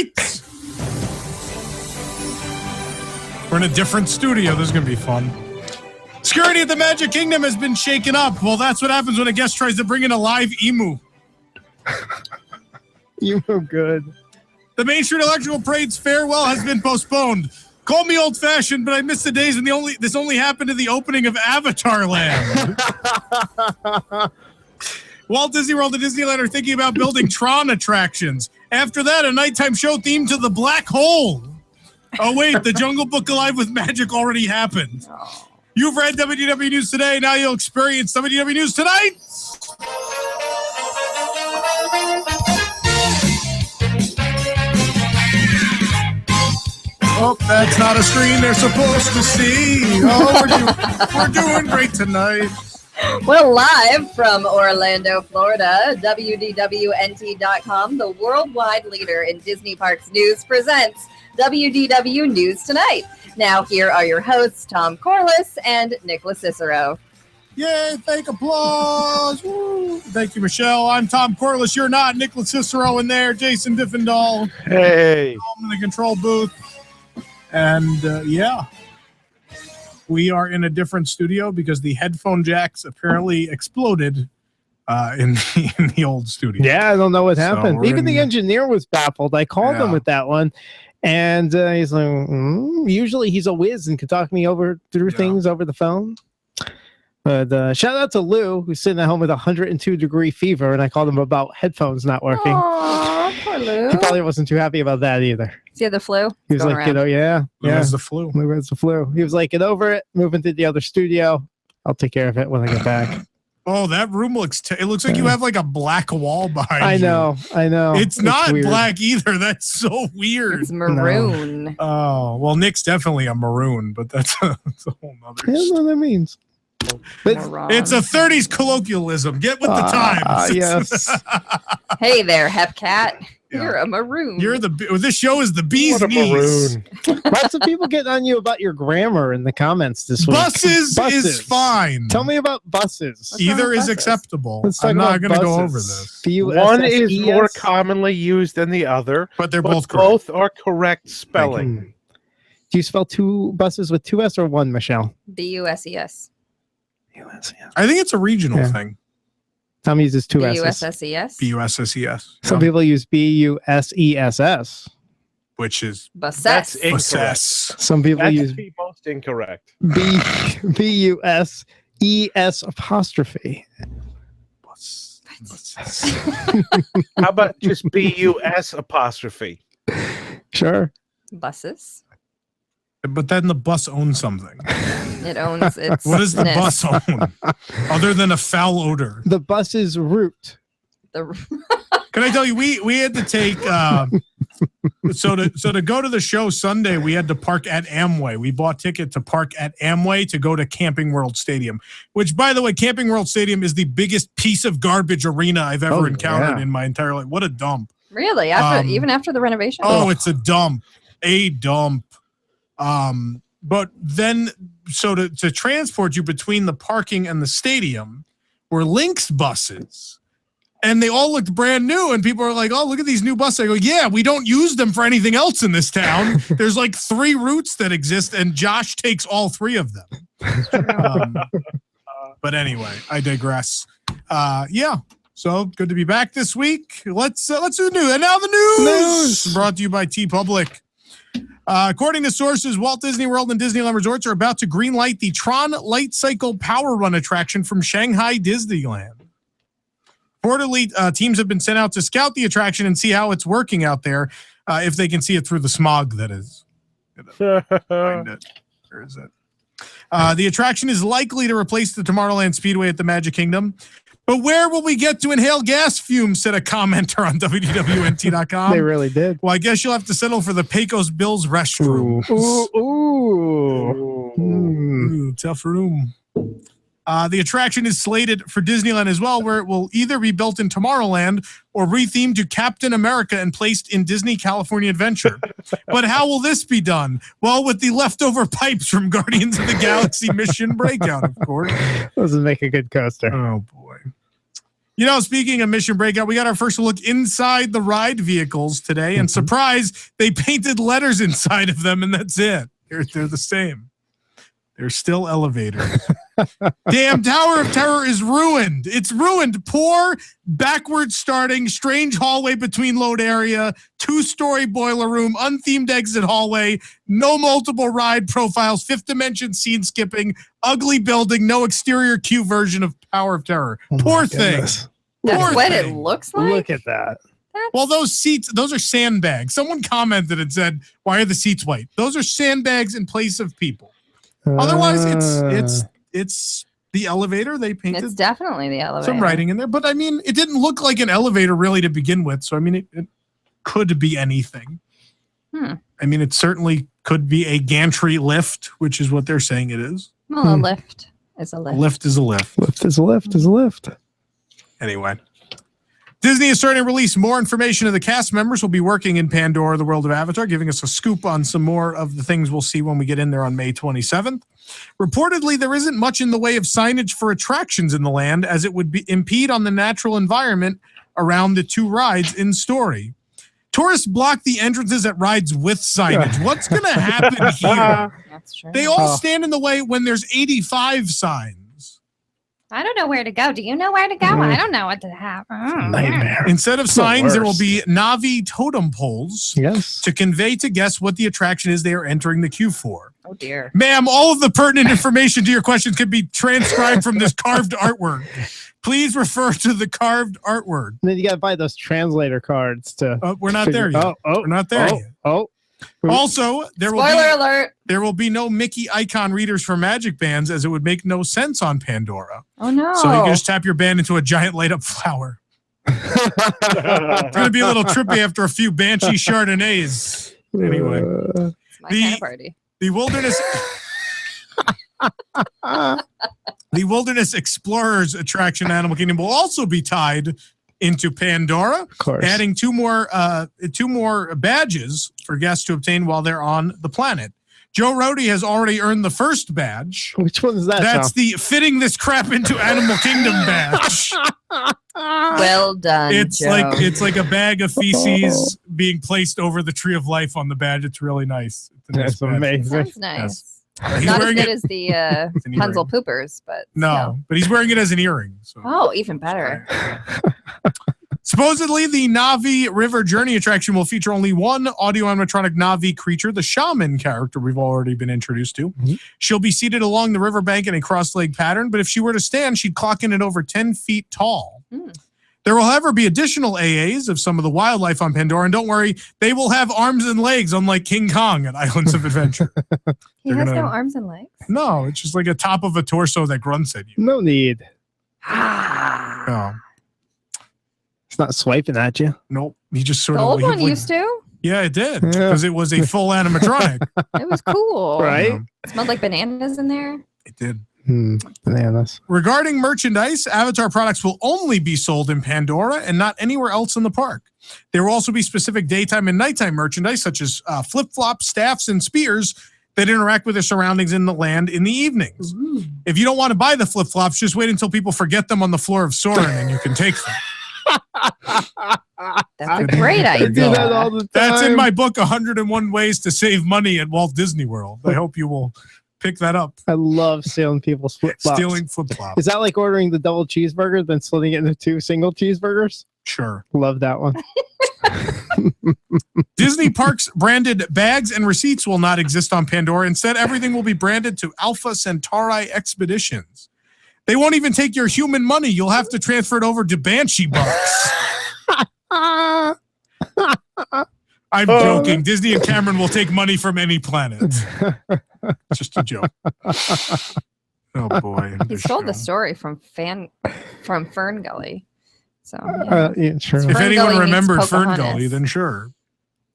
tonight. We're in a different studio. This is going to be fun. Security at the Magic Kingdom has been shaken up. Well, that's what happens when a guest tries to bring in a live emu. Emu good. The Main Street Electrical Parade's farewell has been postponed. Call me old-fashioned, but I miss the days when this only happened at the opening of Avatar Land. Walt Disney World and Disneyland are thinking about building Tron attractions. After that, a nighttime show themed to the black hole. Oh, wait, the Jungle Book Alive with Magic already happened. You've read WDW News Today. Now you'll experience WDW News Tonight. Oh, that's not a screen they're supposed to see. Oh, we're doing great tonight. Well, live from Orlando, Florida, WDWNT.com, the worldwide leader in Disney Parks news, presents WDW News Tonight. Now, here are your hosts, Tom Corliss and Nicholas Cicero. Yay, fake applause. Woo. Thank you, Michelle. I'm Tom Corliss. You're not. Nicholas Cicero in there. Jason Diffendahl. Hey. I'm in the control booth. And, yeah. We are in a different studio because the headphone jacks apparently exploded in the old studio. Yeah, I don't know what happened. So even the engineer was baffled. I called him with that one. And he's like, usually he's a whiz and can talk me through things over the phone. But shout out to Lou, who's sitting at home with 102-degree fever, and I called him about headphones not working. Aww, poor Lou. He probably wasn't too happy about that either. Does he have the flu? He was like, yeah. Lou has the flu. Lou has the flu. He was like, get over it, move into the other studio. I'll take care of it when I get back. Oh, that room it looks like you have like a black wall behind you. I know. It's not weird. Black either. That's so weird. It's maroon. No. Oh, well, Nick's definitely a maroon, but that's a whole nother story. I don't know what that means. It's a 30s colloquialism. Get with the times. Yes. Hey there, Hepcat. Yeah. You're a maroon. This show is the bee's knees. Lots of people getting on you about your grammar in the comments this week. Buses is fine. Tell me about buses. Either is acceptable. I'm not going to go over this. One is more commonly used than the other, but they're both correct. Both are correct spelling. Do you spell two buses with two S or one, Michelle? B-U-S-E-S. I think it's a regional thing. Tom uses two S's. B-U-S-S-E-S? B-U-S-S-E-S. Some people use B-U-S-E-S-S. Which is... Buses. Some people use... the most incorrect. B-U-S-E-S apostrophe. How about just B-U-S apostrophe? Sure. Buses. But then the bus owns something. It owns its... What does the bus own? Other than a foul odor. The bus's route. Can I tell you, we had to take... So to go to the show Sunday, we had to park at Amway. We bought ticket to park at Amway to go to Camping World Stadium, which, by the way, Camping World Stadium is the biggest piece of garbage arena I've ever encountered in my entire life. What a dump. Really? Even after the renovation? Oh, it's a dump. A dump. But then, so to transport you between the parking and the stadium were Lynx buses. And they all looked brand new, and people are like, oh, look at these new buses. I go, yeah, we don't use them for anything else in this town. There's like 3 routes that exist, and Josh takes all 3 of them. But anyway, I digress. Yeah, so good to be back this week. Let's do the news. And now the news! Brought to you by TeePublic. According to sources, Walt Disney World and Disneyland Resorts are about to greenlight the Tron Light Cycle Power Run attraction from Shanghai Disneyland. Reportedly, teams have been sent out to scout the attraction and see how it's working out there, if they can see it through the smog that is. Find it. Where is it? The attraction is likely to replace the Tomorrowland Speedway at the Magic Kingdom. But where will we get to inhale gas fumes, said a commenter on WDWNT.com. They really did. Well, I guess you'll have to settle for the Pecos Bills restroom. Ooh, tough room. The attraction is slated for Disneyland as well, where it will either be built in Tomorrowland or rethemed to Captain America and placed in Disney California Adventure. But how will this be done? Well, with the leftover pipes from Guardians of the Galaxy Mission Breakout, of course. Doesn't make a good coaster. Oh, boy. Speaking of Mission Breakout, we got our first look inside the ride vehicles today, and surprise, they painted letters inside of them, and that's it. They're the same. They're still elevators. Damn, Tower of Terror is ruined. It's ruined. Poor, backward starting, strange hallway between load area, 2-story boiler room, unthemed exit hallway, no multiple ride profiles, fifth dimension scene skipping, ugly building, no exterior queue version of Tower of Terror. Poor thing. That's what it looks like? Look at that. Well, those seats, those are sandbags. Someone commented and said, why are the seats white? Those are sandbags in place of people. Otherwise, it's the elevator. They painted. It's definitely the elevator. Some writing in there, but I mean, it didn't look like an elevator really to begin with. So I mean, it could be anything. I mean, it certainly could be a gantry lift, which is what they're saying it is. Well, a lift is a lift. A lift is a lift. Lift is a lift is a lift. Anyway. Disney is starting to release more information of the cast members who will be working in Pandora, the world of Avatar, giving us a scoop on some more of the things we'll see when we get in there on May 27th. Reportedly, there isn't much in the way of signage for attractions in the land, as it would impede on the natural environment around the 2 rides in story. Tourists block the entrances at rides with signage. What's going to happen here? That's true. They all stand in the way when there's 85 signs. I don't know where to go. Do you know where to go? I don't know what to have. Nightmare. Instead of signs, there will be Na'vi totem poles to convey to guests what the attraction is they are entering the queue for. Oh, dear. Ma'am, all of the pertinent information to your questions can be transcribed from this carved artwork. Please refer to the carved artwork. Then you got to buy those translator cards to. We're not there yet. We're not there yet. Also, there will be no Mickey icon readers for Magic Bands, as it would make no sense on Pandora. Oh no! So you can just tap your band into a giant light up flower. It's going to be a little trippy after a few Banshee Chardonnays. Anyway, it's my kind of party. The Wilderness Explorers attraction, Animal Kingdom, will also be tied into Pandora, of course, adding two more badges for guests to obtain while they're on the planet. Joe Rohde has already earned the first badge. Which one is that? That's the fitting this crap into Animal Kingdom badge. Well done. It's Joe. like a bag of feces being placed over the Tree of Life on the badge. It's really nice. That's amazing. Sounds nice. Yes. Not as good as the Punzel Poopers, but no, but he's wearing it as an earring. So. Oh, even better. Supposedly, the Na'vi River Journey attraction will feature only one audio animatronic Na'vi creature, the shaman character we've already been introduced to. She'll be seated along the riverbank in a cross-leg pattern, but if she were to stand, she'd clock in at over 10 feet tall. There will, however, be additional AAs of some of the wildlife on Pandora, and don't worry, they will have arms and legs, unlike King Kong at Islands of Adventure. He has no arms and legs? No, it's just like a top of a torso that grunts at you. No need. Oh. It's not swiping at you. Nope. He just sort the of... old one used to? Yeah, it did, because it was a full animatronic. It was cool. Right? It smelled like bananas in there. It did. Bananas. Regarding merchandise, Avatar products will only be sold in Pandora and not anywhere else in the park. There will also be specific daytime and nighttime merchandise, such as flip-flops, staffs, and spears that interact with their surroundings in the land in the evenings. If you don't want to buy the flip-flops, just wait until people forget them on the floor of Soarin' and you can take them. That's a great idea. Do that all the time. That's in my book, 101 Ways to Save Money at Walt Disney World. I hope you will pick that up. I love stealing people's flip-flops. Stealing flip-flops. Is that like ordering the double cheeseburger, then splitting it into 2 single cheeseburgers? Sure. Love that one. Disney Parks branded bags and receipts will not exist on Pandora. Instead, everything will be branded to Alpha Centauri Expeditions. They won't even take your human money. You'll have to transfer it over to Banshee bucks. I'm joking. Disney and Cameron will take money from any planet. Just a joke. Oh boy. He stole the story from Fern Gully. So yeah, sure. If Fern anyone Gully remembered meets Fern Pocahontas. Gully, then sure.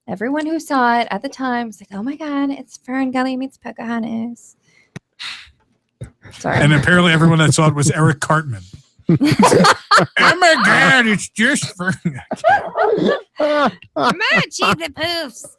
Everyone who saw it at the time was like, "Oh my God, it's Fern Gully meets Pocahontas." Sorry. And apparently everyone that saw it was Eric Cartman. Oh my God, it's just Fern. Come on, cheese and poofs.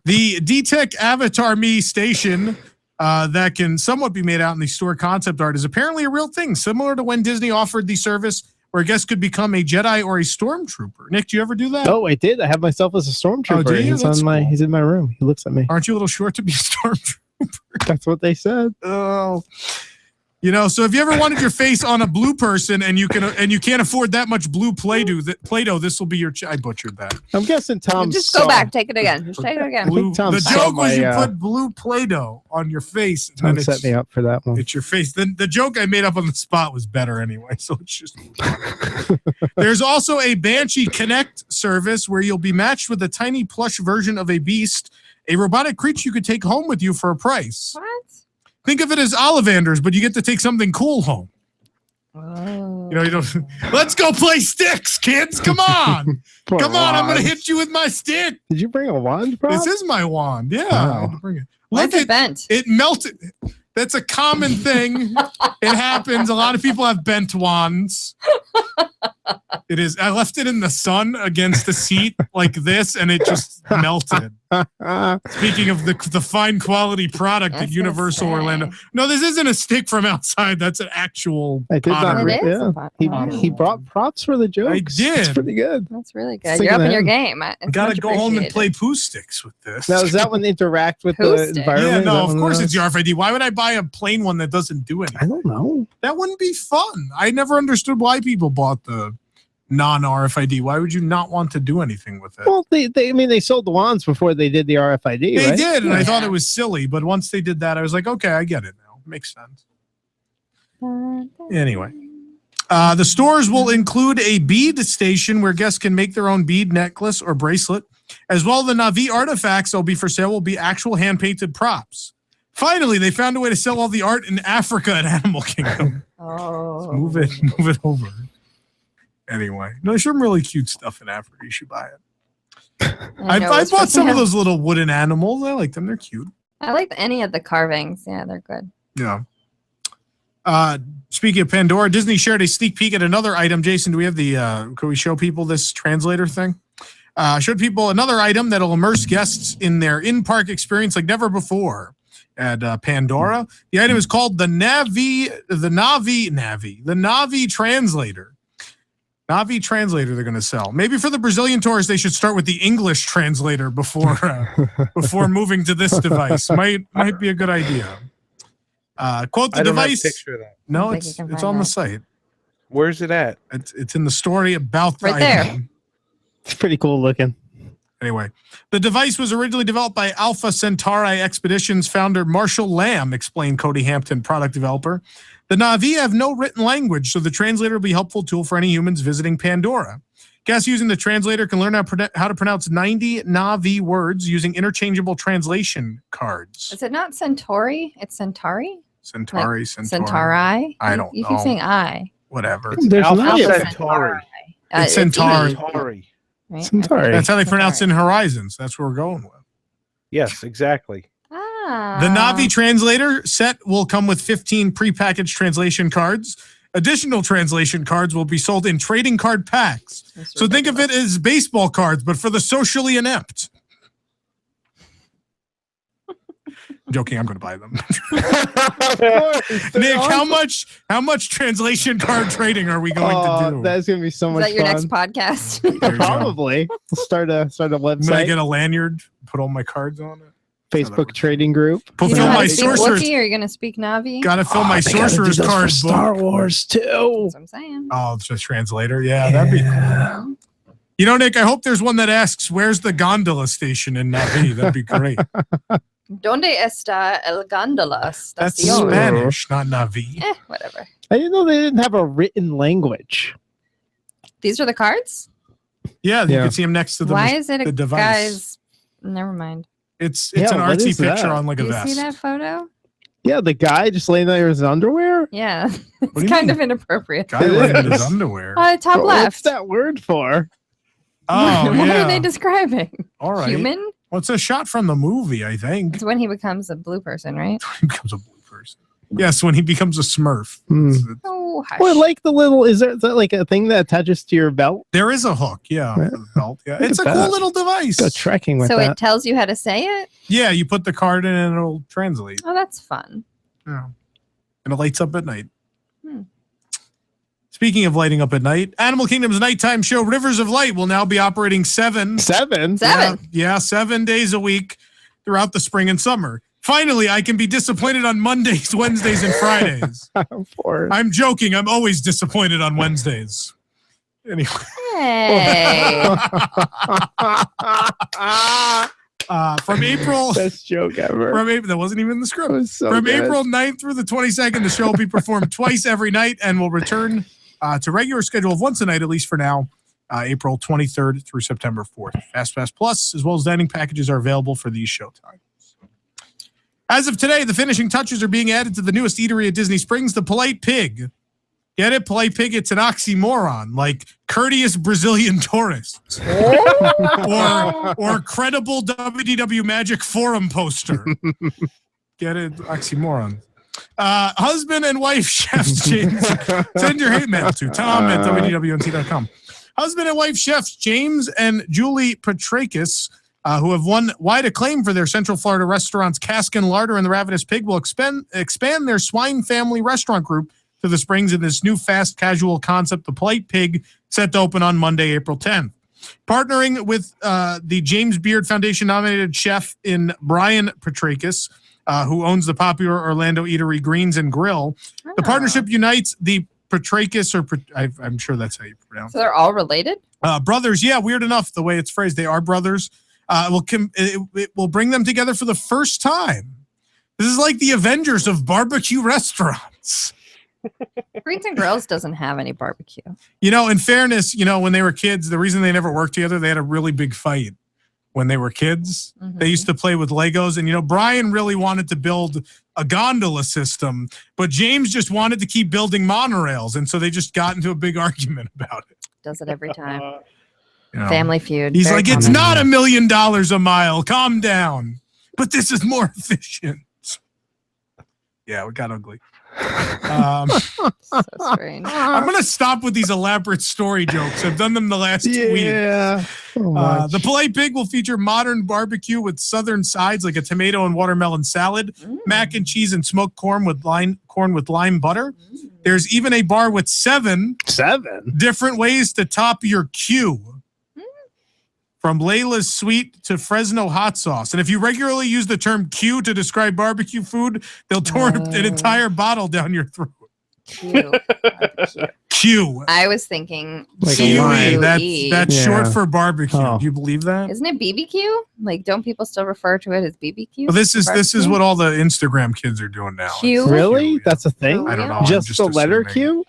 The D-Tech Avatar Me station that can somewhat be made out in the store concept art is apparently a real thing, similar to when Disney offered the service where guests could become a Jedi or a Stormtrooper. Nick, do you ever do that? Oh, I did. I have myself as a Stormtrooper. do you? He's That's cool. He's in my room. He looks at me. Aren't you a little short to be a Stormtrooper? That's what they said. Oh. So if you ever wanted your face on a blue person and you can't afford that much blue Play-Doh, this will be your. I butchered that. I'm guessing Tom. Just go back. Take it again. Just take it again. The joke was you put blue Play-Doh on your face. Tom set me up for that one. It's your face. Then the joke I made up on the spot was better anyway. So it's just. There's also a Banshee Connect service where you'll be matched with a tiny plush version of a beast, a robotic creature you could take home with you for a price. What? Think of it as Ollivanders, but you get to take something cool home. Oh. You don't. Let's go play sticks, kids. Come on. Come on. I'm going to hit you with my stick. Did you bring a wand, bro? This is my wand. Yeah. Wow. I had to bring it. Why is it bent? It melted. That's a common thing. It happens. A lot of people have bent wands. It is. I left it in the sun against the seat like this, and it just melted. Speaking of the fine quality product at Universal Orlando. No, this isn't a stick from outside. That's an actual. I did not. It is a Yeah. He brought props for the jokes. I did. It's pretty good. That's really good. You're up in your game. Got to go home and play poo sticks with this. Now, does that one interact with Poo the stick? environment? Yeah, no, of course it's the RFID. Why would I buy a plain one that doesn't do anything? I don't know. That wouldn't be fun. I never understood why people bought the non-RFID. Why would you not want to do anything with it? Well, they sold the wands before they did the RFID. They right? did, and I thought it was silly. But once they did that, I was like, okay, I get it now. Makes sense. Anyway, the stores will include a bead station where guests can make their own bead necklace or bracelet. As well, the Na'vi artifacts that will be for sale will be actual hand-painted props. Finally, they found a way to sell all the art in Africa at Animal Kingdom. Oh. Move it over. Anyway, no, there's some really cute stuff in Africa. You should buy it. I bought some of those little wooden animals. I like them. They're cute. I like any of the carvings. Yeah, they're good. Yeah. Speaking of Pandora, Disney shared a sneak peek at another item. Jason, do we have can we show people this translator thing? Showed people another item that'll immerse guests in their in-park experience like never before at Pandora. The item is called the Navi translator. Navi translator they're going to sell. Maybe for the Brazilian tourists, they should start with the English translator before moving to this device. Might be a good idea. Quote the device. Picture of that. No, it's on the site. Where's it at? It's in the story about the right item. there. It's pretty cool looking. Anyway, the device was originally developed by Alpha Centauri Expeditions founder Marshall Lamb, explained Cody Hampton, product developer. The Na'vi have no written language, so the translator will be a helpful tool for any humans visiting Pandora. Guests using the translator can learn how to pronounce 90 Na'vi words using interchangeable translation cards. Is it not Centauri? It's Centauri? Centauri. Centauri? I don't know. You keep saying I. Whatever. There's Alpha not Centauri. It's Centauri. Centauri. Right? Centauri. That's how they pronounce it in Horizons. That's what we're going with. Yes, exactly. The Na'vi translator set will come with 15 prepackaged translation cards. Additional translation cards will be sold in trading card packs. So think of it as baseball cards, but for the socially inept. Joking, I'm going to buy them. Nick, how much translation card trading are we going to do? That's going to be so much fun. Is that your next podcast? Probably. We'll start a website. When I get a lanyard, put all my cards on it. Facebook trading group. Fulfill my sorcerer's. Wookiee, are you going to speak Na'vi? Got to fill my sorcerer's card book. Star Wars too. That's what I'm saying. Oh, it's a translator. Yeah, that'd be cool. You know, Nick, I hope there's one that asks, where's the gondola station in Na'vi? That'd be great. Donde está el gondola? That's Spanish, not Na'vi. Whatever. I didn't know they didn't have a written language. These are the cards? Yeah, you can see them next to the Why is it a device. guy's? Never mind. It's an artsy picture on like a Do you vest. see that photo? Yeah, the guy just laying there in his underwear. Yeah, it's kind of inappropriate. Guy laying in his underwear. Top left. What's that word for? Oh, what yeah. are they describing? All right. Human? Well, it's a shot from the movie, I think. It's when he becomes a blue person, right? He becomes a blue person. Yes, when he becomes a Smurf. Oh, hush. Well, like the little, is that like a thing that attaches to your belt? There is a hook, yeah, for the belt. Yeah, it's a cool little device. Go trekking with so that. it tells you how to say it? Yeah, you put the card in and it'll translate. Oh, that's fun. Yeah. And it lights up at night. Speaking of lighting up at night, Animal Kingdom's nighttime show Rivers of Light will now be operating 7 days a week throughout the spring and summer. Finally, I can be disappointed on Mondays, Wednesdays, and Fridays. I'm joking. I'm always disappointed on Wednesdays. Anyway. Hey. From April. Best joke ever. That wasn't even in the script. So from good. April 9th through the 22nd, the show will be performed twice every night and will return to regular schedule of once a night, at least for now, April 23rd through September 4th. FastPass Plus, as well as dining packages, are available for these show times. As of today, the finishing touches are being added to the newest eatery at Disney Springs, the Polite Pig. Get it? Polite Pig, it's an oxymoron, like courteous Brazilian tourists. or credible WDW Magic Forum poster. Get it? Oxymoron. Husband and wife chefs James. Send your hate mail to tom@wdwnt.com. Husband and wife chefs James and Julie Petrakis, who have won wide acclaim for their Central Florida restaurants Caskin Larder and the Ravenous Pig, will expand their swine family restaurant group to the Springs in this new fast casual concept, the Polite Pig, set to open on Monday, April 10th. Partnering with the James Beard Foundation nominated chef in Brian Petrakis, who owns the popular Orlando eatery Greens and Grill. The partnership unites the Petrakis, I'm sure that's how you pronounce it. So they're all related? Brothers, yeah, weird enough the way it's phrased. They are brothers. It will bring them together for the first time. This is like the Avengers of barbecue restaurants. Greens and Grills doesn't have any barbecue. In fairness, when they were kids, the reason they never worked together, they had a really big fight when they were kids. Mm-hmm. They used to play with Legos, and Brian really wanted to build a gondola system, but James just wanted to keep building monorails, and so they just got into a big argument about it. Does it every time. Family Feud. He's like, it's not $1 million a mile. Calm down. But this is more efficient. Yeah, it got ugly. So strange. I'm going to stop with these elaborate story jokes. I've done them the last 2 weeks. Yeah. The Polite Pig will feature modern barbecue with southern sides like a tomato and watermelon salad, mac and cheese and smoked corn with lime butter. There's even a bar with 7 different ways to top your Q. From Layla's Sweet to Fresno hot sauce. And if you regularly use the term Q to describe barbecue food, they'll pour an entire bottle down your throat. Q. I was thinking like QE. That's short for barbecue. Oh. Do you believe that? Isn't it BBQ? Like, don't people still refer to it as BBQ? Well, this is what all the Instagram kids are doing now. Q? Really? Q, That's a thing? I don't know. Just the letter Q?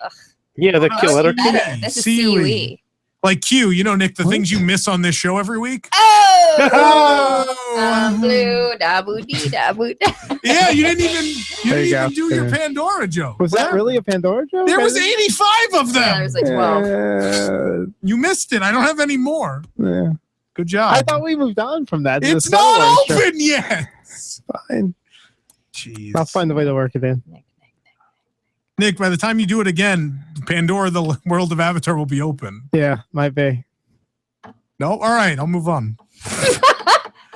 Yeah, the letter Q. This is CUE. Like Q, Nick, the things you miss on this show every week. Oh! Blue, da-boo-dee-da-boo. Yeah, you didn't even do your Pandora joke. Was that really a Pandora joke? There was 85 of them. Yeah, there's like 12. You missed it. I don't have any more. Yeah. Good job. I thought we moved on from that. It's not open yet. It's fine. Jeez. I'll find a way to work it in. Nick, by the time you do it again, Pandora, the world of Avatar, will be open. Yeah, might be. No? All right, I'll move on.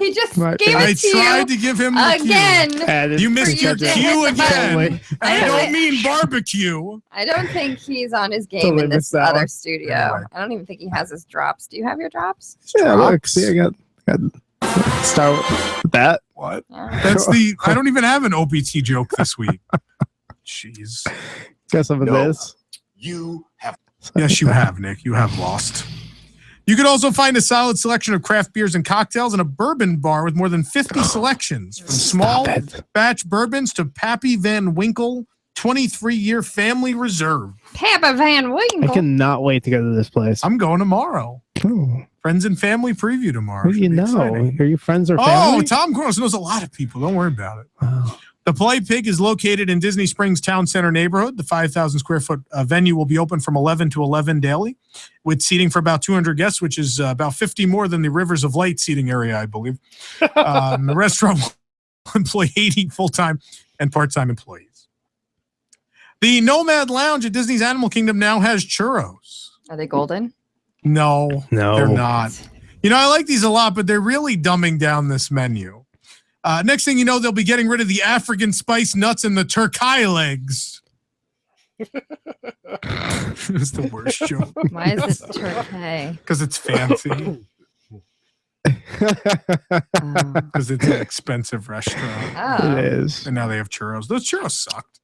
He just Right. gave I it to tried you to give him the again. You missed your cue again. I don't mean barbecue. I don't think he's on his game Totally in this missed that other one. studio. Anyway. I don't even think he has his drops. Do you have your drops? Yeah, look. Drops? See, I got start with that. What? Yeah. That's I don't even have an OBT joke this week. Jeez. Got some of this. You have. Yes, you have, Nick. You have lost. You could also find a solid selection of craft beers and cocktails and a bourbon bar with more than 50 selections, from small batch bourbons to Pappy Van Winkle 23-year family reserve. Papa Van Winkle. I cannot wait to go to this place. I'm going tomorrow. Ooh, Friends and family preview tomorrow. who do you Should be know? exciting. Are you friends or Oh, family? Tom Gross knows a lot of people. Don't worry about it. Wow. The Polite Pig is located in Disney Springs Town Center neighborhood. The 5,000 square foot venue will be open from 11 to 11 daily, with seating for about 200 guests, which is about 50 more than the Rivers of Light seating area, I believe. The restaurant will employ 80 full-time and part-time employees. The Nomad Lounge at Disney's Animal Kingdom now has churros. Are they golden? No, they're not. I like these a lot, but they're really dumbing down this menu. Next thing you know, they'll be getting rid of the African spice nuts and the turkey legs. It was the worst joke. Why is it turkey? Because it's fancy. Because it's an expensive restaurant. Oh. It is. And now they have churros. Those churros sucked.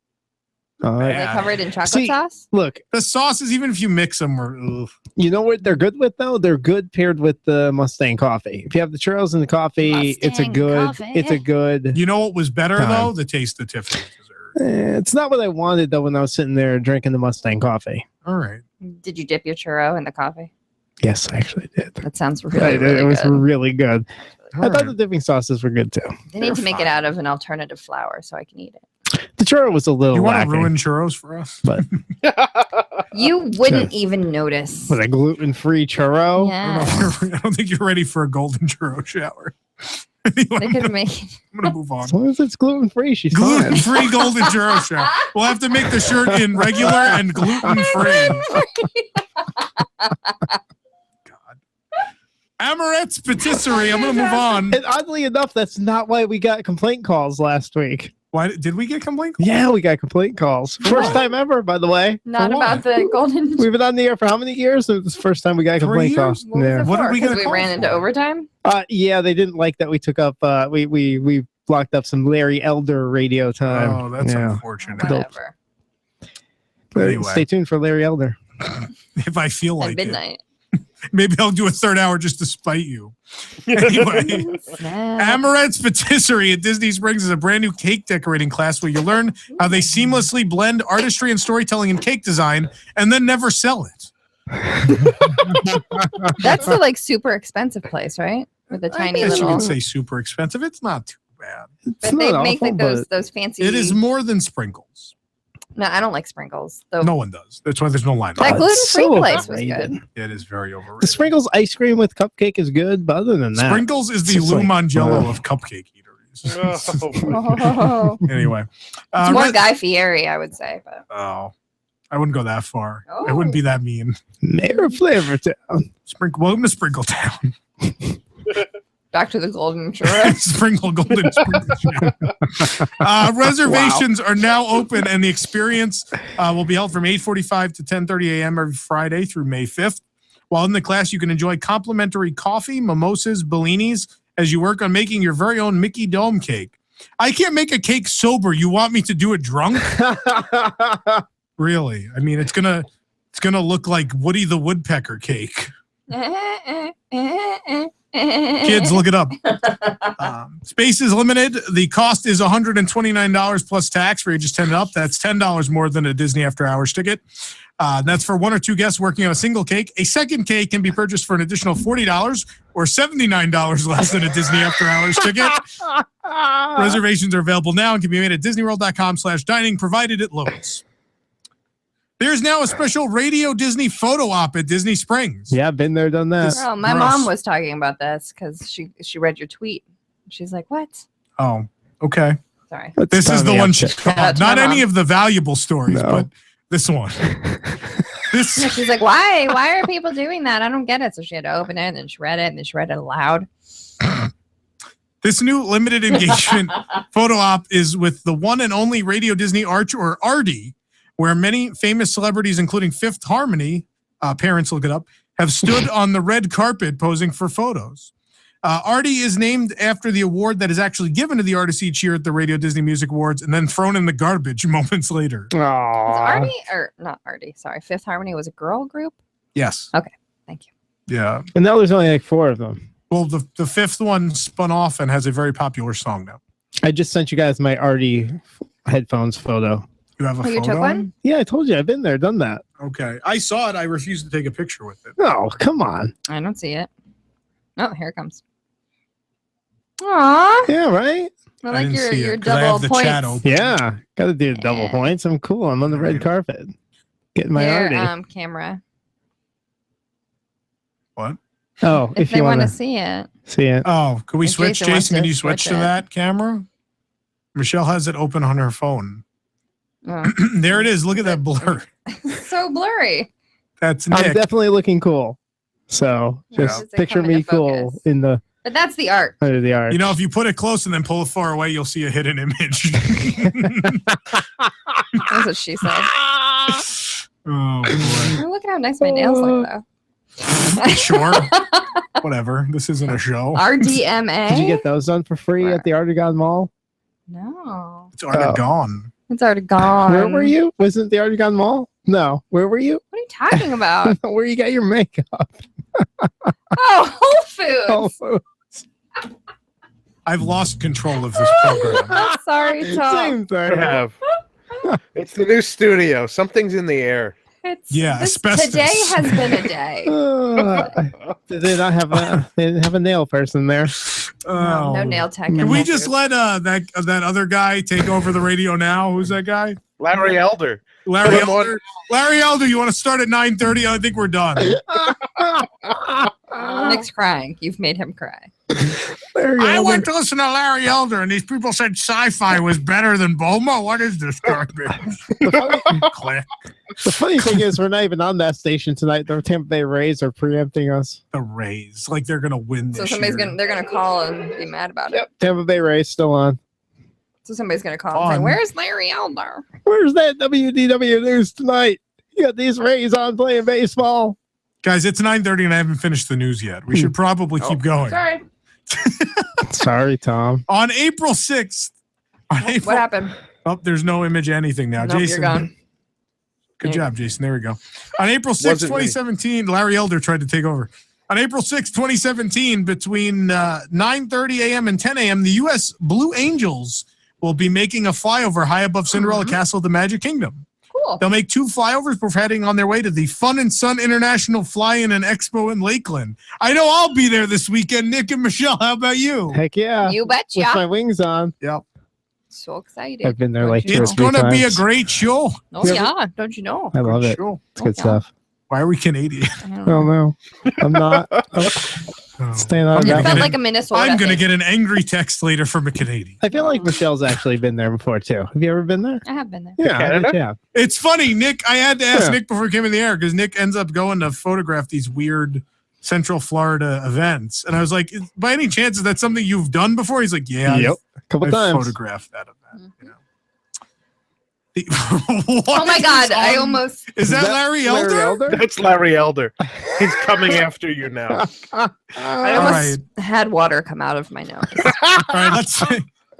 All Are right. they covered in chocolate See, sauce? Look, The sauces, even if you mix them, are ugh. you know what they're good with though? They're good paired with the Mustang coffee. If you have the churros and the coffee, it's a Mustang good. coffee. It's a good. You know what was better Time. though? The taste of Tiffany dessert. It's not what I wanted though when I was sitting there drinking the Mustang coffee. All right. Did you dip your churro in the coffee? Yes, I actually did. That sounds I really, did. really It was good. really good. All I thought right. the dipping sauces were good too. They need to They're make fine. it out of an alternative flour so I can eat it. The churro was a little You want lacking. to ruin churros for us? But You wouldn't even notice. was a gluten-free churro? Yeah. I don't think you're ready for a golden churro shower. They Anyway, could make I'm going to move on. As long as it's gluten-free, she's fine. Gluten-free golden churro shower. We'll have to make the shirt in regular and gluten-free. God. Amaret's Patisserie. I'm going to move on. And oddly enough, that's not why we got complaint calls last week. Why did we get complaint? Yeah, we got complaint calls. First time ever, by the way. Not For about what? the golden. We've been on the air for how many years? It was the first time we got a 3 complaint call. years? What was Yeah. it What did for? we get a 'Cause we call ran into for? overtime. Yeah, they didn't like that we took up. We blocked up some Larry Elder radio time. Oh, that's yeah. unfortunate. Whatever. Anyway. Stay tuned for Larry Elder. If I feel At like it. midnight. Maybe I'll do a third hour just to spite you. Anyway. Snap. Amaret's Patisserie at Disney Springs is a brand new cake decorating class where you learn how they seamlessly blend artistry and storytelling in cake design and then never sell it. That's the like super expensive place, right? With the tiny I guess you little. can say super expensive. It's not too bad. It's But they not make awful, like but those fancy. It is more than sprinkles. No, I don't like sprinkles. Though No one does. That's why there's no line. That Oh, it's gluten-free so place was overrated. good. It is very overrated. The sprinkles ice cream with cupcake is good, but other than that, Sprinkles is the it's just Lou like, Mangello ugh. of cupcake eaters. Oh, Anyway. it's more Red- Guy Fieri, I would say. But Oh, I wouldn't go that far. I Oh. wouldn't be that mean. Mayor of Flavortown. Welcome to Sprinkle Town. back to the golden churro. Sprinkle Golden Sprinkle Show. Reservations are now open, and the experience will be held from 8:45 to 10:30 a.m. every Friday through May 5th. While in the class, you can enjoy complimentary coffee, mimosas, bellinis as you work on making your very own Mickey Dome cake. I can't make a cake sober. You want me to do it drunk? Really? I mean, it's gonna look like Woody the Woodpecker cake. Kids, look it up. Space is limited. The cost is $129 plus tax for ages 10 and up. That's $10 more than a Disney After Hours ticket. That's for 1 or 2 guests working on a single cake. A second cake can be purchased for an additional $40 or $79 less than a Disney After Hours ticket. Reservations are available now and can be made at disneyworld.com/dining, provided it loads. There's now a special Radio Disney photo op at Disney Springs. Yeah, been there, done that. Oh, my Gross. mom was talking about this because she read your tweet. She's like, "What?" Oh, okay. Sorry. Let's This is time the me one up. she Shout called. out to Not my any mom. of the valuable stories, No. but this one. This She's like, "Why? Why are people doing that? I don't get it." So she had to open it, and then she read it, and then she read it aloud. this new limited engagement photo op is with the one and only Radio Disney Arch, or RD, where many famous celebrities, including Fifth Harmony, parents look it up, have stood on the red carpet posing for photos. RD is named after the award that is actually given to the artist each year at the Radio Disney Music Awards and then thrown in the garbage moments later. Was Aw. Artie or not Artie? Sorry, Fifth Harmony was a girl group. Yes. Thank you. Yeah. And now there's only like 4 of them. Well, the fifth one spun off and has a very popular song now. I just sent you guys my Artie headphones photo. You have a Oh, photo? you took one? Yeah, I told you I've been there, done that. Okay. I saw it. I refused to take a picture with it. No, come on. I don't see it. Oh, here it comes. Aw, Yeah, right? I I like didn't see your it 'cause I double have the points. chat open. Yeah, got to do double Yeah. points. I'm cool. I'm on the red carpet. Getting my Here, Artie. camera. What? Oh, If if they you want want to see it. see it. Oh, could we If switch? Jason wants Jason, can to you switch switch to it. that camera? Michelle has it open on her phone. Oh. There it is. Look at that blur. So blurry. That's I'm Nick. definitely looking cool. So Yeah. just Does it picture come into me cool focus? in the But that's the art. under the arch. You know, if you put it close and then pull it far away, you'll see a hidden image. That's what she said. Oh boy. Look at how nice my nails look, though. Sure. Whatever. This isn't a show. RDMA. Did you get those done for free Where? at the Artagon Mall? No, It's already gone. it's already gone. Where were you? Wasn't the Artagon Mall? No. Where were you? What are you talking about? Where you got your makeup? Oh, Whole Foods. Oh, I've lost control of this program. I'm sorry, Tom. same thing. have. It's the new studio. Something's in the air. Yeah, asbestos. Today has been a day. Did they not have they didn't have a nail person there? No Oh. nail tech. Can in we Whole just Foods. let that other guy take over the radio now? Who's that guy? Larry Elder. Larry Come on. Elder. Larry Elder, you want to start at 9:30? I think we're done. Nick's crying. You've made him cry. I went to listen to Larry Elder, and these people said sci-fi was better than Boma. What is this garbage? Click. The funny thing is, we're not even on that station tonight. The Tampa Bay Rays are preempting us. The Rays, like they're gonna win this So year. they're gonna call and be mad about it. Tampa Bay Rays still on. So somebody's gonna call and say, On. "Where's Larry Elder?" Where's that WDW news tonight? You got these Rays on playing baseball. Guys, it's 9:30, and I haven't finished the news yet. We should probably keep going. Sorry. Sorry, Tom. On April 6th. What happened? Oh, there's no image of anything now. Nope, Jason. you're gone. Good job, Jason. There we go. On April 6th, Wasn't me. 2017, Larry Elder tried to take over. On April 6th, 2017, between 9:30 a.m. and 10 a.m., the U.S. Blue Angels will be making a flyover high above Cinderella Castle of the Magic Kingdom. Cool. They'll make 2 flyovers before heading on their way to the Fun and Sun International Fly-In and Expo in Lakeland. I know I'll be there this weekend. Nick and Michelle, how about you? Heck yeah. You betcha. With my wings on. Yep. So excited. I've been there Don't like you two or It's know? three going to be a times. great show. Oh yeah, don't you know? I love it. Show. It's good yeah. stuff. Why are we Canadian? I don't Oh know. no, I'm not. Oh. Staying on I'm It gonna that felt get one. like a Minnesota. I'm going to thing. get an angry text later from a Canadian. I feel like Michelle's actually been there before too. Have you ever been there? I have been there. Yeah, I Canada? bet you have. It's funny, Nick. I had to ask Yeah. Nick before we came in the air because Nick ends up going to photograph these weird Central Florida events. And I was like, by any chance, is that something you've done before? He's like, yeah, Yep. A couple I've times. photographed that event. You know. Oh my God! I almost. Is that Larry Elder? That's Larry Elder. He's coming after you now. I All almost had water come out of my nose. All right,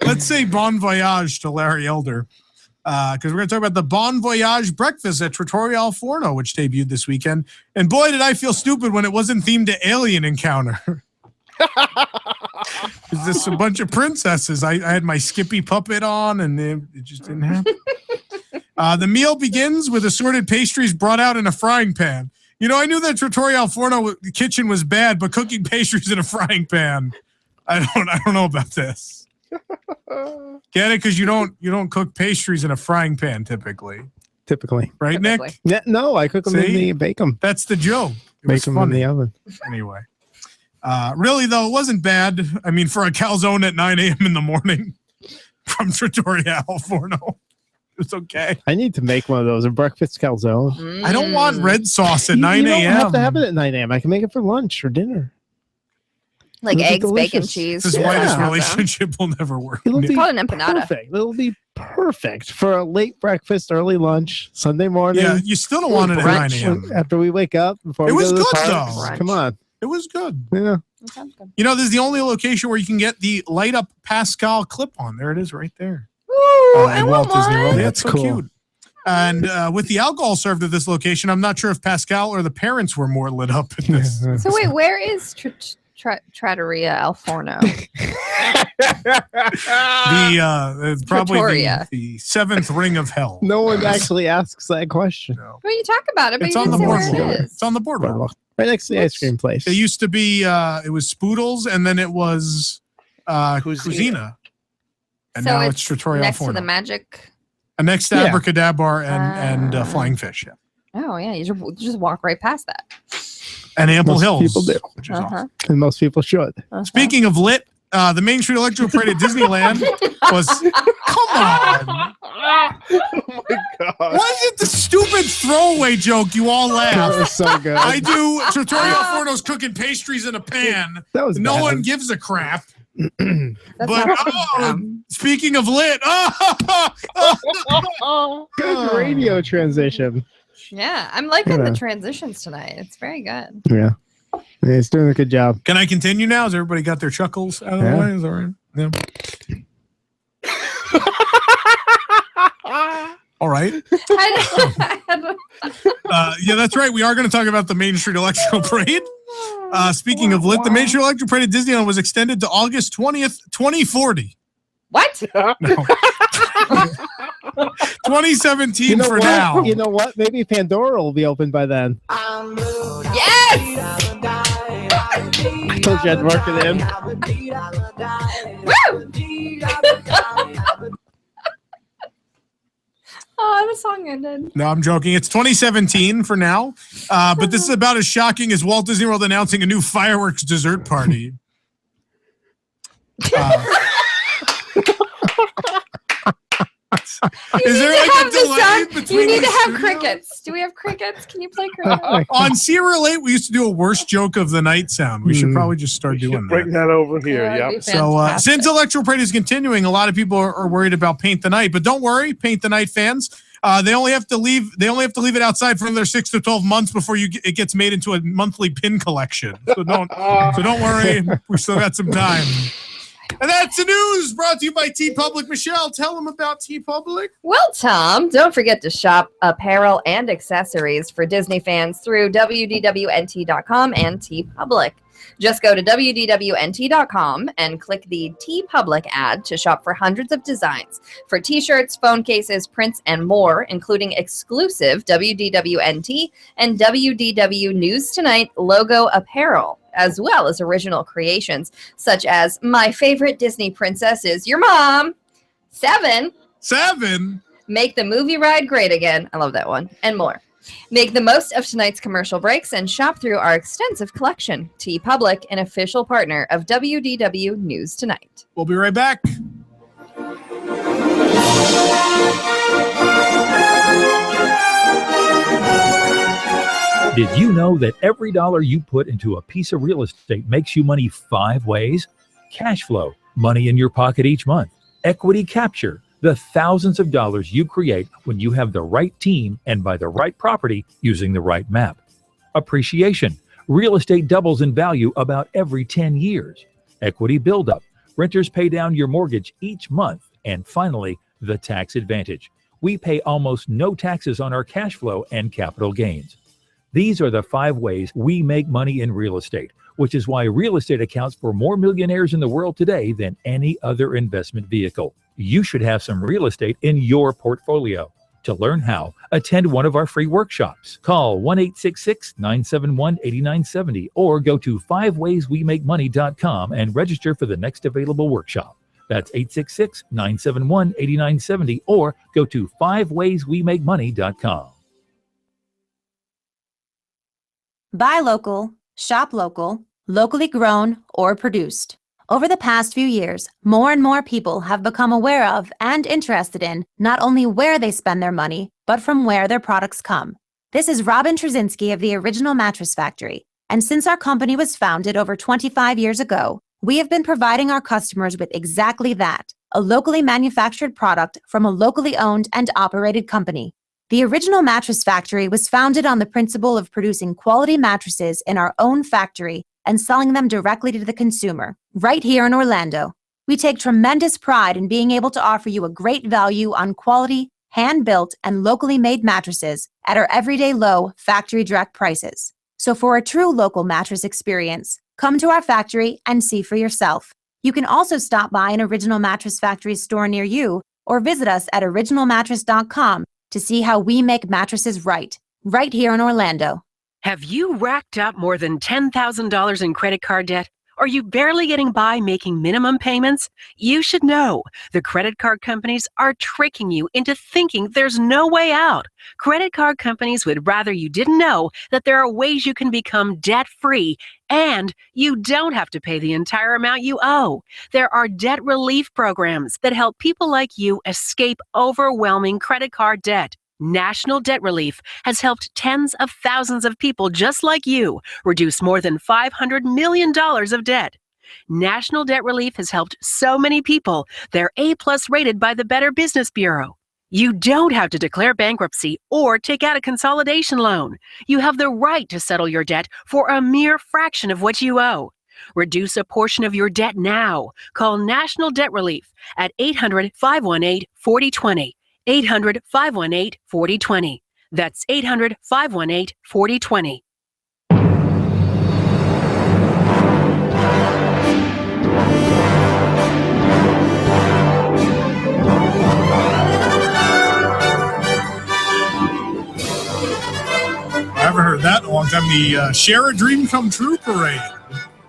let's say bon voyage to Larry Elder. Because we're going to talk about the Bon Voyage breakfast at Trattoria Al Forno, which debuted this weekend. And boy, did I feel stupid when it wasn't themed to Alien Encounter. It's just a bunch of princesses. I had my Skippy puppet on, and it just didn't happen. The meal begins with assorted pastries brought out in a frying pan. You know, I knew that Trattoria Al Forno kitchen was bad, but cooking pastries in a frying pan, I don't know about this. Get it? Because you don't cook pastries in a frying pan typically, right, Nick? Typically. Yeah, no, I cook them in See? the bake them. That's the joke. It was Bake them in funny. the oven. Anyway, really though, it wasn't bad. I mean, for a calzone at 9 a.m. in the morning from Trattoria Al Forno, it's okay. I need to make one of those, a breakfast calzone. I don't want red sauce at You 9 don't have to have a.m. it at 9 a.m. I can make it for lunch or dinner. Like It'll be eggs, bacon, delicious. cheese. This is why this Yeah. relationship will never work. It'll be Call it an empanada. perfect. It'll be perfect for a late breakfast, early lunch, Sunday morning. Yeah, you still don't want it at 9 Brunch. a.m. After we wake up, before It we was go to the good, park. though. Come on, It was good. yeah. That sounds good. You know, this is the only location where you can get the light up Pascal clip on. There it is right there. Ooh, I in want Walt Disney World. one. Yeah, That's it's so cool. cute. And with the alcohol served at this location, I'm not sure if Pascal or the parents were more lit up in this. So wait, where is Trattoria Al Forno? Probably Trattoria. the seventh ring of hell. No one actually asks that question. No. Well, you talk about it, but It's you on didn't the say where boardwalk. it It's is. on the boardwalk. Right next to the ice cream place. It used to be it was Spoodles, and then it was Cuisina. And So now it's it's Trattoria Al next to Forno. the magic. And next to Yeah. Abracadabra and Ah. Flying Fish, yeah. Oh yeah, you just walk right past that. And Ample Most Hills, people do. which is awesome. And most people should. Speaking of lit, the Main Street Electro Parade at Disneyland was, come on. Oh my god. Why is it the stupid throwaway joke you all That laugh? was so good. I do Trattoria Al Forno's cooking pastries in a pan. that was No bad. one gives a crap. That's speaking of lit, Good radio transition. yeah, I'm liking the transitions tonight. It's very good. Yeah. He's doing a good job. Can I continue now? Has everybody got their chuckles out of the way? Is that right? Yeah. All right. Yeah, that's right. We are going to talk about the Main Street Electrical Parade. Speaking of lit, the Main Street Electrical Parade at Disneyland was extended to August 20th, 2040. What? No. 2017 for now. You know what? Maybe Pandora will be open by then. Yes! I told you I'd work it in. Woo! Oh, the song ended. No, I'm joking. It's 2017 for now. But this is about as shocking as Walt Disney World announcing a new fireworks dessert party. Is there like a delay between you need to have studio? crickets. Do we have crickets? Can you play crickets? On Serial 8, we used to do a worst joke of the night sound. We should probably just start doing Bring that. that over here. That'd Yep. be So fantastic. since Electro Parade is continuing, a lot of people are worried about Paint the Night, but don't worry, Paint the Night fans. They only have to leave it outside for another 6 to 12 months before it gets made into a monthly pin collection. So don't worry, we still got some time. And that's the news brought to you by T Public. Michelle, tell them about T Public. Well, Tom, don't forget to shop apparel and accessories for Disney fans through WDWNT.com and T Public. Just go to WDWNT.com and click the T Public ad to shop for hundreds of designs for t-shirts, phone cases, prints, and more, including exclusive WDWNT and WDW News Tonight logo apparel, as well as original creations such as My Favorite Disney Princess is Your Mom, 7, Make the Movie Ride Great Again, I love that one, and more. Make the most of tonight's commercial breaks and shop through our extensive collection. T Public, an official partner of WDW News Tonight. We'll be right back. Did you know that every dollar you put into a piece of real estate makes you money 5 ways? Cash flow, money in your pocket each month. Equity capture, the thousands of dollars you create when you have the right team and buy the right property using the right map. Appreciation, real estate doubles in value about every 10 years. Equity buildup, renters pay down your mortgage each month. And finally, the tax advantage. We pay almost no taxes on our cash flow and capital gains. These are the 5 ways we make money in real estate, which is why real estate accounts for more millionaires in the world today than any other investment vehicle. You should have some real estate in your portfolio. To learn how, attend one of our free workshops. Call 1-866-971-8970 or go to 5waysweMakeMoney.com and register for the next available workshop. That's 866-971-8970 or go to 5waysweMakeMoney.com. Buy local, shop local, locally grown or produced. Over the past few years, more and more people have become aware of and interested in not only where they spend their money, but from where their products come. This is Robin Trzynski of the Original Mattress Factory, and since our company was founded over 25 years ago, we have been providing our customers with exactly that, a locally manufactured product from a locally owned and operated company. The Original Mattress Factory was founded on the principle of producing quality mattresses in our own factory and selling them directly to the consumer, right here in Orlando. We take tremendous pride in being able to offer you a great value on quality, hand-built, and locally made mattresses at our everyday low factory direct prices. So for a true local mattress experience, come to our factory and see for yourself. You can also stop by an Original Mattress Factory store near you or visit us at originalmattress.com to see how we make mattresses right here in Orlando. Have you racked up more than $10,000 in credit card debt? Are you barely getting by making minimum payments? You should know the credit card companies are tricking you into thinking there's no way out. Credit card companies would rather you didn't know that there are ways you can become debt-free and you don't have to pay the entire amount you owe. There are debt relief programs that help people like you escape overwhelming credit card debt. National Debt Relief has helped tens of thousands of people just like you reduce more than $500 million of debt. National Debt Relief has helped so many people. They're A-plus rated by the Better Business Bureau. You don't have to declare bankruptcy or take out a consolidation loan. You have the right to settle your debt for a mere fraction of what you owe. Reduce a portion of your debt now. Call National Debt Relief at 800-518-4020. 800-518-4020. That's 800-518-4020. I haven't heard that in a long time. The Share a Dream Come True parade.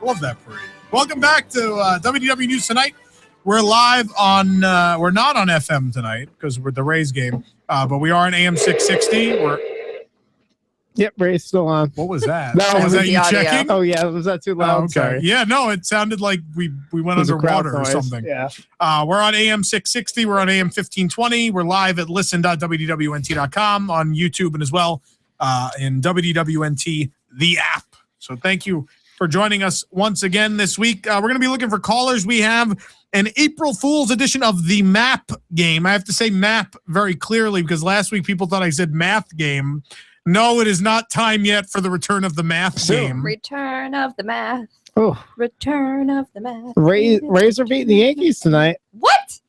Love that parade. Welcome back to WDW News Tonight. We're live on, we're not on FM tonight because we're the Rays game, but we are on AM 660. Yep, Ray's still on. What was that? No, was that you audio. checking? Oh, yeah. Was that too loud? Oh, okay. Sorry. Yeah, no, it sounded like we went underwater or something. Yeah. We're on AM 660. We're on AM 1520. We're live at listen.wdwnt.com on YouTube and as well in WDWNT, the app. So thank you for joining us once again this week. We're going to be looking for callers. We have an April Fool's edition of the map game. I have to say map very clearly because last week people thought I said math game. No, it is not time yet for the return of the math game. Return of the math. Oh, Return of the math. Rays are beating the Yankees tonight. What?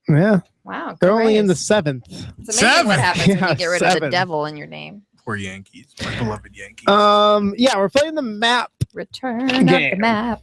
Yeah. Wow. They're only in the Grace. 7th. It's amazing what happens when Yeah, you get rid of the 7. devil in your name. Poor Yankees. My beloved Yankees. Yeah, we're playing the map. Return of the map.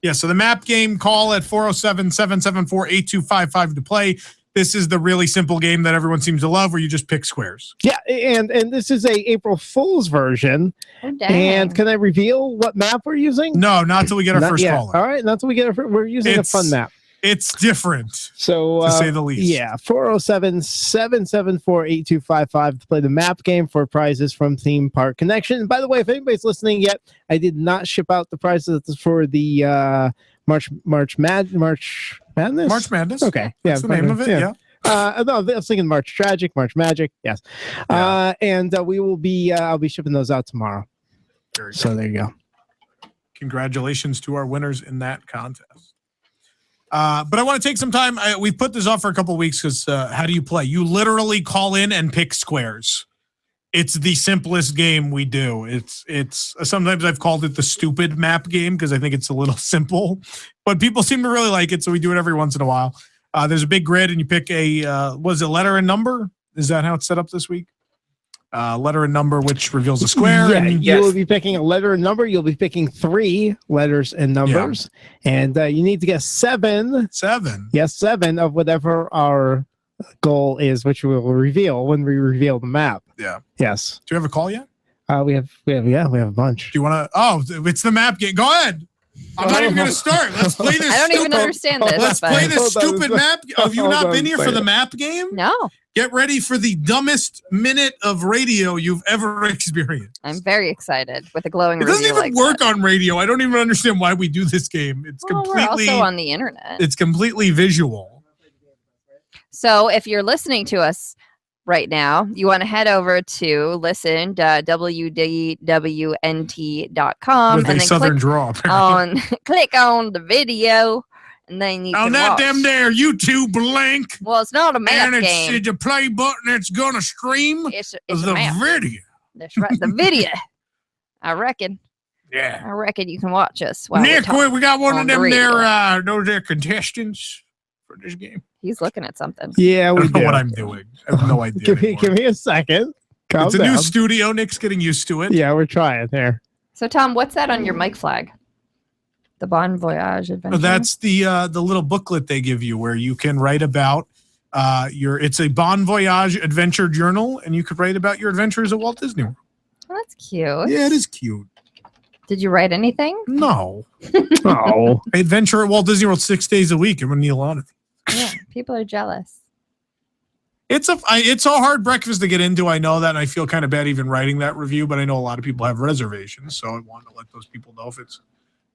Yeah, so the map game, call at 407-774-8255 to play. This is the really simple game that everyone seems to love where you just pick squares. Yeah, and this is a April Fool's version. Oh, dang. And can I reveal what map we're using? No, not till we get our Not first yet. caller. All right, not till we get we're using a fun map. It's different, So to say the least. Yeah, 407-774-8255 to play the map game for prizes from Theme Park Connection. And by the way, if anybody's listening yet, I did not ship out the prizes for the March Madness. March Madness. Okay, That's the name of it. Yeah. No, I was thinking March Magic. Yes, Yeah. and we will be. I'll be shipping those out tomorrow. Very So good. there you go. Congratulations to our winners in that contest. But I want to take some time. We've put this off for a couple of weeks because how do you play? You literally call in and pick squares. It's the simplest game we do. It's sometimes I've called it the stupid map game because I think it's a little simple, but people seem to really like it. So we do it every once in a while. There's a big grid and you pick a, was it letter and number? Is that how it's set up this week? Letter and number, which reveals a square. Yeah, and you will be picking a letter and number. You'll be picking 3 letters and numbers, and you need to get 7. 7. Yes, 7 of whatever our goal is, which we will reveal when we reveal the map. Yeah. Yes. Do you have a call yet? We have a bunch. Do you want to? Oh, it's the map game. Go ahead. I'm not even going to start. Let's play this. I don't even understand this. Let's but- play this Hold on. stupid map. Have you Hold not on, been here for wait. the map game? No, Get ready for the dumbest minute of radio you've ever experienced. I'm very excited with a glowing It doesn't review even like work that. on radio. I don't even understand why we do this game. It's Well, we're completely. also on the internet. It's completely visual. So if you're listening to us right now, you want to head over to listen.wdwnt.com With and a then southern click draw. click on the video, and then you On can that watch. damn there YouTube link. Well, it's not a map And it's game. the play button. It's going to stream It's a the map. video. That's right, the video. I reckon Yeah. you can watch us. While Nick, we got one on of the them radio. there, those there contestants for this game. He's looking at something. Yeah, I we don't know do. what I'm doing. I have no idea. Give anymore. me a second. Calm It's a down. new studio. Nick's getting used to it. Yeah, we're trying here. So, Tom, what's that on your mic flag? The Bon Voyage Adventure. That's the little booklet they give you where you can write about it's a Bon Voyage adventure journal, and you could write about your adventures at Walt Disney World. Oh, that's cute. Yeah, it is cute. Did you write anything? No. Oh, I adventure at Walt Disney World 6 days a week. I'm going to need a lot of things. Yeah, people are jealous. It's a hard breakfast to get into. I know that, and I feel kind of bad even writing that review, but I know a lot of people have reservations, so I want to let those people know if it's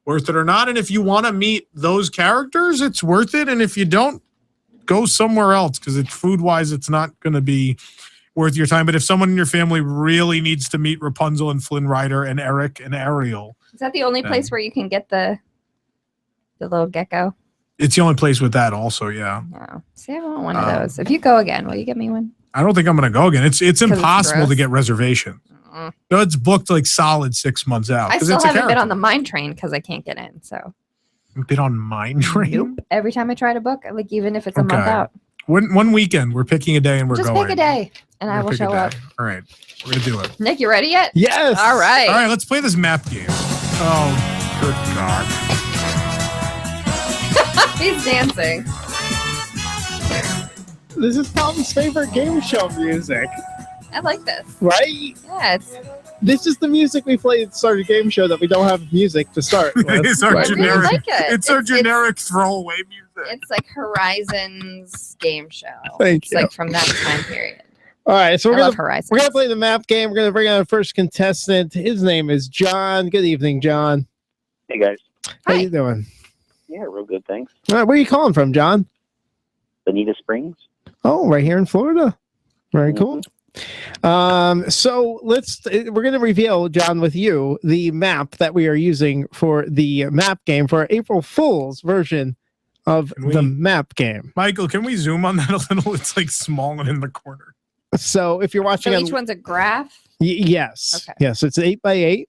worth it or not. And if you want to meet those characters, it's worth it. And if you don't, go somewhere else because it's food-wise, it's not going to be worth your time. But if someone in your family really needs to meet Rapunzel and Flynn Rider and Eric and Ariel, Is that the only place where you can get the The little gecko. It's the only place with that also, yeah. No. See, I want one of those. If you go again, will you get me one? I don't think I'm going to go again. It's impossible to gross. get reservation. No, it's booked like solid 6 months out. I still it's a haven't been character. on the mine train because I can't get in. So Been on Mine Train? nope. Every time I try to book, like even if it's a month Okay. out, One weekend, we're picking a day and we're just going. pick a day and I We're will gonna pick a show up. day. All right. We're going to do it. Nick, you ready yet? Yes. All right. All right, let's play this map game. Oh, good God. He's dancing. This is Tom's favorite game show music, I like this. right? Yeah, This is the music we play at the start of the game show that we don't have music to start with. It's our I really generic. like it. It's our generic throwaway music. It's like Horizon's game show. Thank It's you. like from that time period. All right, so I we're love gonna Horizon. we're gonna play the map game. We're gonna bring on our first contestant. His name is John. Good evening, John. Hey guys. How Hi. you doing? Yeah, real good, thanks. All right, where are you calling from, John? Bonita Springs. Oh, right here in Florida. Very cool. So we're going to reveal, John, with you, the map that we are using for the map game for our April Fool's version of the map game. Michael, can we zoom on that a little? It's like small and in the corner. So if you're watching, So on, each one's a graph. yes, Okay. yes, it's 8x8.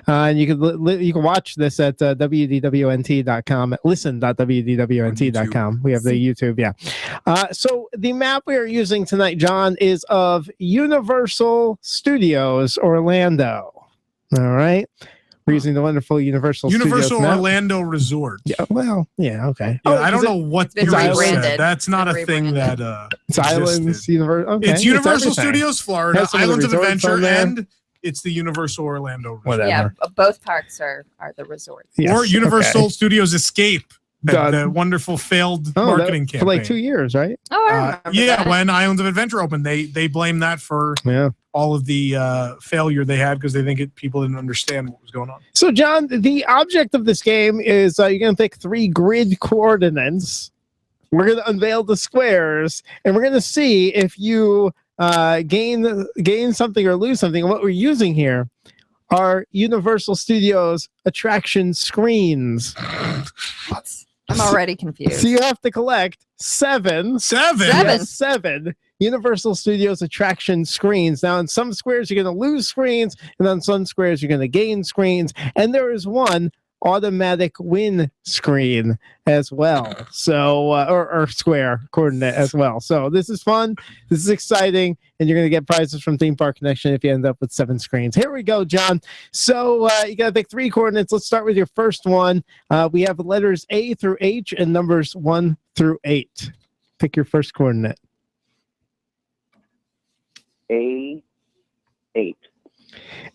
And you can watch this at WDWNT.com, at listen.WDWNT.com. We have the YouTube, yeah. So the map we are using tonight, John, is of Universal Studios Orlando. All right. We're using the wonderful Universal Studios map. Orlando Resort. Yeah, well, yeah, okay. Yeah, I don't know what It's you rebranded. said. That's not It's a thing rebranded. that It's Islands, existed. okay, It's Universal everything. Studios Florida, Has some of the Islands of resorts Adventure, on there. and it's the Universal Orlando Resort. Whatever. Yeah, both parks are the resorts. Yes, Or Universal okay. Studios Escape, Done. the wonderful failed Oh, marketing that- campaign. for like 2 years, right? Oh, I remember yeah, that. when Islands of Adventure opened, they blamed that for Yeah. all of the failure they had because they think people didn't understand what was going on. So, John, the object of this game is you're going to pick 3 grid coordinates. We're going to unveil the squares, and we're going to see if you gain something or lose something. And what we're using here are Universal Studios attraction screens. I'm already confused. So you have to collect 7. Seven? Yes, 7 Universal Studios attraction screens. Now, in some squares, you're going to lose screens, and on some squares, you're going to gain screens. And there is one automatic win screen as well. So, or square coordinate as well. So this is fun. This is exciting. And you're going to get prizes from Theme Park Connection if you end up with 7 screens. Here we go, John. So you got to pick 3 coordinates. Let's start with your first one. We have letters A through H and numbers 1 through 8. Pick your first coordinate. A8.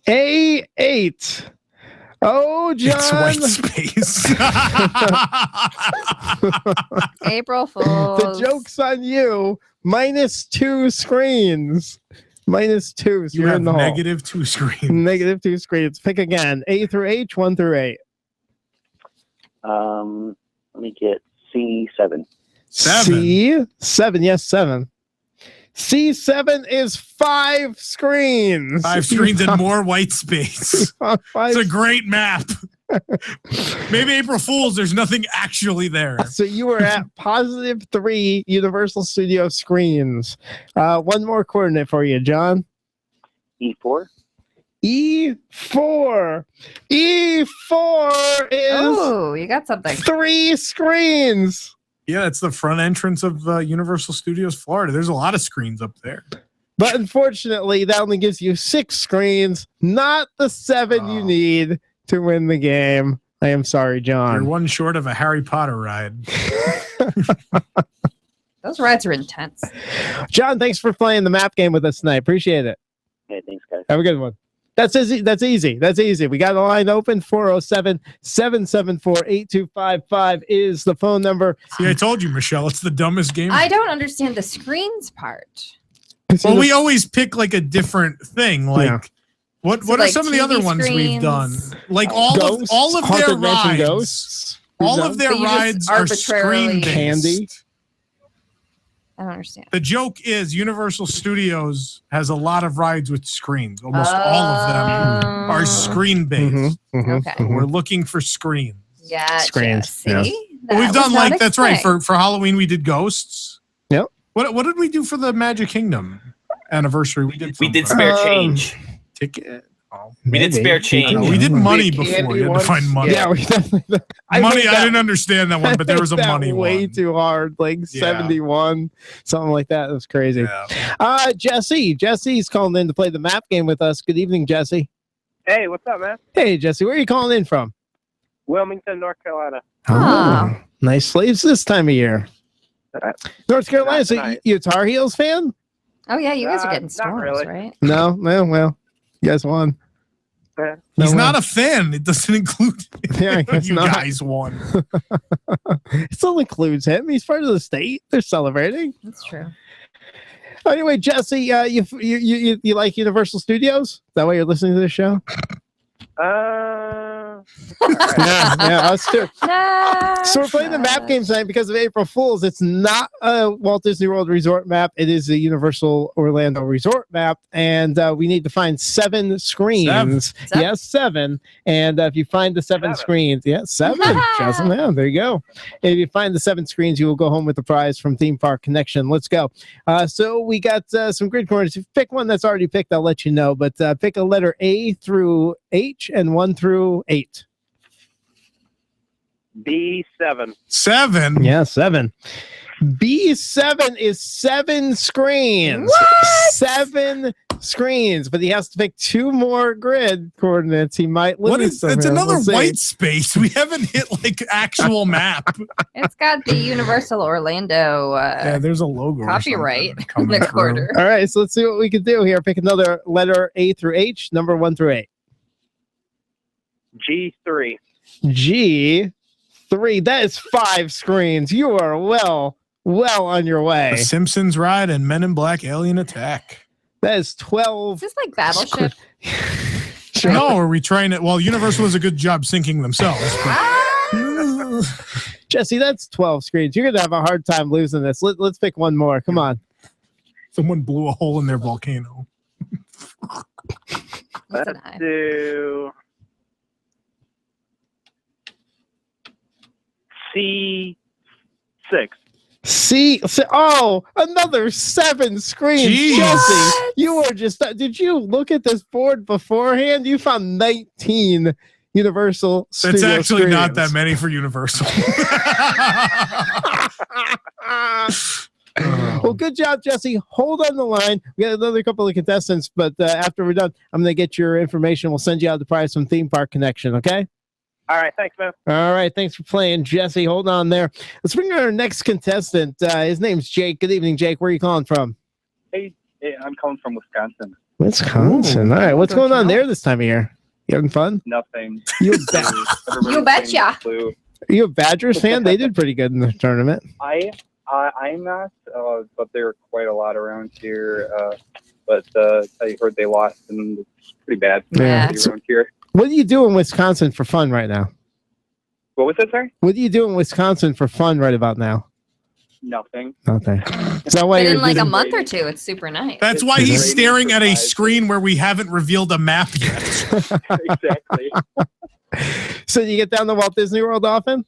A8. Oh, John. It's white space. April Fools. The joke's on you. -2 screens. -2. So You you're have in the hole. -2 screens. -2 screens. Pick again. A through H, 1 through 8. Let me get C7. 7. C7. Yes, 7. C7 is 5 screens. 5 screens and more white space. 5. It's a great map. Maybe April Fool's, there's nothing actually there. So you were at +3 Universal Studio screens. One more coordinate for you, John. E4. E4. E4 is Oh, you got something. 3 screens. Yeah, it's the front entrance of Universal Studios Florida. There's a lot of screens up there. But unfortunately, that only gives you 6 screens, not the 7 you need to win the game. I am sorry, You're John. one short of a Harry Potter ride. Those rides are intense. John, thanks for playing the map game with us tonight. Appreciate it. Hey, thanks, guys. Have a good one. That's easy. That's easy. That's easy. We got a line open. 407-774-8255 is the phone number. See, I told you, Michelle, it's the dumbest game. I don't understand the screens part. Well, we always pick like a different thing. Like, Yeah. what So, are like, some of the other TV ones we've done? screens, Like all Ghosts, of their Haunted Mansion rides. Ghosts. All of their So you just rides are arbitrarily- screen based. Candy. I don't understand. The joke is Universal Studios has a lot of rides with screens. Almost all of them are screen based. Mhm, mhm, Okay. mhm. We're looking for screens. Gotcha. Screens. See? Yeah. That We've was done not that's right. explained. For Halloween, we did ghosts. Yep. What did we do for the Magic Kingdom anniversary? We did spare change. ticket. Oh, We did spare change. no, we did money Did before. candy You had to once? find money. Yeah, we definitely. Money. made I that- didn't understand that one, but there was a that money way one. too hard, like Yeah. 71, something like that. That was crazy. Yeah. Jesse's calling in to play the map game with us. Good evening, Jesse. Hey, what's up, man? Hey, Jesse, where are you calling in from? Wilmington, North Carolina. Oh, nice slaves this time of year. North Carolina. Not So tonight. you a Tar Heels fan? Oh, yeah, you guys are getting Not storms, really. right? No, well, you guys won. He's not a fan. It doesn't include. Yeah, I guess you not. guys won. It still includes him. He's part of the state. They're celebrating. That's true. Anyway, Jesse, you like Universal Studios? Is that why you're listening to this show? Yeah, us too. So we're playing the map game tonight because of April Fools. It's not a Walt Disney World Resort map. It is a Universal Orlando Resort map, and we need to find 7 screens. Seven? Yes, 7. And if you find the 7 screens, 7. Just, yeah, there you go. If you find the 7 screens, you will go home with the prize from Theme Park Connection. Let's go. So we got some grid corners. If you pick one that's already picked, I'll let you know. But pick a letter A through H and 1 through 8. B7. 7. Yeah, 7. B7 is 7 screens. 7 screens, but he has to pick 2 more grid coordinates. He might lose. What is? It's another white space. We haven't hit like actual map. It's got the Universal Orlando Yeah, there's a logo. or copyright something in coming the through. corner. All right, so let's see what we can do here. Pick another letter A through H, number 1 through 8. G3. G3. That is 5 screens. You are well on your way. The Simpsons Ride and Men in Black Alien Attack. That is 12. Is this like Battleship? No, are we trying to? Well, Universal does a good job syncing themselves. But Jesse, that's 12 screens. You're going to have a hard time losing this. Let's pick one more. Come on. someone blew a hole in their volcano. Let's do C6. Another 7 screens. Jeez. Jesse, you were just, did you look at this board beforehand? You found 19 Universal It's Studio actually not screens. that many for Universal. Well, good job, Jesse. Hold on the line. We got another couple of contestants, but after we're done, I'm going to get your information. We'll send you out the prize from Theme Park Connection, okay? All right, thanks, man. All right, thanks for playing, Jesse. Hold on there. Let's bring our next contestant. His name's Jake. Good evening, Jake. Where are you calling from? Hey, I'm calling from Wisconsin. Wisconsin. All right, what's going on there this time of year? You having fun? Nothing. You bet. You betcha. Are you a Badgers fan? They did pretty good in the tournament. I'm not, but there are quite a lot around here. But I heard they lost, and it's pretty bad Yeah. around here. What do you do in Wisconsin for fun right now? What was that, sorry? What do you do in Wisconsin for fun right about now? Nothing. Okay. Is that why But you're in like a getting- month or two, it's super nice. That's why he's staring at a screen where we haven't revealed a map yet. Exactly. So you get down to Walt Disney World often?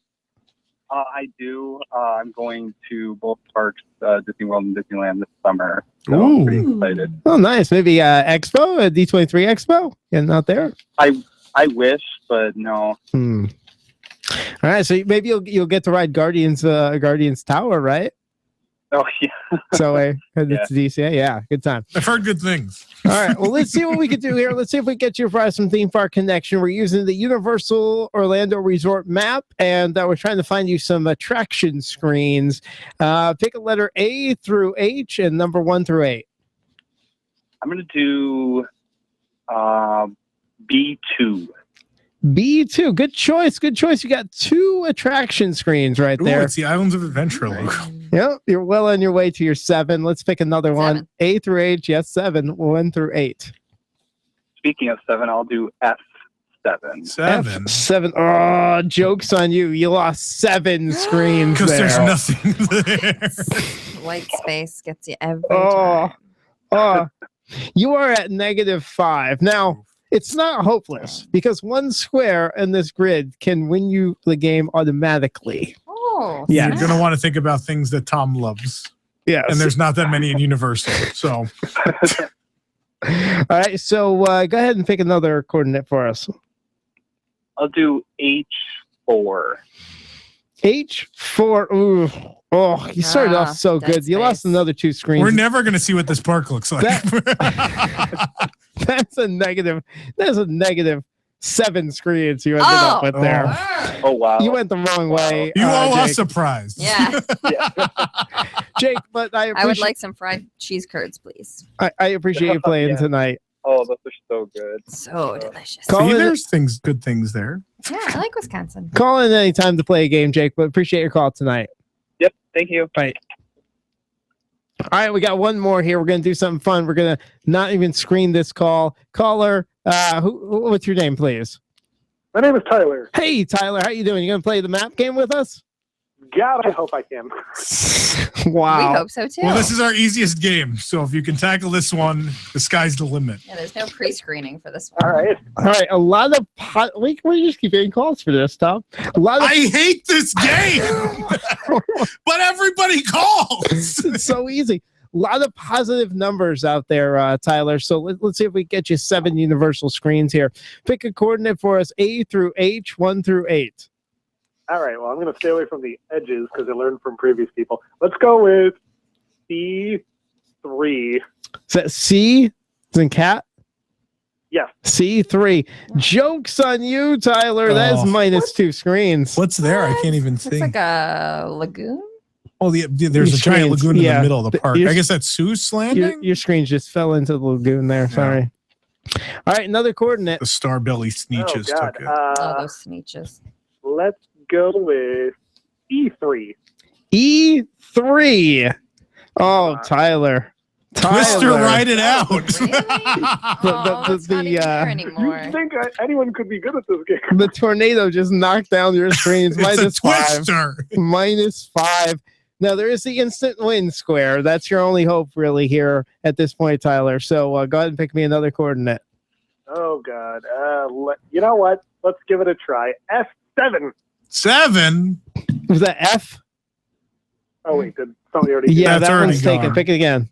I do. I'm going to both parks, Disney World and Disneyland this summer. So Ooh. I'm pretty excited. Oh, nice. Maybe Expo, a D23 Expo? Getting out there? I wish, but no. All right, so maybe you'll get to ride Guardians Tower, right? Oh yeah. So it's DC. Yeah, good time. I've heard good things. All right, well, let's see what we can do here. Let's see if we can get you a prize from Theme Park Connection. We're using the Universal Orlando Resort map, and we're trying to find you some attraction screens. Pick a letter A through H and number 1 through 8. I'm gonna do B2. B2, good choice. Good choice. You got 2 attraction screens right Ooh, there. it's the Islands of Adventure logo. Yep, you're well on your way to your 7. Let's pick another one. A through H, yes, 7. 1 through 8. Speaking of 7, I'll do F7. 7. F7. Oh, joke's on you. You lost 7 screens Because there. there's nothing there. White space gets you every Oh, time. you are at -5. Now, It's not hopeless because one square in this grid can win you the game automatically. Oh, Yeah. You're going to want to think about things that Tom loves. Yes. And there's not that many in Universal. So, all right. So go ahead and pick another coordinate for us. I'll do H4. H4. Ooh. Oh, you started off so Dead good. You lost Space. another 2 screens. we're never going to see what this park looks like. That's a negative. That's a negative 7 screens you ended up with there. Oh, wow. You went the wrong way. You owe us Jake. a prize. Yeah. Jake, but I I would appreciate, like some fried cheese curds, please. I appreciate you playing Yeah. tonight. Oh, those are so good. So delicious. Call See, it- there's good things there. Yeah, I like Wisconsin. Call in any time to play a game, Jake, but appreciate your call tonight. Yep. Thank you. Bye. All right, we got one more here. We're going to do something fun. We're going to not even screen this call. Caller, what's your name, please? My name is Tyler. Hey, Tyler, how you doing? You going to play the map game with us? God, I hope I can. Wow. We hope so too. Well, this is our easiest game. So if you can tackle this one, the sky's the limit. Yeah, there's no pre-screening for this one. All right. All right, a lot of we just keep getting calls for this, Tom. A lot of I hate this game, but everybody calls. it's so easy. A lot of positive numbers out there, Tyler. So let's see if we get you 7 universal screens here. Pick a coordinate for us: A through H, 1 through 8. All right. Well, I'm going to stay away from the edges because I learned from previous people. Let's go with C3. Is that C? Is in cat? Yes. C3. Joke's on you, Tyler. That is Oh. minus 2 screens. What's there? I can't even It's see. like a lagoon. Oh, there's Your a giant screens, lagoon in yeah. the middle of the park. Your- I guess that's Seuss Landing. Your screens just fell into the lagoon there. Sorry. All right, another coordinate. The Starbelly Sneeches Oh, God. took it. Oh, those sneeches. Let's go with E3. E3. Oh, Tyler. Twister, Tyler. write it out. Really? Oh, it's not even here anymore. You think anyone could be good at this game? The tornado just knocked down your screens. It's a minus 5. twister. Minus 5. Now, there is the instant win square. That's your only hope, really, here at this point, Tyler. So go ahead and pick me another coordinate. Oh, God. You know what? Let's give it a try. F7. 7. Was that F? Oh, wait. Did somebody already Yeah, That's that already one's taken. gone. Pick it again.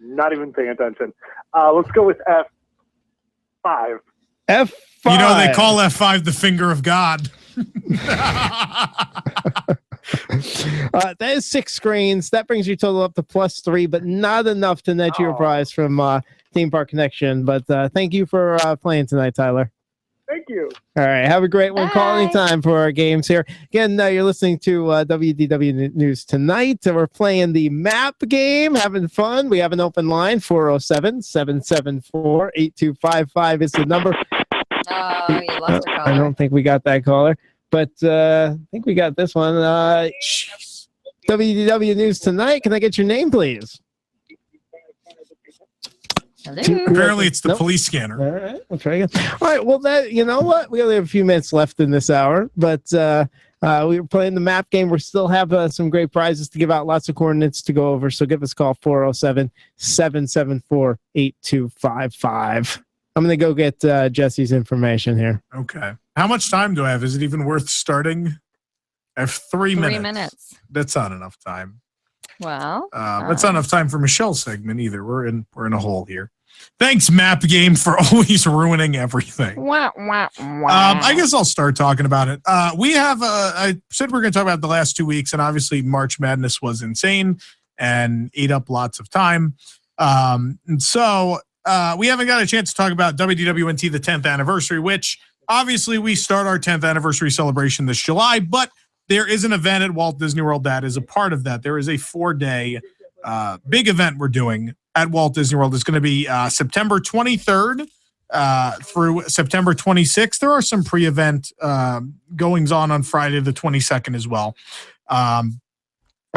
Not even paying attention. Let's go with F5. F5. You know, they call F5 the finger of God. That is 6 screens. That brings your total up to +3, but not enough to net you a prize from Theme Park Connection. But thank you for playing tonight, Tyler. Thank you. All right. Have a great one. Call anytime for our games here. Again, you're listening to WDW News Tonight. We're playing the map game, having fun. We have an open line, 407-774-8255 is the number. Oh, you lost a I caller. don't think we got that caller, but I think we got this one. WDW News Tonight. Can I get your name, please? Hello. Apparently, it's the Nope. police scanner. All right, we'll try again. All right, well, you know what? We only have a few minutes left in this hour, but we were playing the map game. We still have some great prizes to give out, lots of coordinates to go over. So give us a call, 407-774-8255. I'm going to go get Jesse's information here. Okay. How much time do I have? Is it even worth starting? I have 3 minutes. 3 minutes. That's not enough time. Well, That's not enough time for Michelle's segment either. We're in a hole here. Thanks, Map Game, for always ruining everything. wah, wah, wah. I guess I'll start talking about it. We have I said we are going to talk about the last 2 weeks, and obviously March Madness was insane and ate up lots of time. And so we haven't got a chance to talk about WDWNT, the 10th anniversary, which obviously we start our 10th anniversary celebration this July, but there is an event at Walt Disney World that is a part of that. There is a 4-day big event we're doing at Walt Disney World. It's going to be September 23rd through September 26th. There are some pre-event goings on Friday the 22nd as well. And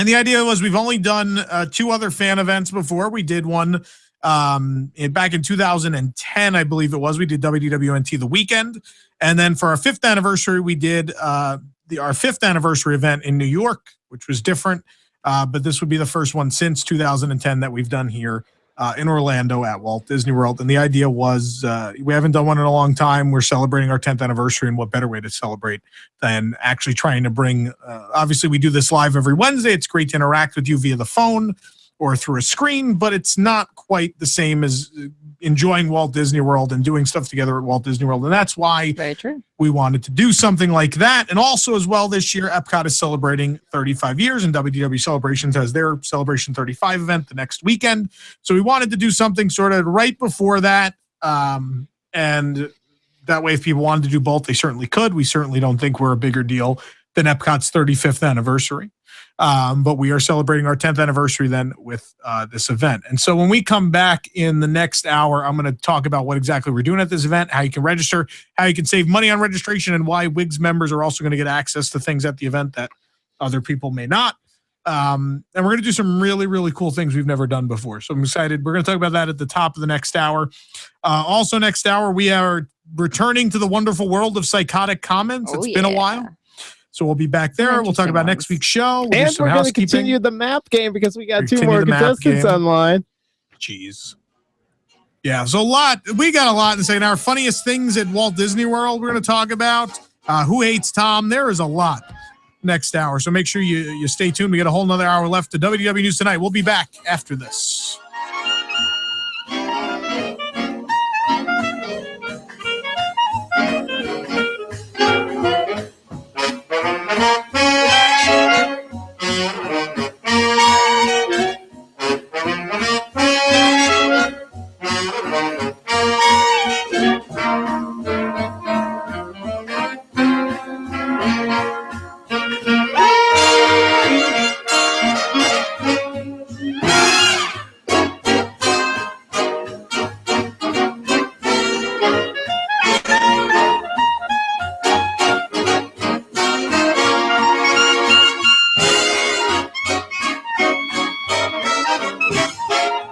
the idea was we've only done 2 other fan events before. We did one back in 2010, I believe it was. We did WDWNT The Weekend. And then for our 5th anniversary, we did our 5th anniversary event in New York, which was different. But this would be the first one since 2010 that we've done here in Orlando at Walt Disney World. And the idea was we haven't done one in a long time. We're celebrating our 10th anniversary, and what better way to celebrate than actually trying to bring, obviously we do this live every Wednesday. It's great to interact with you via the phone or through a screen, but it's not quite the same as enjoying Walt Disney World and doing stuff together at Walt Disney World. And that's why we wanted to do something like that. And also as well, this year, Epcot is celebrating 35 years, and WDW Celebrations has their Celebration 35 event the next weekend. So we wanted to do something sort of right before that. And that way, if people wanted to do both, they certainly could. We certainly don't think we're a bigger deal than Epcot's 35th anniversary. But we are celebrating our 10th anniversary then with this event. And so when we come back in the next hour, I'm going to talk about what exactly we're doing at this event, how you can register, how you can save money on registration, and why WIGS members are also going to get access to things at the event that other people may not. And we're going to do some really, really cool things we've never done before. So I'm excited. We're going to talk about that at the top of the next hour. Also next hour, we are returning to the wonderful world of psychotic comments. It's been a while. So we'll be back there. We'll talk about next week's show. We'll and we're going to continue the map game because we got 2 more contestants online. Jeez. Yeah, so we got a lot to say. Now, our funniest things at Walt Disney World we're going to talk about. Who hates Tom? There is a lot next hour. So make sure you stay tuned. We got a whole nother hour left to WDW News Tonight. We'll be back after this.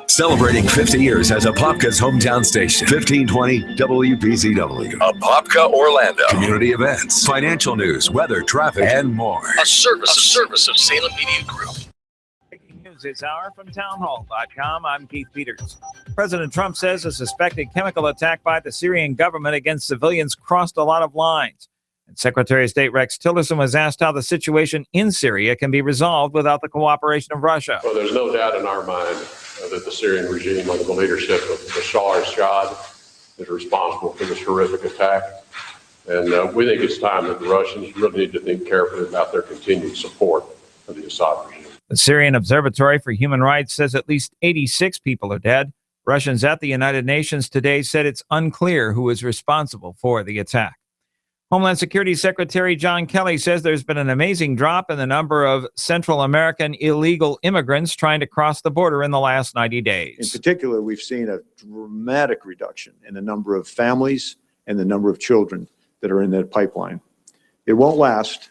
Celebrating 50 years as Apopka's hometown station. 1520 WBZW. Apopka, Orlando. Community events, financial news, weather, traffic, and more. A service of Salem Media Group. Breaking news this hour from townhall.com. I'm Keith Peters. President Trump says a suspected chemical attack by the Syrian government against civilians crossed a lot of lines. And Secretary of State Rex Tillerson was asked how the situation in Syria can be resolved without the cooperation of Russia. Well, there's no doubt in our mind that the Syrian regime under the leadership of Bashar al-Assad is responsible for this horrific attack. And we think it's time that the Russians really need to think carefully about their continued support of the Assad regime. The Syrian Observatory for Human Rights says at least 86 people are dead. Russians at the United Nations today said it's unclear who is responsible for the attack. Homeland Security Secretary John Kelly says there's been an amazing drop in the number of Central American illegal immigrants trying to cross the border in the last 90 days. In particular, we've seen a dramatic reduction in the number of families and the number of children that are in that pipeline. It won't last.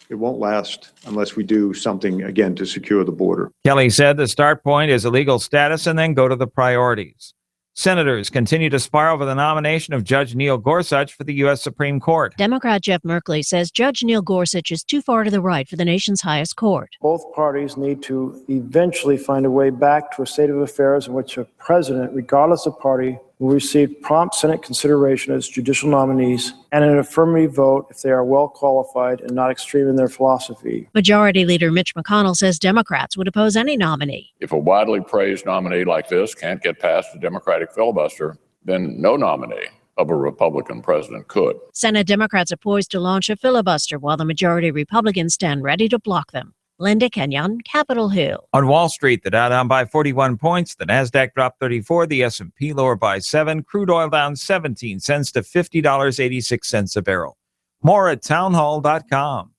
It won't last unless we do something, again, to secure the border. Kelly said the start point is illegal status and then go to the priorities. Senators continue to spar over the nomination of Judge Neil Gorsuch for the U.S. Supreme Court. Democrat Jeff Merkley says Judge Neil Gorsuch is too far to the right for the nation's highest court. Both parties need to eventually find a way back to a state of affairs in which a president, regardless of party, will receive prompt Senate consideration as judicial nominees and an affirmative vote if they are well qualified and not extreme in their philosophy. Majority Leader Mitch McConnell says Democrats would oppose any nominee. If a widely praised nominee like this can't get past the Democratic filibuster, then no nominee of a Republican president could. Senate Democrats are poised to launch a filibuster while the majority Republicans stand ready to block them. Linda Kenyon, Capitol Hill. On Wall Street, the Dow down by 41 points, the Nasdaq dropped 34, the S&P lower by 7, crude oil down 17 cents to $50.86 a barrel. More at townhall.com.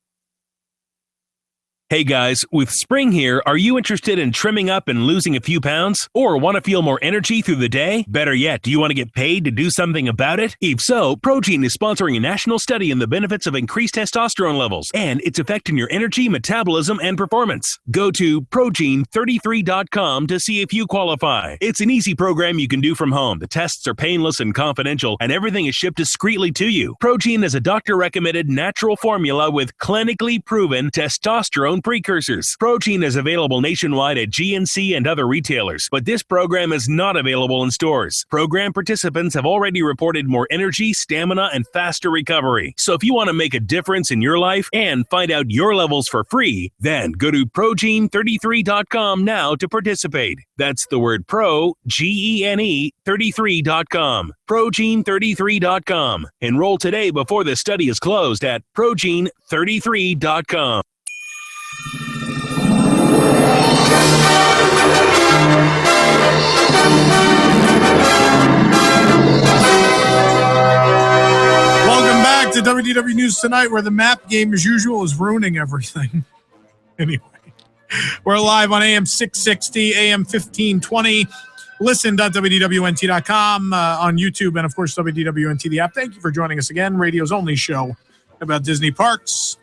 Hey guys, with spring here, are you interested in trimming up and losing a few pounds? Or want to feel more energy through the day? Better yet, do you want to get paid to do something about it? If so, Progene is sponsoring a national study in the benefits of increased testosterone levels and its effect on your energy, metabolism, and performance. Go to Progene33.com to see if you qualify. It's an easy program you can do from home. The tests are painless and confidential, and everything is shipped discreetly to you. Progene is a doctor-recommended natural formula with clinically proven testosterone testosterone precursors. Protein is available nationwide at GNC and other retailers, but this program is not available in stores. Program participants have already reported more energy, stamina, and faster recovery. So if you want to make a difference in your life and find out your levels for free, then go to progene33.com now to participate. That's the word pro, Gene, 33.com. Progene33.com. Enroll today before the study is closed at progene33.com. Welcome back to WDW News Tonight, where the map game, as usual, is ruining everything. Anyway, we're live on AM 660, AM 1520. Listen.wdwnt.com on YouTube, and of course, WDWNT, the app. Thank you for joining us again. Radio's only show about Disney parks.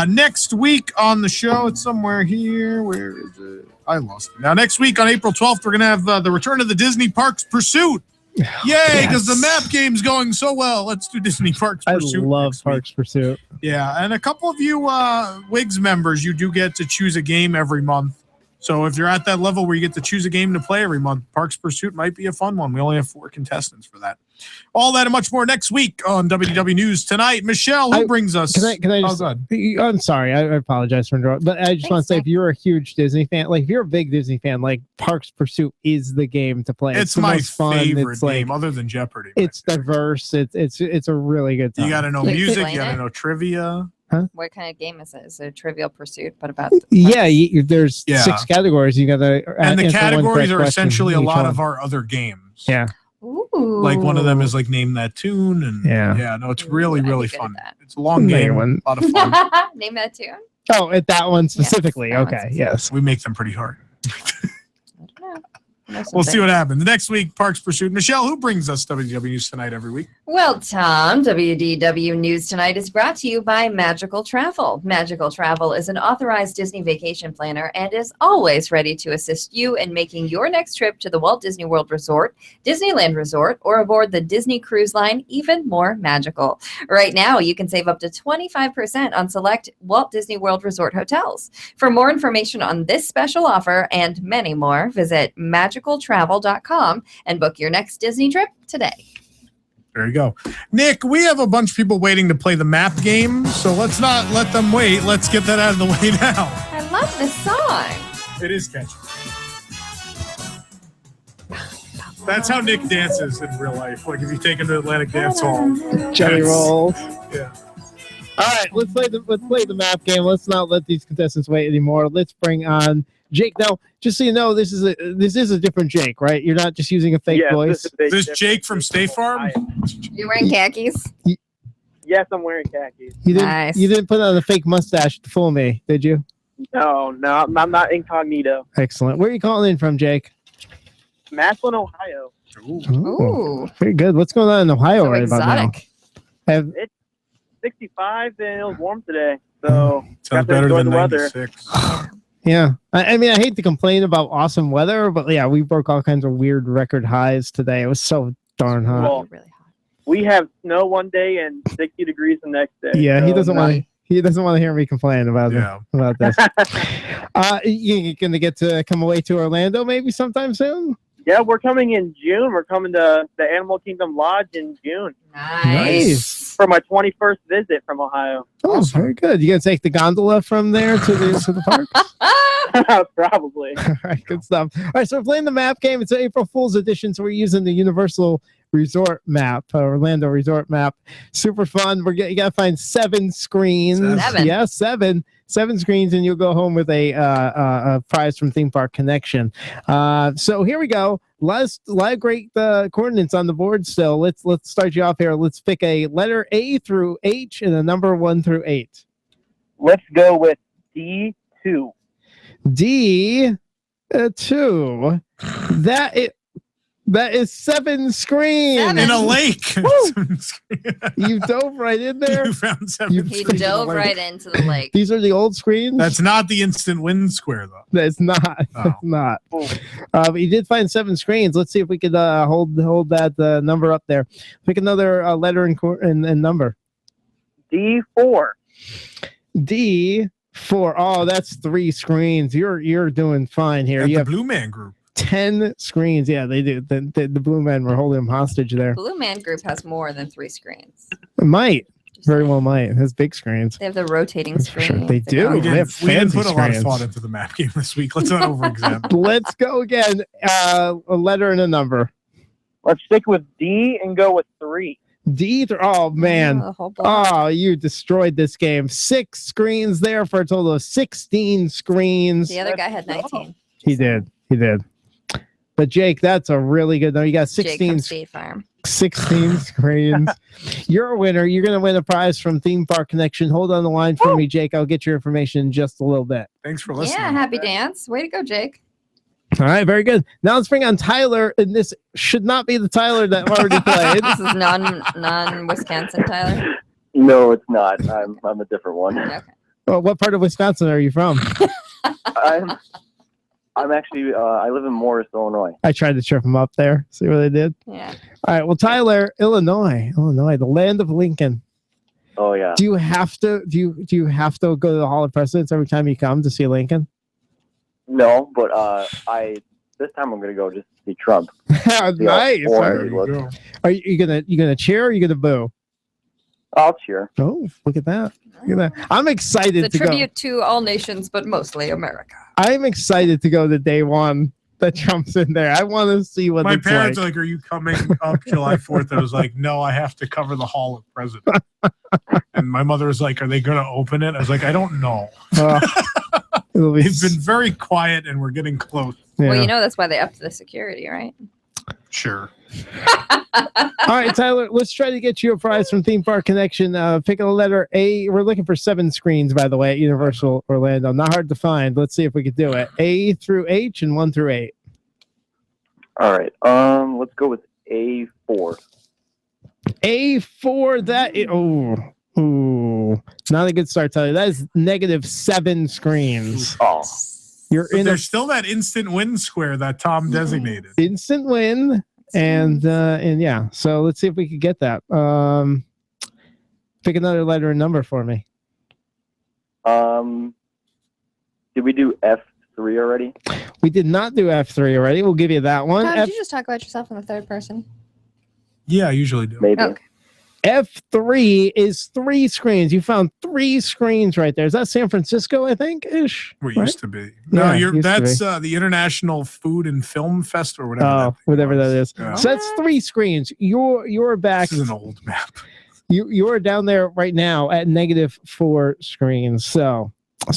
Next week on the show, it's somewhere here. Where is it? I lost it. Now, next week on April 12th, we're going to have the return of the Disney Parks Pursuit. Yay, because the map game's going so well. Let's do Disney Parks Pursuit. I love Parks Pursuit. Yeah, and a couple of you WIGS members, you do get to choose a game every month. So if you're at that level where you get to choose a game to play every month, Parks Pursuit might be a fun one. We only have 4 contestants for that. All that and much more next week on WDW News Tonight. Michelle, who brings us? Can I just? I'm sorry, I apologize for interrupting, but I just want to say, if you're a huge Disney fan, like if you're a big Disney fan, like Parks Pursuit is the game to play. It's my favorite game, other than Jeopardy. It's diverse. It's a really good time. You got to know music. You got to know trivia. Huh? What kind of game is it? Is it a Trivial Pursuit? But about there's 6 categories. You got to and the categories are essentially a lot of our other games. Yeah. Ooh. Like one of them is like Name That Tune, and no, it's really fun. It's a long game, a lot of fun. Name That Tune. Oh, at that one specifically. Yes, okay, yes. We make them pretty hard. We'll see what happens. Next week, Parks Pursuit. Michelle, who brings us WDW News Tonight every week? Well, Tom, WDW News Tonight is brought to you by Magical Travel. Magical Travel is an authorized Disney vacation planner and is always ready to assist you in making your next trip to the Walt Disney World Resort, Disneyland Resort, or aboard the Disney Cruise Line even more magical. Right now, you can save up to 25% on select Walt Disney World Resort hotels. For more information on this special offer and many more, visit magicaltravel.com and book your next Disney trip today. There you go. Nick, we have a bunch of people waiting to play the map game, so let's not let them wait. Let's get that out of the way now. I love this song. It is catchy. That's how Nick dances in real life. Like if you take him to Atlantic Dance Hall. Jelly rolls. Yeah. All right, let's play the map game. Let's not let these contestants wait anymore. Let's bring on Jake. Now, just so you know, this is a different Jake, right? You're not just using a fake voice. This Jake from State Farm? You wearing khakis? Yes, I'm wearing khakis. You didn't put on a fake mustache to fool me, did you? No, I'm not incognito. Excellent. Where are you calling in from, Jake? Massillon, Ohio. Ooh. Very good. What's going on in Ohio right about now? It's 65 and it was warm today, so sounds better than 96. Yeah, I mean, I hate to complain about awesome weather, but yeah, we broke all kinds of weird record highs today. It was so darn hot. Well, we have snow one day and 60 degrees the next day. Yeah, so he doesn't want to hear me complain about this. You gonna get to come away to Orlando maybe sometime soon? Yeah, we're coming in June. We're coming to the Animal Kingdom Lodge in June. Nice. For my 21st visit from Ohio. Oh, very good. You gonna take the gondola from there to the park? Probably. All right, good stuff. All right, so we're playing the map game. It's an April Fool's edition, so we're using the Universal Resort map, Orlando Resort map. Super fun. You gotta find 7 screens. 7. Yeah, 7 screens, and you'll go home with a prize from Theme Park Connection. So here we go. A lot of great coordinates on the board still. Let's start you off here. Let's pick a letter A through H and a number 1 through 8. Let's go with D2. D2. That is 7 screens in a lake. You dove right in there. You found 7. He dove right into the lake. These are the old screens. That's not the instant win square, though. That's not. Oh. That's not. But you did find 7 screens. Let's see if we could hold that number up there. Pick another letter and number. D4. D4. 4. Oh, that's 3 screens. You're doing fine here. At You the have Blue Man Group. 10 screens. Yeah, they do. The Blue Men were holding them hostage there. Blue Man Group has more than 3 screens. It might. Very well might. It has big screens. They have the rotating For screen. sure. They do. We They have didn't fancy put a lot of screens. thought into the map game this week. Let's not over-examine. Let's go again. A letter and a number. Let's stick with D and go with 3. D. Oh, man. Oh, the whole block. Oh, you destroyed this game. 6 screens there for a total of 16 screens. The other guy had 19. He did. But Jake, that's a really good number. You got Jake 16, from State Farm. 16 screens. You're a winner. You're going to win a prize from Theme Park Connection. Hold on the line for me, Jake. I'll get your information in just a little bit. Thanks for listening. Yeah, happy dance. Way to go, Jake. All right, very good. Now let's bring on Tyler. And this should not be the Tyler that already played. This is non-Wisconsin, Tyler. No, it's not. I'm a different one. Okay. Well, what part of Wisconsin are you from? I'm actually I live in Morris, Illinois. I tried to trip him up there. See what I did? Yeah. All right. Well, Tyler, Illinois, the land of Lincoln. Oh yeah. Do you have to go to the Hall of Presidents every time you come to see Lincoln? No, but this time I'm gonna go just to see Trump. Nice. Orange look. Are you gonna cheer or are you gonna boo? I'll cheer. Oh, look at that. Look at that. I'm excited The to go. tribute to all nations, but mostly America. I'm excited to go to day one that Trump's in there. I want to see what My it's parents like. are like, "Are you coming up July 4th?" I was like, "No, I have to cover the Hall of Presidents." And my mother was like, "Are they going to open it?" I was like, "I don't know." It'll be They've been very quiet, and we're getting close. Well, you know that's why they upped the security, right? Sure. All right, Tyler, let's try to get you a prize from Theme Park Connection. Pick a letter A. We're looking for 7 screens, by the way, at Universal Orlando. Not hard to find. Let's see if we could do it. A through H and 1 through 8. All right. Let's go with A4. A4, that is, not a good start, Tyler. That is -7 screens. Oh. You're But in there's still that instant win square that Tom designated. instant win. And yeah, so let's see if we could get that. Pick another letter and number for me. Did we do F3 already? We did not do F3 already. We'll give you that one. Tom, did you just talk about yourself in the third person? Yeah, I usually do. Maybe. Okay. F3 is 3 screens. You found 3 screens right there. Is that San Francisco, I think, ish? We right? used to be. No, Yeah, used to that's be. the International Food and Film Fest or whatever. Oh, whatever that is. Yeah. So that's 3 screens. You're back. This is an old map. You're down there right now at -4 screens. So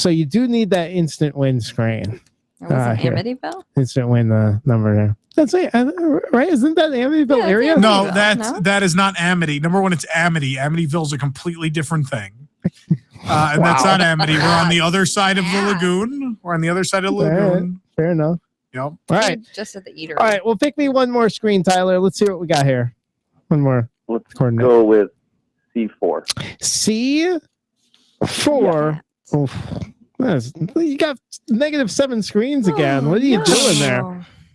you do need that instant win screen. It was Here. Amityville? Instant win number there. That's it, right? Isn't that the Amityville area? No, that is not Amity. Number one, it's Amity. Amityville's a completely different thing. And that's not Amity. We're on the other side of the lagoon. We're on the other side of the All right, lagoon. fair enough. Yep. All right. Just at the eatery. All right. Well, pick me one more screen, Tyler. Let's see what we got here. One more. Let's coordinate. go with C4. C4. Oof. You got -7 screens again. What are you doing there?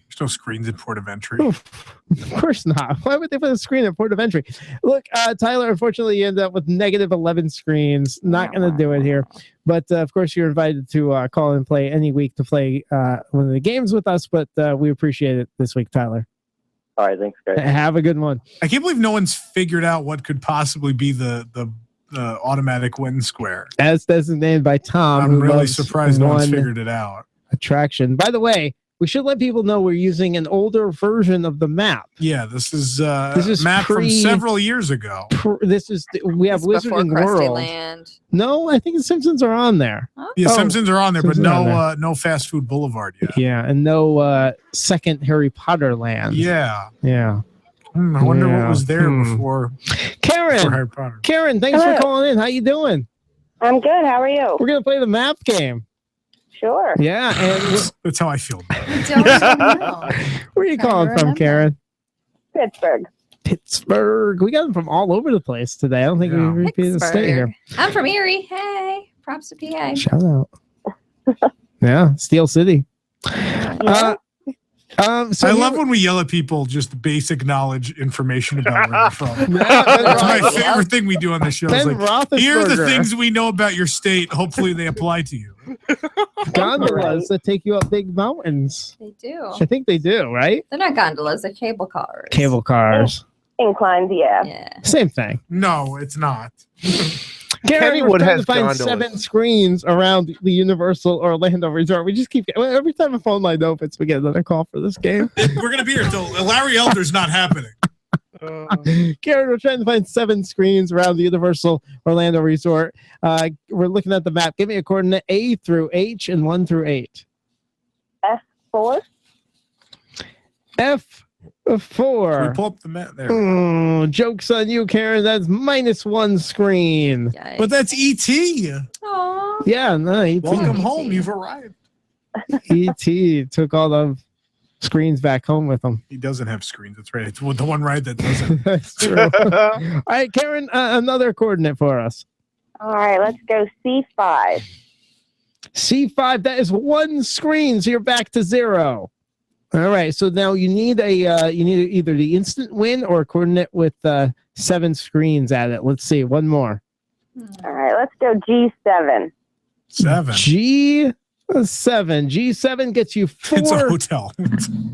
There's no screens in port of entry. Oof. Of course not. Why would they put a screen at port of entry? Look, Tyler, unfortunately, you end up with -11 screens. Not going to do it here. But, of course, you're invited to call and play any week to play one of the games with us. But we appreciate it this week, Tyler. All right. Thanks, guys. Have a good one. I can't believe no one's figured out what could possibly be the automatic win square. As designated by Tom. I'm who really loves surprised no one's one figured it out. attraction. By the way, we should let people know we're using an older version of the map. Yeah, this is pre- map from several years ago. We have It's before Wizarding Krusty World. Land. No, I think the Simpsons are on there. Yeah, Oh, Simpsons are on there, but Simpsons are on there. no Fast Food Boulevard yet. Yeah, and no second Harry Potter land. Yeah. Yeah. I wonder Yeah. what was there before Karen. Harry Potter. Karen, thanks Hello. for calling in. How you doing? I'm good. How are you? We're gonna play the map game. Sure. Yeah, and That's how I feel. where are you calling from, Karen? Pittsburgh. Pittsburgh. We got them from all over the place today. I don't think we repeated the state here. I'm from Erie. Hey, props to PA. Shout out. Yeah, Steel City. I love when we yell at people just basic knowledge information about where they're from. That's my favorite thing we do on the show. It's like, here are the things we know about your state. Hopefully they apply to you. Gondolas that take you up big mountains. They do. I think they do, right? They're not gondolas. They're cable cars. Cable cars. Inclines, yeah. Same thing. No, it's not. Karen, we're trying to find gondolas. 7 screens around the Universal Orlando Resort. We just keep every time a phone line opens, we get another call for this game. We're gonna be here till Larry Elder's not happening. Karen, we're trying to find 7 screens around the Universal Orlando Resort. We're looking at the map. Give me a coordinate A through H and 1 through 8. F4. F4. We pull up the map there. Joke's on you, Karen. That's -1 screen. Yikes. But that's E.T. Aw. Yeah, no. Welcome home. You've arrived. E.T. took all the screens back home with him. He doesn't have screens. That's right. It's the one ride that doesn't. That's true. All right, Karen, another coordinate for us. All right, let's go C5. C5, that is 1 screen, so you're back to 0. All right, so now you need either the instant win or a coordinate with 7 screens at it. Let's see, one more. All right, let's go G7. 7. G7. G7 gets you 4. It's a hotel.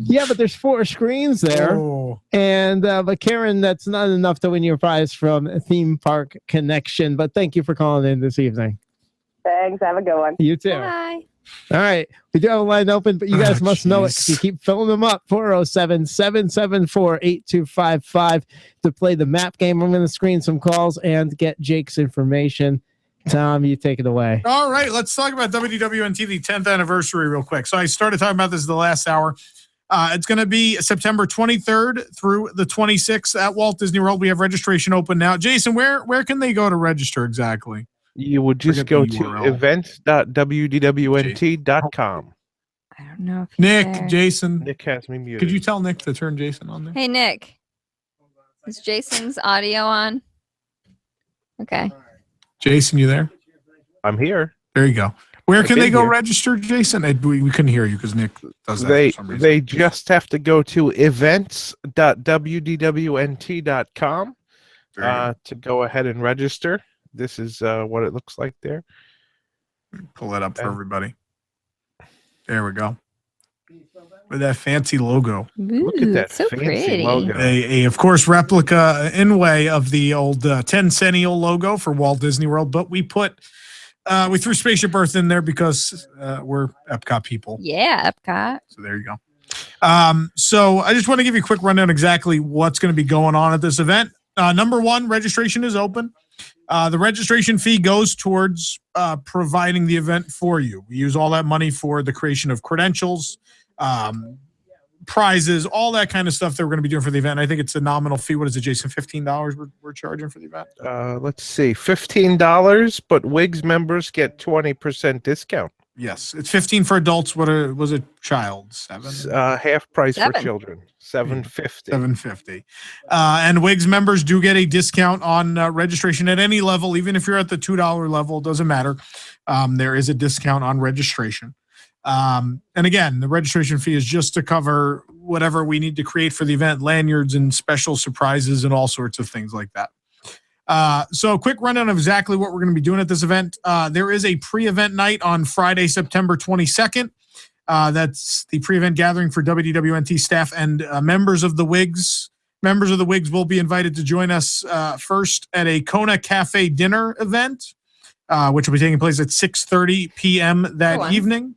Yeah, but there's 4 screens there. Oh. And but Karen, that's not enough to win your prize from Theme Park Connection. But thank you for calling in this evening. Thanks. Have a good one. You too. Bye. All right. We do have a line open, but you guys must know it 'cause you keep filling them up. 407-774-8255 to play the map game. I'm going to screen some calls and get Jake's information. Tom, you take it away. All right, let's talk about WDWNT, the 10th anniversary real quick. So I started talking about this the last hour. It's going to be September 23rd through the 26th at Walt Disney World. We have registration open now. Jason, where can they go to register exactly? You would just go to events.wdwnt.com. I don't know if Nick, Jason. Nick has me muted. Could you tell Nick to turn Jason on there? Hey, Nick. Is Jason's audio on? Okay. Jason, you there? I'm here. There you go. Where can I've they been go here. register, Jason? We couldn't hear you because Nick does that They for some reason. they just have to go to events.wdwnt.com to go ahead and register. This is what it looks like there. Pull that up for everybody. There we go. With that fancy logo. Look at that so fancy pretty. logo. A of course, replica in way of the old 10 Centennial logo for Walt Disney World, but we threw Spaceship Earth in there because we're Epcot people. Yeah, Epcot. So there you go. So I just want to give you a quick rundown exactly what's going to be going on at this event. Number 1, registration is open. The registration fee goes towards providing the event for you. We use all that money for the creation of credentials, prizes, all that kind of stuff that we're going to be doing for the event. I think it's a nominal fee. What is it, Jason? $15 we're charging for the event? Let's see, $15, but WIGS members get 20% discount. Yes, it's $15 for adults. What was a child? 7? Half price for 7. children. $7.50. $7.50. And WIGS members do get a discount on registration at any level, even if you're at the $2 level, doesn't matter. There is a discount on registration. And again, the registration fee is just to cover whatever we need to create for the event, lanyards and special surprises and all sorts of things like that. So a quick rundown of exactly what we're going to be doing at this event. There is a pre-event night on Friday, September 22nd. That's the pre-event gathering for WDWNT staff and members of the WIGS. Members of the WIGS will be invited to join us first at a Kona Cafe dinner event, which will be taking place at 6:30 p.m. that evening.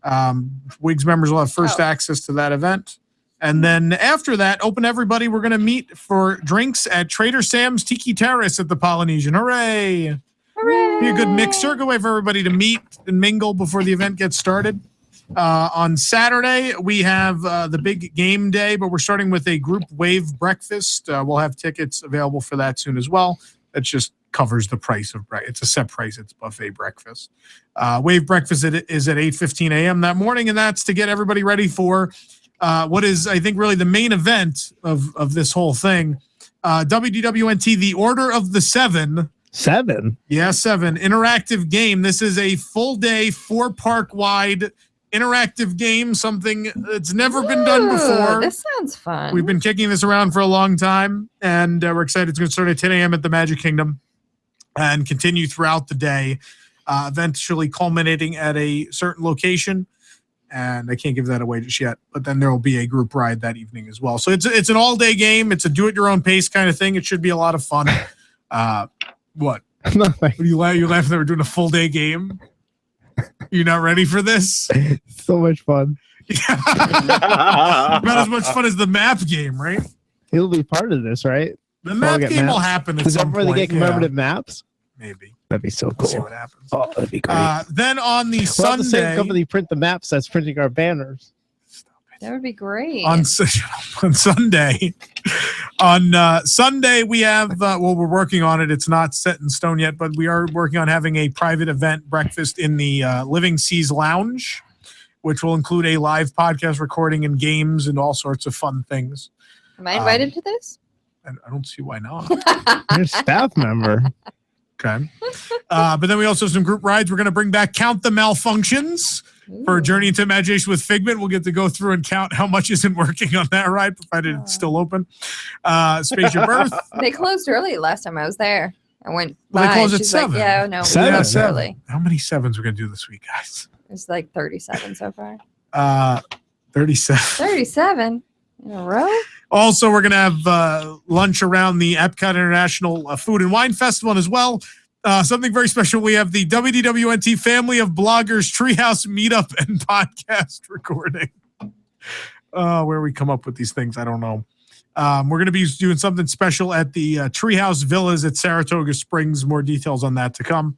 WIGS members will have first access to that event. And then after that, open everybody. We're going to meet for drinks at Trader Sam's Tiki Terrace at the Polynesian. Hooray! Hooray! Be a good mixer. Good way for everybody to meet and mingle before the event gets started. On Saturday, we have the big game day, but we're starting with a group wave breakfast. We'll have tickets available for that soon as well. That just covers the price of breakfast. It's a set price. It's buffet breakfast. Wave breakfast is at 8:15 a.m. that morning, and that's to get everybody ready for what is, I think, really the main event of this whole thing. WDWNT, the Order of the Seven. 7? Yeah, 7. Interactive game. This is a full day, 4-park wide interactive game, something that's never been done before. This sounds fun. We've been kicking this around for a long time, and we're excited. It's going to start at 10 a.m. at the Magic Kingdom and continue throughout the day, eventually culminating at a certain location. And I can't give that away just yet, but then there will be a group ride that evening as well. So it's an all-day game. It's a do-it-your-own pace kind of thing. It should be a lot of fun. What? Nothing. You laughing that we're doing a full-day game? You're not ready for this? So much fun. About as much fun as the map game, right? He'll be part of this, right? The map game will happen at Is that some where point. they get commemorative maps? Maybe. That'd be so cool. We'll see what happens. Oh, that'd be great. Then on the We'll have the same Sunday, company print the maps that's printing our banners. That would be great. on Sunday, Sunday we have. Well, we're working on it. It's not set in stone yet, but we are working on having a private event breakfast in the Living Seas Lounge, which will include a live podcast recording and games and all sorts of fun things. Am I invited to this? And I don't see why not. You're a staff member. Okay. But then we also have some group rides. We're going to bring back Count the Malfunctions for a Journey into Imagination with Figment. We'll get to go through and count how much isn't working on that ride, provided it's still open. Spaceship Earth. They closed early last time I was there. I went Well, they by. closed at She's 7. Like, yeah, no, we Yeah, closed 7. early. How many 7s we're going to do this week, guys? It's like 37 so far. 37. 37 in a row? Also, we're going to have lunch around the Epcot International Food and Wine Festival as well. Something very special. We have the WDWNT Family of Bloggers Treehouse Meetup and Podcast recording. Where we come up with these things, I don't know. We're going to be doing something special at the Treehouse Villas at Saratoga Springs. More details on that to come.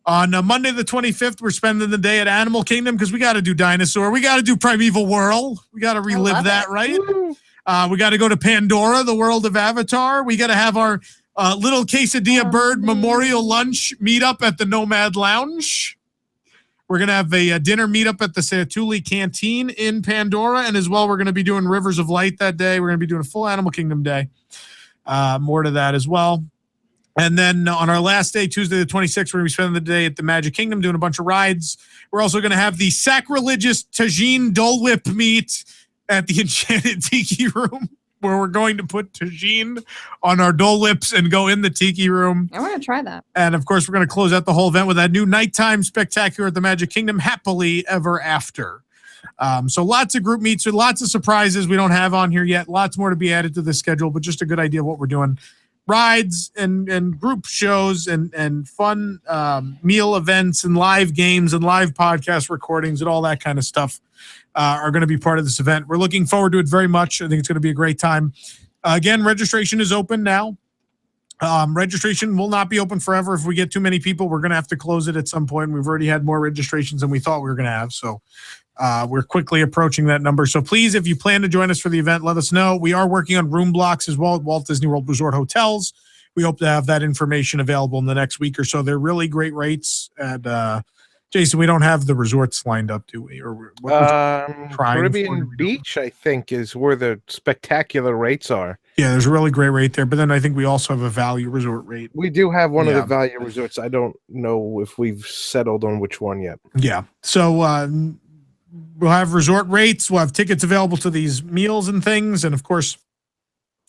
On Monday the 25th, we're spending the day at Animal Kingdom because we got to do Dinosaur. We got to do Primeval World. We got to relive that, right? We got to go to Pandora, the world of Avatar. We got to have our little quesadilla bird memorial lunch meetup at the Nomad Lounge. We're going to have a dinner meetup at the Satuli Canteen in Pandora. And as well, we're going to be doing Rivers of Light that day. We're going to be doing a full Animal Kingdom day. More to that as well. And then on our last day, Tuesday the 26th, we're going to be spending the day at the Magic Kingdom doing a bunch of rides. We're also going to have the sacrilegious tagine Dole Whip meet at the Enchanted Tiki Room, where we're going to put tagine on our Dole Whips and go in the Tiki Room. I want to try that. And, of course, we're going to close out the whole event with that new nighttime spectacular at the Magic Kingdom, Happily Ever After. So lots of group meets with lots of surprises we don't have on here yet. Lots more to be added to the schedule, but just a good idea of what we're doing. Rides and group shows and fun meal events and live games and live podcast recordings and all that kind of stuff are going to be part of this event. We're looking forward to it very much. I think it's going to be a great time. Again, registration is open now. Registration will not be open forever. If we get too many people, we're going to have to close it at some point. We've already had more registrations than we thought we were going to have. So we're quickly approaching that number. So please, if you plan to join us for the event, let us know. We are working on room blocks as well at Walt Disney World Resort hotels. We hope to have that information available in the next week or so. They're really great rates. And Jason, we don't have the resorts lined up, do we? Or Caribbean Beach, I think, is where the spectacular rates are. Yeah, there's a really great rate there. But then I think we also have a value resort rate. We do have one of the value resorts. I don't know if we've settled on which one yet. Yeah. So we'll have resort rates. We'll have tickets available to these meals and things. And, of course,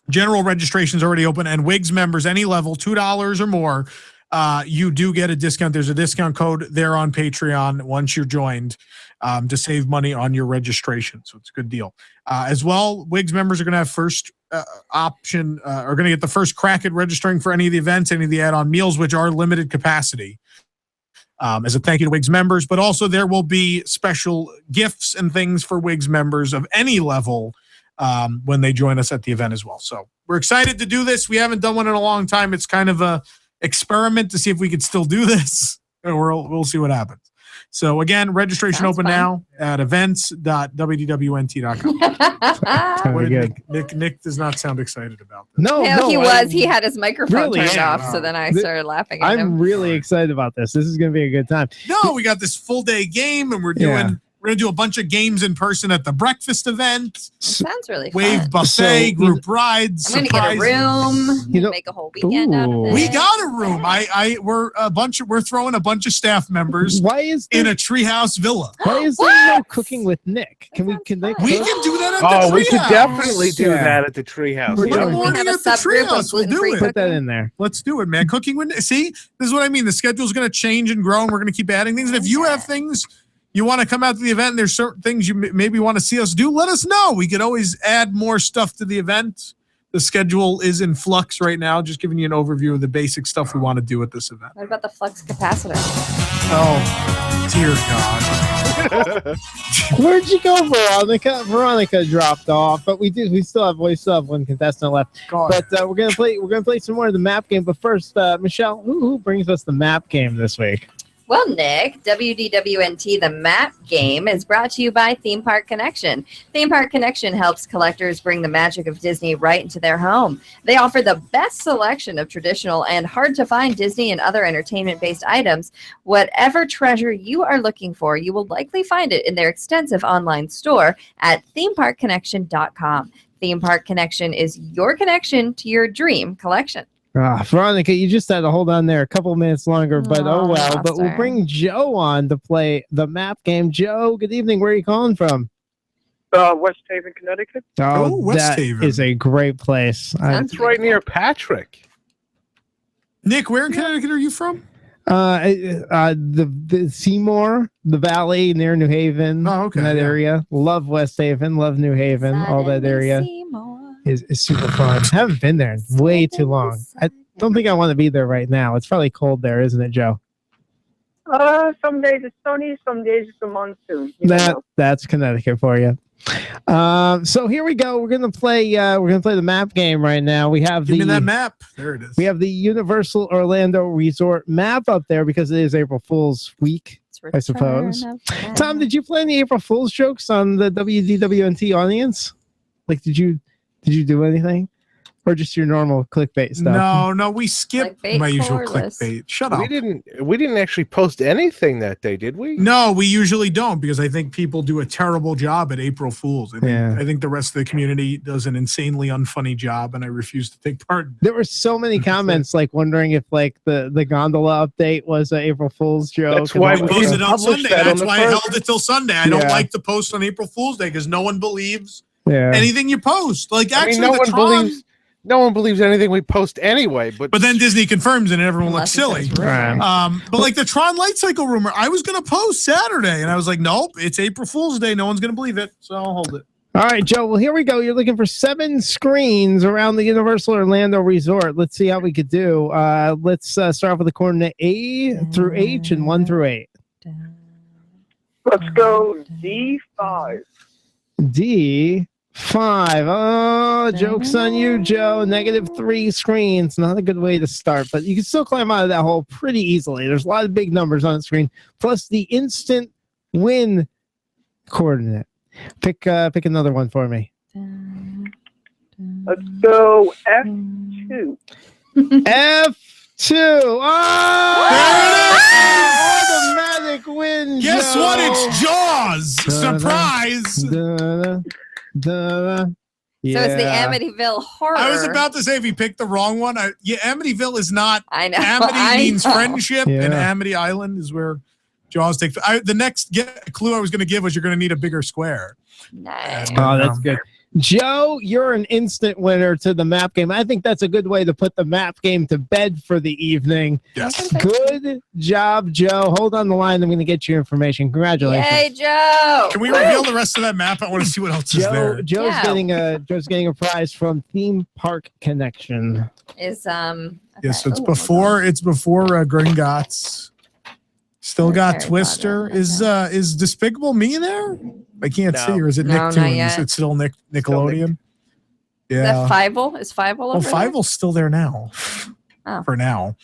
general registration is already open. And WIGS members, any level, $2 or more, you do get a discount. There's a discount code there on Patreon once you're joined to save money on your registration. So it's a good deal. As well, WIGS members are going to have first option, are going to get the first crack at registering for any of the events, any of the add-on meals, which are limited capacity. As a thank you to WIGS members, but also there will be special gifts and things for WIGS members of any level when they join us at the event as well. So we're excited to do this. We haven't done one in a long time. It's kind of a experiment to see if we could still do this, or we'll see what happens. So again, registration open now at events.wdwnt.com. What did Nick does not sound excited about this. No, he was. He had his microphone turned off, so then I started laughing at him. I'm really excited about this. This is going to be a good time. No, we got this full day game, and we're doing We're going to do a bunch of games in person at the breakfast event. Sounds really Wave fun. buffet, group rides. I'm going to get a room. Make a whole weekend out of it. We got a room. We're throwing a bunch of staff members. in a treehouse villa. Why is there no cooking with Nick? Can we can We can do that at the treehouse. we could definitely do that at the treehouse. We're Yeah. morning at the treehouse. We'll do it. Put that in there. Let's do it, man. Cooking with see, this is what I mean. The schedule's going to change and grow, and we're going to keep adding things. And if you have things you want to come out to the event, and there's certain things you maybe want to see us do, let us know. We could always add more stuff to the event. The schedule is in flux right now. Just giving you an overview of the basic stuff we want to do at this event. What about the flux capacitor? Oh, dear God. Where'd you go, Veronica? Veronica dropped off, but we still have one contestant left. But we're gonna play some more of the map game. But first, Michelle, who brings us the map game this week? Well, Nick, WDWNT, the map game, is brought to you by Theme Park Connection. Theme Park Connection helps collectors bring the magic of Disney right into their home. They offer the best selection of traditional and hard-to-find Disney and other entertainment-based items. Whatever treasure you are looking for, you will likely find it in their extensive online store at themeparkconnection.com. Theme Park Connection is your connection to your dream collection. Veronica, you just had to hold on there a couple minutes longer, but oh well. But we'll bring Joe on to play the map game. Joe, good evening. Where are you calling from? West Haven, Connecticut. Oh, West that Haven is a great place. That's right near Patrick. Nick, where in Connecticut are you from? The Seymour, the Valley near New Haven. Oh, okay. In that area. Love West Haven. Love New Haven. All that area is super fun. Haven't been there in way too long. I don't think I want to be there right now. It's probably cold there, isn't it, Joe? Some days it's sunny, some days it's a monsoon. That's Connecticut for you. So here we go. We're gonna play the map game right now. We have Give me that map. There it is. We have the Universal Orlando Resort map up there because it is April Fool's week, I suppose. Tom, did you play any April Fool's jokes on the WDWNT audience? Like, did you do anything? Or just your normal clickbait stuff? No, we skipped my usual clickbait. Shut up. We didn't actually post anything that day, did we? No, we usually don't because I think people do a terrible job at April Fools. I think the rest of the community does an insanely unfunny job, and I refuse to take part. There were so many comments like wondering if like the gondola update was an April Fool's joke. That's why we posted on Sunday. That's why I held it till Sunday. I don't like to post on April Fool's Day because no one believes anything you post. Like actually, no one believes anything we post anyway. But then Disney confirms it and everyone looks silly. Right. But like the Tron Light Cycle rumor, I was going to post Saturday and I was like, nope, it's April Fool's Day. No one's going to believe it. So I'll hold it. All right, Joe. Well, here we go. You're looking for 7 screens around the Universal Orlando Resort. Let's see how we could do. Let's start off with the coordinate A through H and 1 through 8. Let's go D5. D5. Oh, joke's on you, Joe. -3 screens. Not a good way to start, but you can still climb out of that hole pretty easily. There's a lot of big numbers on the screen, plus the instant win coordinate. Pick another one for me. Let's go F2. F2. Oh! Automatic win. Guess Joe. what? It's Jaws. Surprise. So it's the Amityville horror. I was about to say if you picked the wrong one, Amityville is not. I know. Amity means friendship, and Amity Island is where Jaws takes. The next clue I was going to give was you're going to need a bigger square. Nice. Oh, that's good. Joe, you're an instant winner to the map game. I think that's a good way to put the map game to bed for the evening. Yes. Good job, Joe. Hold on the line. I'm going to get you information. Congratulations. Yay, Joe. Can we reveal the rest of that map? I want to see what else is there. Joe's getting a prize from Theme Park Connection. Is Yes, it's before Gringotts. Still got Twister. Is Despicable Me there? I can't see. Or is it Nicktoons? It's still Nickelodeon. Is that Fievel? Is Fievel over there? Fievel's still there now. Oh. For now.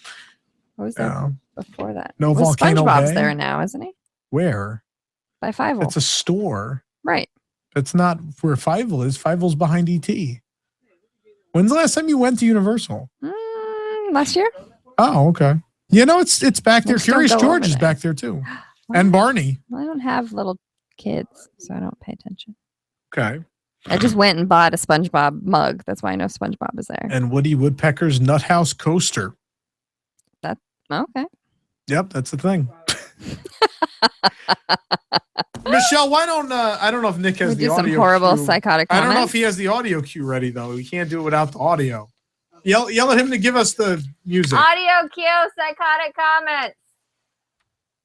What was there before that? No Volcano SpongeBob's Bay? there now, isn't he? Where? By Fievel. It's a store. Right. That's not where Fievel is. Fievel's behind E.T. When's the last time you went to Universal? Last year. Oh, okay. You know, it's back there. Let's don't Curious go George over is there. back there too. And Barney. I don't have little kids, so I don't pay attention. Okay. I just went and bought a SpongeBob mug. That's why I know SpongeBob is there. And Woody Woodpecker's Nut House coaster. That okay. Yep, that's the thing. Michelle, why don't I don't know if Nick has We the do some audio horrible cue. psychotic I don't know if comments. he has the audio cue ready though. We can't do it without the audio. Yell at him to give us the music. Audio cue, psychotic comments.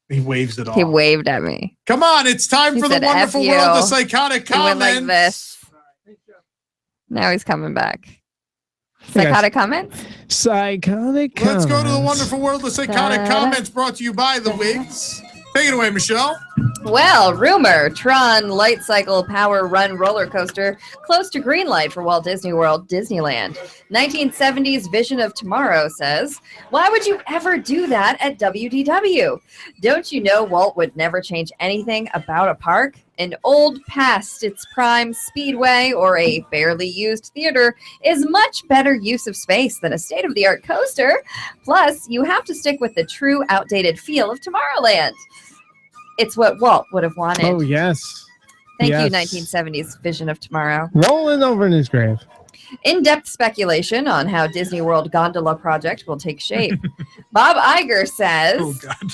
He waves it off. He waved at me. Come on, it's time He for the said, wonderful "F world you." of psychotic He went comments. like this. Now he's coming back. Hey, guys. Psychotic comments? Psychotic Let's go to the comments. wonderful world of psychotic Da-da. comments brought to you by the Wigs. Take it away, Michelle. Well, rumor, Tron Light Cycle Power Run roller coaster close to green light for Walt Disney World, Disneyland. 1970s Vision of Tomorrow says, why would you ever do that at WDW? Don't you know Walt would never change anything about a park? An old past its prime speedway or a barely used theater is much better use of space than a state-of-the-art coaster. Plus, you have to stick with the true outdated feel of Tomorrowland. It's what Walt would have wanted. Oh, yes. Thank Yes. you, 1970s Vision of Tomorrow. Rolling over in his grave. In-depth speculation on how Disney World Gondola project will take shape. Bob Iger says, Oh, God.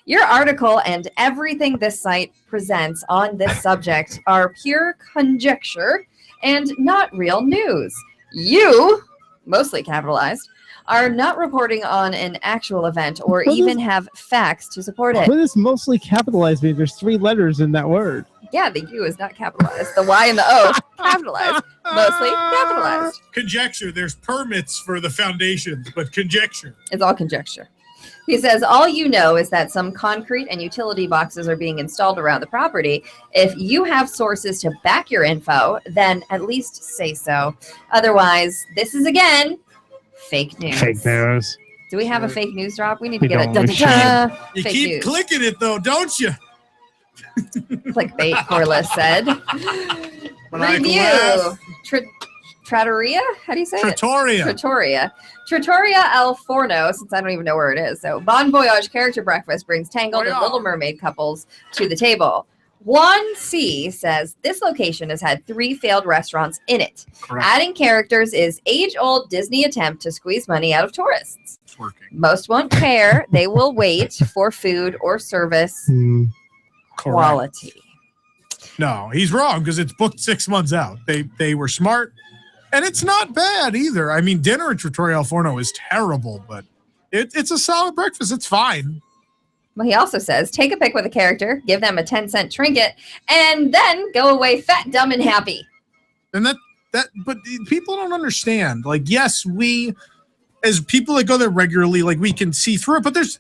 your article and everything this site presents on this subject are pure conjecture and not real news. You, mostly capitalized, are not reporting on an actual event or What even is- have facts to support it. What does mostly capitalized mean? There's 3 letters in that word. Yeah, the U is not capitalized. The Y and the O capitalized. Mostly capitalized. Conjecture. There's permits for the foundations, but conjecture. It's all conjecture. He says, all you know is that some concrete and utility boxes are being installed around the property. If you have sources to back your info, then at least say so. Otherwise, this is again fake news. Fake news. Do we have a fake news drop? We need to We get a don't. We You fake keep news. clicking it, though, don't you? Clickbait, Corliss said. Maniacal Review. laugh. Trattoria? How do you say Trattoria. it? Trattoria. Trattoria El Forno, since I don't even know where it is. So, Bon Voyage character breakfast brings Tangled and Little Mermaid couples to the table. 1C says this location has had 3 failed restaurants in it. Correct. Adding characters is age-old Disney attempt to squeeze money out of tourists. It's working. Most won't care. They will wait for food or service quality. No, he's wrong because it's booked 6 months out. They were smart, and it's not bad either. I mean, dinner at Trattoria El Forno is terrible, but it's a solid breakfast. It's fine. Well, he also says, take a pic with a character, give them a 10-cent trinket, and then go away fat, dumb, and happy. And but people don't understand. Like, yes, we, as people that go there regularly, like we can see through it, but there's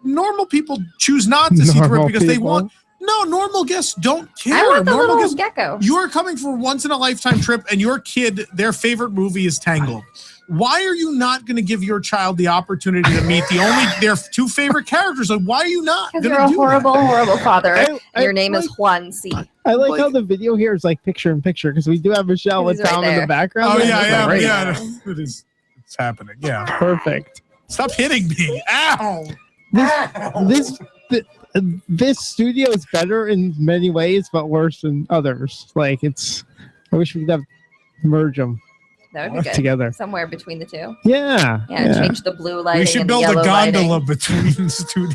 normal people choose not to see through it Normal because they people? want. No, normal guests don't care. I want the normal little guests, gecko. you are coming for a once in a lifetime trip, and your kid, their favorite movie is Tangled. Why are you not going to give your child the opportunity to meet their 2 favorite characters? Like, why are you not? Because gonna you're a do horrible, that? horrible father. I- and your name like- is Juan C. I like how the video here is like picture in picture because we do have Michelle with He's right Tom in there. the background. Oh It's yeah, great. yeah. It is. It's happening. Yeah. Perfect. Stop hitting me. Ow. This studio is better in many ways, but worse in others. Like I wish we could merge them That would be good. together. Somewhere between the 2. Yeah. Yeah, change the blue lighting. We should and build the a yellow gondola lighting. between studios.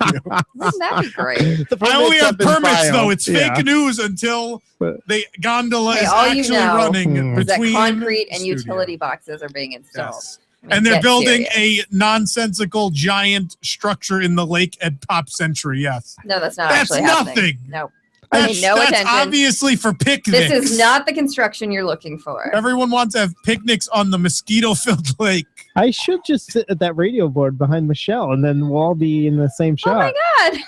Wouldn't that be great? I only have permits file. though. It's Yeah. fake news until the gondola Hey, is all actually you know running is that between concrete and studios. utility boxes are being installed. Yes. I mean, And they're get building serious. a nonsensical giant structure in the lake at Pop Century. Yes. No, that's not That's actually happening. nothing. No. That's, Pay no that's attention. obviously for picnics. This is not the construction you're looking for. Everyone wants to have picnics on the mosquito-filled lake. I should just sit at that radio board behind Michelle, and then we'll all be in the same Oh my shot. God.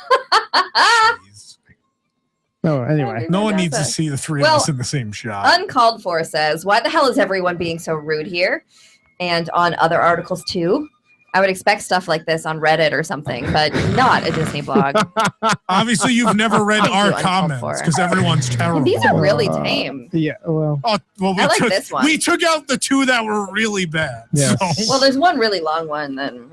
Oh, anyway. No one That's needs to it. see the 3 Well, of us in the same shot. Uncalled for says, why the hell is everyone being so rude here? And on other articles too. I would expect stuff like this on Reddit or something, but not a Disney blog. Obviously, you've never read Thank our you, uncalled comments for. because everyone's terrible. These are really tame. Yeah, well. Oh, well, I like this one. We took out the 2 that were really bad. Yes. So. Well, there's one really long one then.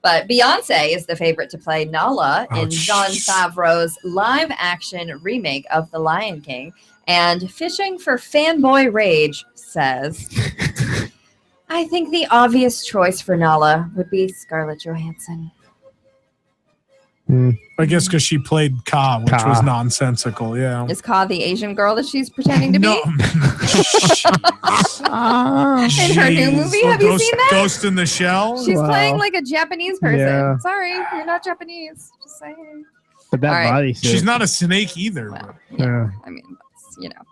But Beyonce is the favorite to play Nala in Jon Favreau's live-action remake of The Lion King. And Fishing for Fanboy Rage says, I think the obvious choice for Nala would be Scarlett Johansson. I guess because she played Ka, which was nonsensical. Yeah. Is Ka the Asian girl that she's pretending to be? No. In her new movie, have you seen that? Ghost in the Shell? She's playing like a Japanese person. Yeah. Sorry, you're not Japanese. Just saying. But that All right. body She's not a snake either. Yeah. I mean, that's, you know.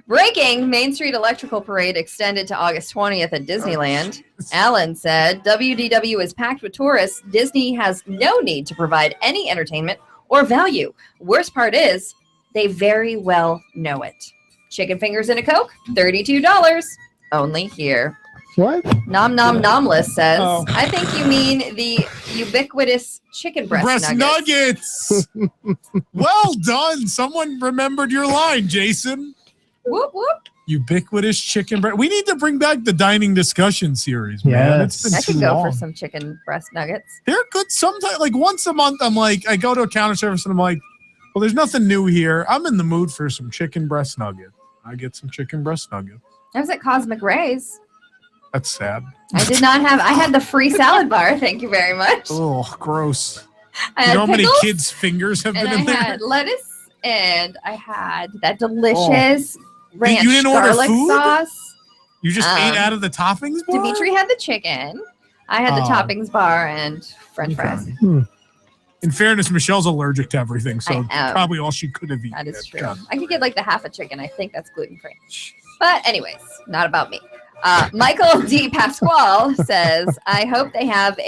Breaking Main Street Electrical Parade extended to August 20th at Disneyland. Allen said, WDW is packed with tourists. Disney has no need to provide any entertainment or value. Worst part is, they very well know it. Chicken fingers and a Coke, $32. Only here. What? Nom Nom Nomless says, I think you mean the ubiquitous chicken breast nuggets. Well done. Someone remembered your line, Jason. Whoop, whoop. Ubiquitous chicken breast. We need to bring back the dining discussion series, man. It's been I too could go long. for some chicken breast nuggets. They're good sometimes. Like once a month, I'm like, I go to a counter service and I'm like, well, there's nothing new here. I'm in the mood for some chicken breast nugget. I get some chicken breast nugget. I was at Cosmic Ray's. That's sad. I had the free salad bar. Thank you very much. Oh, gross. I You had know how many pickles, kids' fingers have and been I in there? had lettuce, and I had that delicious ranch You didn't order garlic food? sauce. You just ate out of the toppings bar? Dimitri had the chicken. I had the Oh. toppings bar and French fries. In fairness, Michelle's allergic to everything, so I am. probably all she could have eaten. That is true. God. I could get like the half a chicken. I think that's gluten free. But anyways, not about me. Michael D. Pasquale says, I hope they have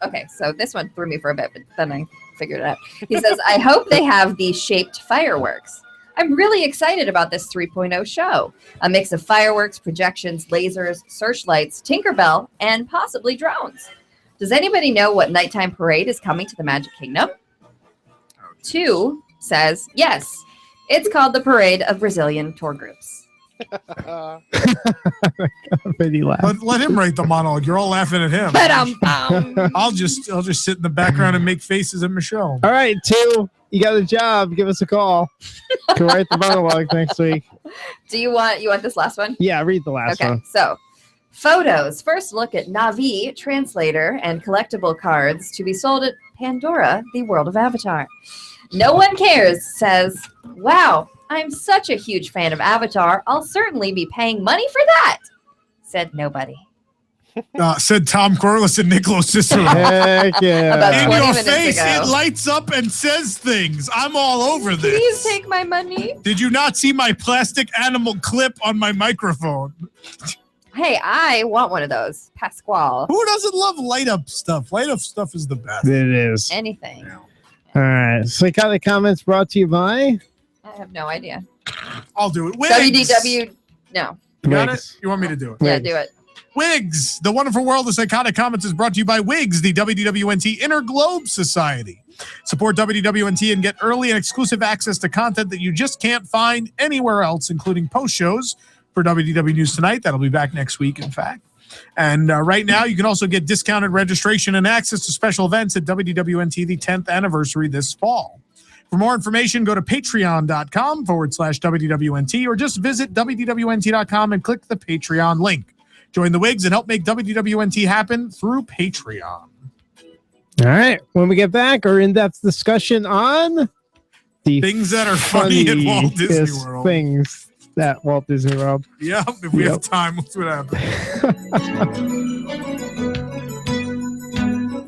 okay, so this one threw me for a bit, but then I figured it out. He says, I hope they have the shaped fireworks. I'm really excited about this 3.0 show. A mix of fireworks, projections, lasers, searchlights, Tinkerbell, and possibly drones. Does anybody know what nighttime parade is coming to the Magic Kingdom? 2 says, yes, it's called the Parade of Brazilian Tour Groups. Let him write the monologue. You're all laughing at him. I'll just sit in the background and make faces at Michelle. All right, 2, you got a job. Give us a call to write the monologue next week. Do you want this last one? Yeah, read the last one. So photos. First look at Navi, translator, and collectible cards to be sold at Pandora, the world of Avatar. No one cares says, wow, I'm such a huge fan of Avatar. I'll certainly be paying money for that, said nobody. Said Tom Corliss and Nicholas Cicero. Heck yeah. About In 20 your minutes face, ago. it lights up and says things. I'm all over this. Please take my money. Did you not see my plastic animal clip on my microphone? Hey, I want one of those. Pasquale. Who doesn't love light up stuff? Light up stuff is the best. It is. Anything. All right. Psychotic Comments brought to you by I have no idea. I'll do it. WDW. No. You got Wigs. it? You want me to do it? Yeah, do it. Wigs, the wonderful world of psychotic comments is brought to you by Wigs, the WDWNT Inner Globe Society. Support WDWNT and get early and exclusive access to content that you just can't find anywhere else, including post shows for WDW News Tonight. That'll be back next week, in fact. And right now, you can also get discounted registration and access to special events at WDWNT, the 10th anniversary this fall. For more information, go to patreon.com/WDWNT or just visit WDWNT.com and click the Patreon link. Join the Wigs and help make WDWNT happen through Patreon. All right. When we get back, our in-depth discussion on the Things that are funny at Walt Disney funniest World. Things at Walt Disney World. Yeah, if we have time, we'll see what happens.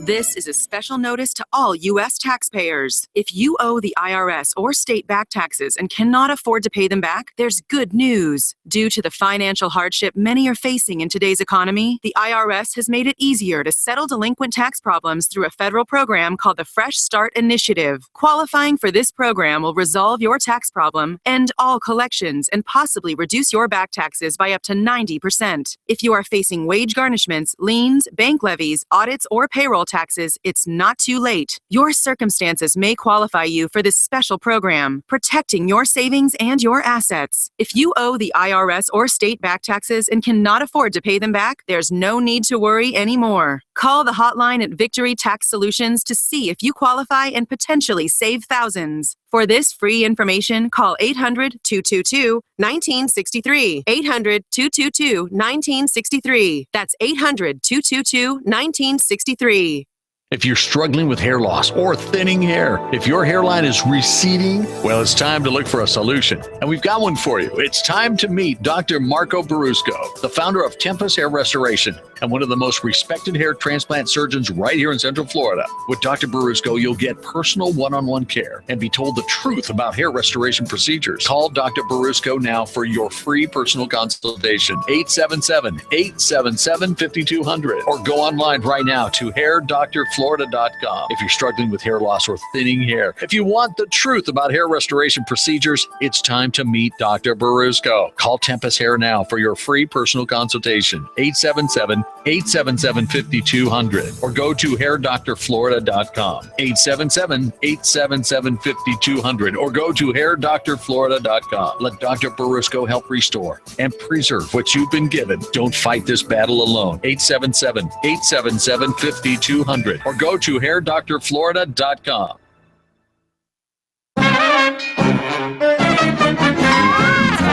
This is a special notice to all U.S. taxpayers. If you owe the IRS or state back taxes and cannot afford to pay them back, there's good news. Due to the financial hardship many are facing in today's economy, the IRS has made it easier to settle delinquent tax problems through a federal program called the Fresh Start Initiative. Qualifying for this program will resolve your tax problem, end all collections, and possibly reduce your back taxes by up to 90%. If you are facing wage garnishments, liens, bank levies, audits, or payroll taxes, it's not too late. Your circumstances may qualify you for this special program, protecting your savings and your assets. If you owe the IRS or state back taxes and cannot afford to pay them back, there's no need to worry anymore. Call the hotline at Victory Tax Solutions to see if you qualify and potentially save thousands. For this free information, call 800-222-1963. 800-222-1963. That's 800-222-1963. If you're struggling with hair loss or thinning hair, if your hairline is receding, well, it's time to look for a solution. And we've got one for you. It's time to meet Dr. Marco Brusco, the founder of Tempest Hair Restoration and one of the most respected hair transplant surgeons right here in Central Florida. With Dr. Brusco, you'll get personal one-on-one care and be told the truth about hair restoration procedures. Call Dr. Brusco now for your free personal consultation. 877-877-5200 or go online right now to hairdoctorflorida.com. If you're struggling with hair loss or thinning hair, if you want the truth about hair restoration procedures, it's time to meet Dr. Brusco. Call Tempest Hair now for your free personal consultation. 877-877-5200 or go to hairdoctorflorida.com. 877-877-5200 or go to hairdoctorflorida.com. Let Dr. Brusco help restore and preserve what you've been given. Don't fight this battle alone. 877-877-5200 or go to hairdoctorflorida.com.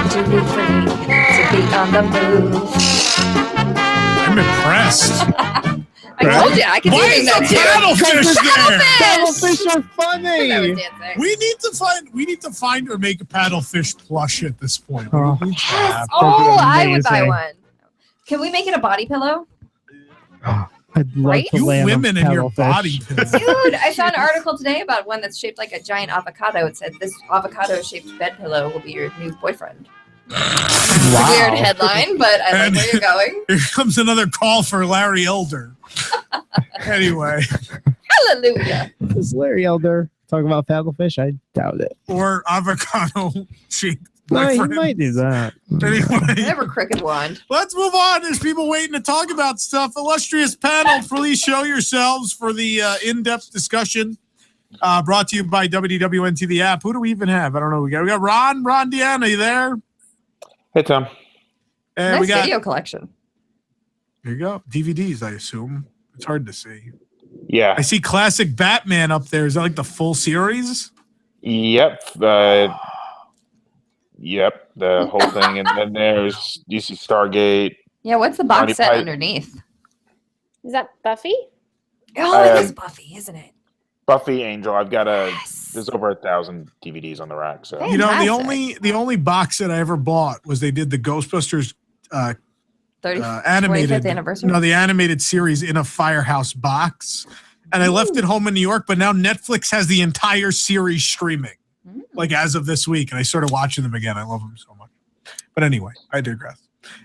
Too big for me to be on the move. I'm impressed. I told you, I can do that too. Paddlefish there. Paddlefish are funny. We need to find or make a paddlefish plush at this point. Oh, Yes. Oh, I would buy one. Can we make it a body pillow? I'd love Right? to You land women a and your paddlefish. body pillow. Dude, I saw an article today about one that's shaped like a giant avocado. It said this avocado-shaped bed pillow will be your new boyfriend. Wow. Weird headline, but I like where you're going. Here comes another call for Larry Elder. Anyway. Hallelujah. Is Larry Elder talking about paddlefish? I doubt it. Or avocado shaped. No, he might do that. Anyway. Never crooked wand. Let's move on. There's people waiting to talk about stuff. Illustrious panel, please show yourselves for the in-depth discussion. Brought to you by WDW the app. Who do we even have? I don't know. We got Ron. Ron Deanna, you there? Hey, Tom. And Nice we got video collection. There you go. DVDs, I assume. It's hard to see. Yeah. I see classic Batman up there. Is that like the full series? Yep. Yep. The whole thing. And then there's DC Stargate. Yeah, what's the box Monty set Python. underneath? Is that Buffy? Oh, it is Buffy, isn't it? Buffy, Angel. I've got there's over 1,000 DVDs on the rack. So You know, the only box set I ever bought was they did the Ghostbusters 25th anniversary? No, the animated series in a Firehouse box. And I left it home in New York, but now Netflix has the entire series streaming. Like as of this week, and I started watching them again. I love them so much. But anyway, I digress.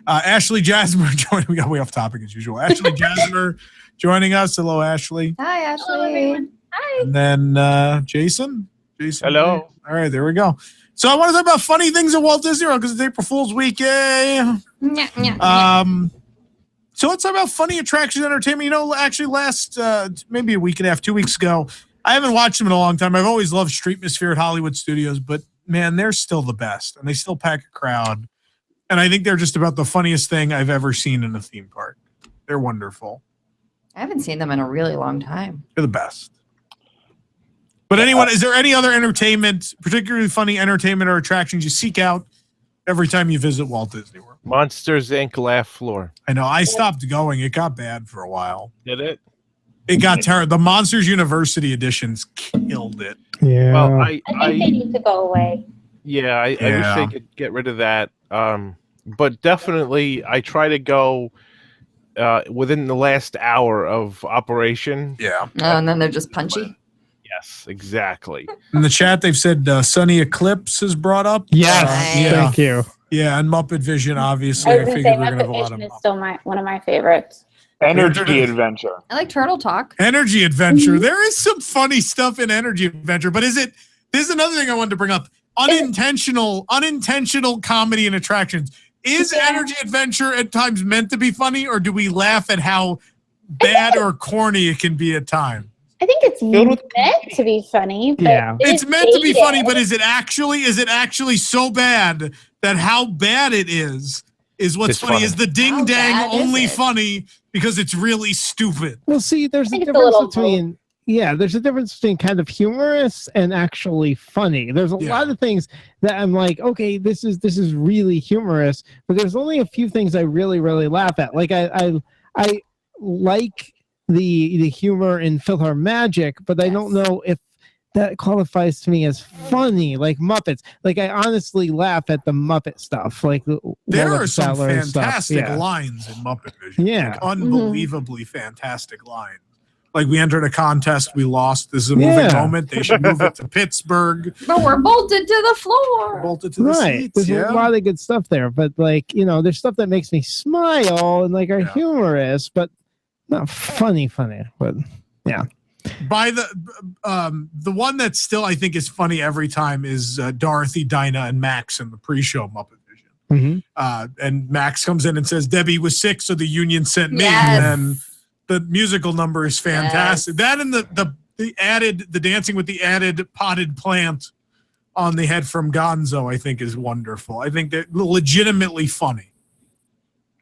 Ashley Jasmer joining. We got way off topic as usual. Ashley Jasmer joining us. Hello, Ashley. Hi, Ashley. Hello, everyone. Hi. And then Jason. Hello. All right, there we go. So I want to talk about funny things at Walt Disney World because it's April Fool's Week. Yay. So let's talk about funny attractions and entertainment. You know, actually last maybe a week and a half, 2 weeks ago, I haven't watched them in a long time. I've always loved Streetmosphere at Hollywood Studios, but man, they're still the best, and they still pack a crowd. And I think they're just about the funniest thing I've ever seen in a theme park. They're wonderful. I haven't seen them in a really long time. They're the best. But anyone, is there any other entertainment, particularly funny entertainment or attractions you seek out every time you visit Walt Disney World? Monsters Inc. Laugh Floor. I know. I stopped going. It got bad for a while. Did it? It got terrible. The Monsters University editions killed it. Yeah. Well, I think they need to go away. Yeah, I wish they could get rid of that. But definitely, I try to go within the last hour of operation. Yeah. Oh, and then they're just punchy. Yes, exactly. In the chat, they've said Sunny Eclipse is brought up. Yes, thank you. Yeah, and Muppet Vision, obviously. I I was going to figured say we're going to have a lot Muppet of Vision is still one of my favorites. Energy Adventure. I like Turtle Talk. Energy Adventure. There is some funny stuff in Energy Adventure, but this is another thing I wanted to bring up. Unintentional comedy and attractions. Is Energy Adventure at times meant to be funny, or do we laugh at how bad or corny it can be at times? I think it's meant to be funny. But It's meant to be funny, but is it actually so bad that how bad it is is what's It's funny. funny. Is the ding How dang bad is only it? funny because it's really stupid? Well, see, there's a think it's a difference little between there's a difference between kind of humorous and actually funny. There's a lot of things that I'm like, okay, this is really humorous, but there's only a few things I really laugh at. Like I like the humor in Philhar Magic, but I don't know if that qualifies to me as funny, like Muppets. Like I honestly laugh at the Muppet stuff. Like There Wallach are some Fowler and stuff. fantastic Yeah. lines in Muppet Vision. Yeah. Like, unbelievably fantastic lines. Like we entered a contest, we lost. This is a moving moment. They should move it to Pittsburgh. But we're bolted to the floor. Bolted to the Right. seats. There's a lot of good stuff there, but like, there's stuff that makes me smile and like are humorous, but not funny. But yeah. By the one that still I think is funny every time is Dorothy, Dinah, and Max in the pre-show Muppet Vision. And Max comes in and says, "Debbie was sick, so the union sent me." And the musical number is fantastic. That and the dancing with the added potted plant on the head from Gonzo, I think, is wonderful. I think they're legitimately funny.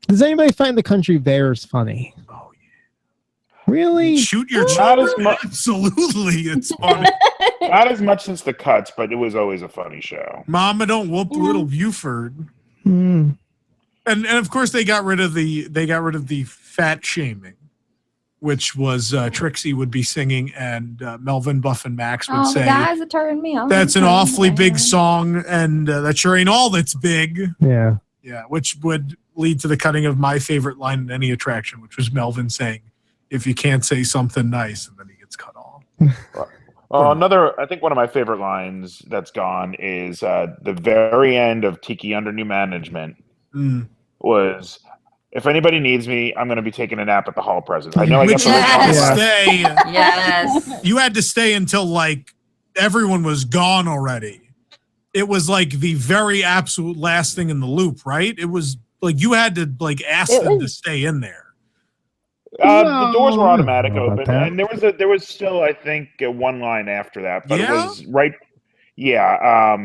Does anybody find the Country Bears funny? Oh yeah. Really? Shoot your Not as children? much. Absolutely, it's funny. Not as much since the cuts, but it was always a funny show. Mama don't whoop little Buford. Mm. And of course they got rid of the fat shaming, which was Trixie would be singing and Melvin, Buff, and Max would say, the guys are turning me on. "That's an awfully big song, and that sure ain't all that's big." Yeah. Yeah, which would lead to the cutting of my favorite line in any attraction, which was Melvin saying, "If you can't say something nice," and then he gets cut off. I think one of my favorite lines that's gone is the very end of Tiki Under New Management was, "If anybody needs me, I'm going to be taking a nap at the Hall President." I know I Which got you had to the stay. Yes. You had to stay until like everyone was gone already. It was like the very absolute last thing in the loop, right? It was like you had to like ask them to stay in there. The doors were automatic I don't know open, about and there was still, I think, one line after that, but it Yeah? was right. Yeah,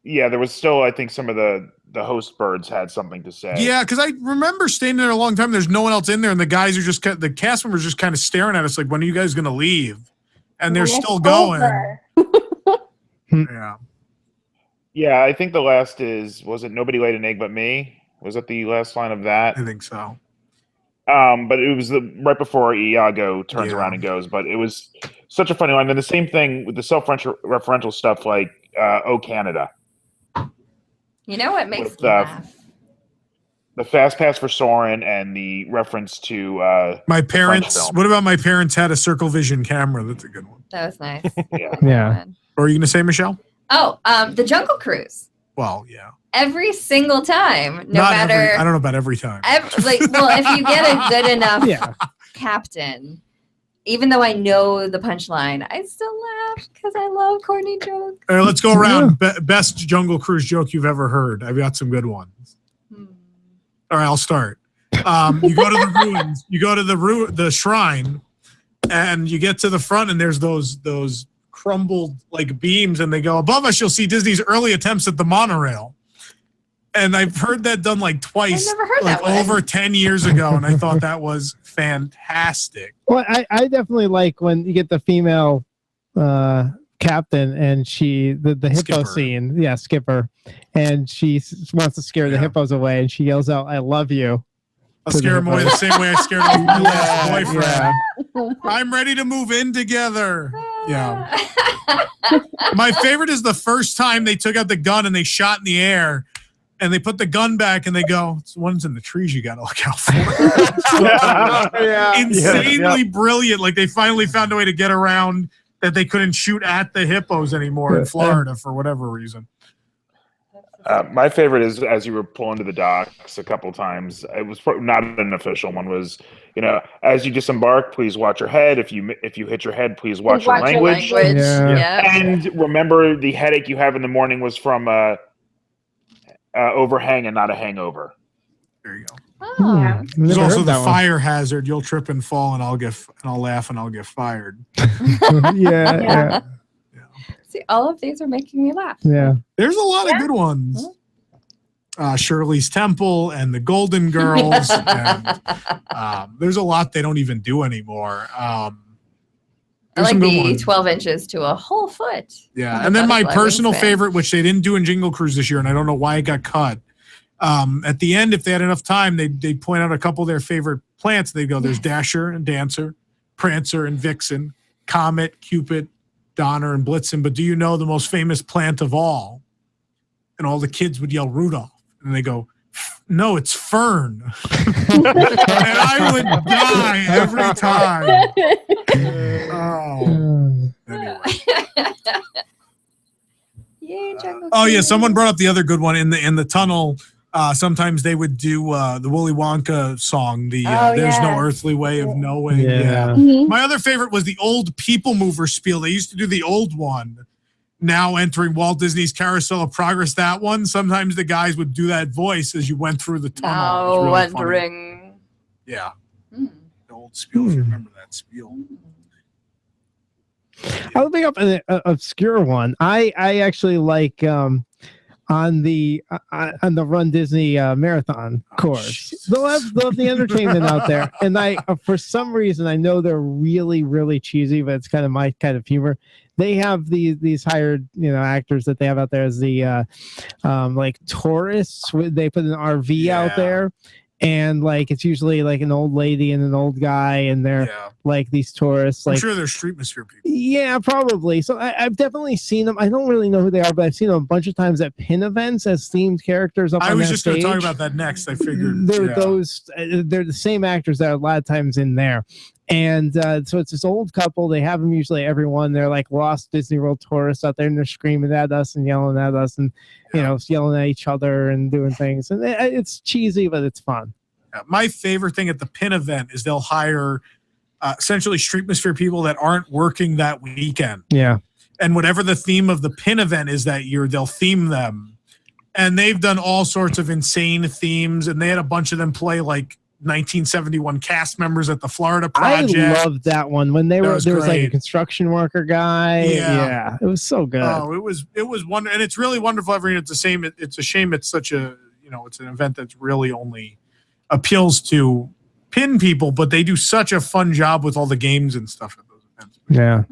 there was still, I think, some of the host birds had something to say. Yeah, because I remember staying there a long time. There's no one else in there, and the guys are just the cast members just kind of staring at us like, "When are you guys going to leave?" And they're still going. Yeah. Yeah, I think the last was it "Nobody laid an egg but me"? Was that the last line of that? I think so. But it was right before Iago turns around and goes. But it was such a funny line. And the same thing with the self-referential stuff, like "Oh Canada." You know what makes With, me laugh? The Fast Pass for Soren and the reference to My French parents. film. What about my parents had a Circle Vision camera? That's a good one. That was nice. Yeah. What are you going to say, Michelle? Oh, the Jungle Cruise. Well, yeah. Every single time, no Not matter. I don't know about every time. If you get a good enough Yeah. captain, even though I know the punchline, I still laugh because I love corny jokes. All right, let's go around. Best Jungle Cruise joke you've ever heard. I've got some good ones. All right, I'll start. You go to the ruins. You go to the shrine, and you get to the front, and there's those crumbled like beams, and they go, "Above us, you'll see Disney's early attempts at the monorail." And I've heard that done like twice, I've never heard like that one. over 10 years ago, and I thought that was fantastic. Well, I definitely like when you get the female captain and the hippo Skipper. scene. Yeah, Skipper. And she wants to scare the hippos away, and she yells out, "I love you." I'll to the scare him away the hippos. same way I scared off my last Yeah, boyfriend. yeah. I'm ready to move in together. Yeah. My favorite is the first time they took out the gun and they shot in the air, and they put the gun back and they go, "It's the ones in the trees you got to look out for." Insanely brilliant. Like they finally found a way to get around that they couldn't shoot at the hippos anymore in Florida for whatever reason. My favorite is as you were pulling to the docks a couple times. It was not an official one. Was as you disembark, please watch your head. If you hit your head, please watch your language. Yeah. And remember, the headache you have in the morning was from overhang and not a hangover. There you go. Oh. There's Never also heard the that one. fire hazard. You'll trip and fall, and I'll laugh and I'll get fired. Yeah. See, all of these are making me laugh. Yeah. There's a lot of good ones. Shirley's Temple and the Golden Girls. And, there's a lot they don't even do anymore. I like the 12 inches to a whole foot. Yeah, and then my personal favorite, which they didn't do in Jingle Cruise this year, and I don't know why it got cut. At the end, if they had enough time, they'd point out a couple of their favorite plants. They'd go, there's Dasher and Dancer, Prancer and Vixen, Comet, Cupid, Donner, and Blitzen. But do you know the most famous plant of all? And all the kids would yell Rudolph. And they go, no, it's Fern. And I would die every time. Anyway. Yay, Jungle Oh yeah, Cruise. someone brought up the other good one in the tunnel. Sometimes they would do the Willy Wonka song, There's No Earthly Way of Knowing. Yeah. My other favorite was the old People Mover spiel. They used to do the old one. Now entering Walt Disney's Carousel of Progress, that one. Sometimes the guys would do that voice as you went through the tunnel. It was really Wondering. funny. Yeah. The old spiel, if you remember that spiel. I'll bring up an obscure one. I actually like on the Run Disney marathon course. Love the entertainment out there, and I for some reason I know they're really really cheesy, but it's kind of my kind of humor. They have these hired actors that they have out there as the like tourists. They put an RV out there. And like it's usually like an old lady and an old guy, and they're like these tourists. I'm Like, sure they're Streetmosphere people. yeah, probably. So I've definitely seen them. I don't really know who they are, but I've seen them a bunch of times at pin events as themed characters up I on was that just going to stage. talk about that next. I figured They're they're the same actors that are a lot of times in there. And so it's this old couple. They have them usually everyone. They're like lost Disney World tourists out there, and they're screaming at us and yelling at us, and yelling at each other and doing things. And it's cheesy, but it's fun. My favorite thing at the pin event is they'll hire essentially Streetmosphere people that aren't working that weekend. Yeah. And whatever the theme of the pin event is that year, they'll theme them. And they've done all sorts of insane themes. And they had a bunch of them play like 1971 cast members at the Florida Project. I loved that one when there was like a great. construction worker guy. Yeah, it was so good. Oh, it was wonderful, and it's really wonderful every year. It's the same. It's a shame it's such a it's an event that's really only appeals to pin people, but they do such a fun job with all the games and stuff at those events. Yeah,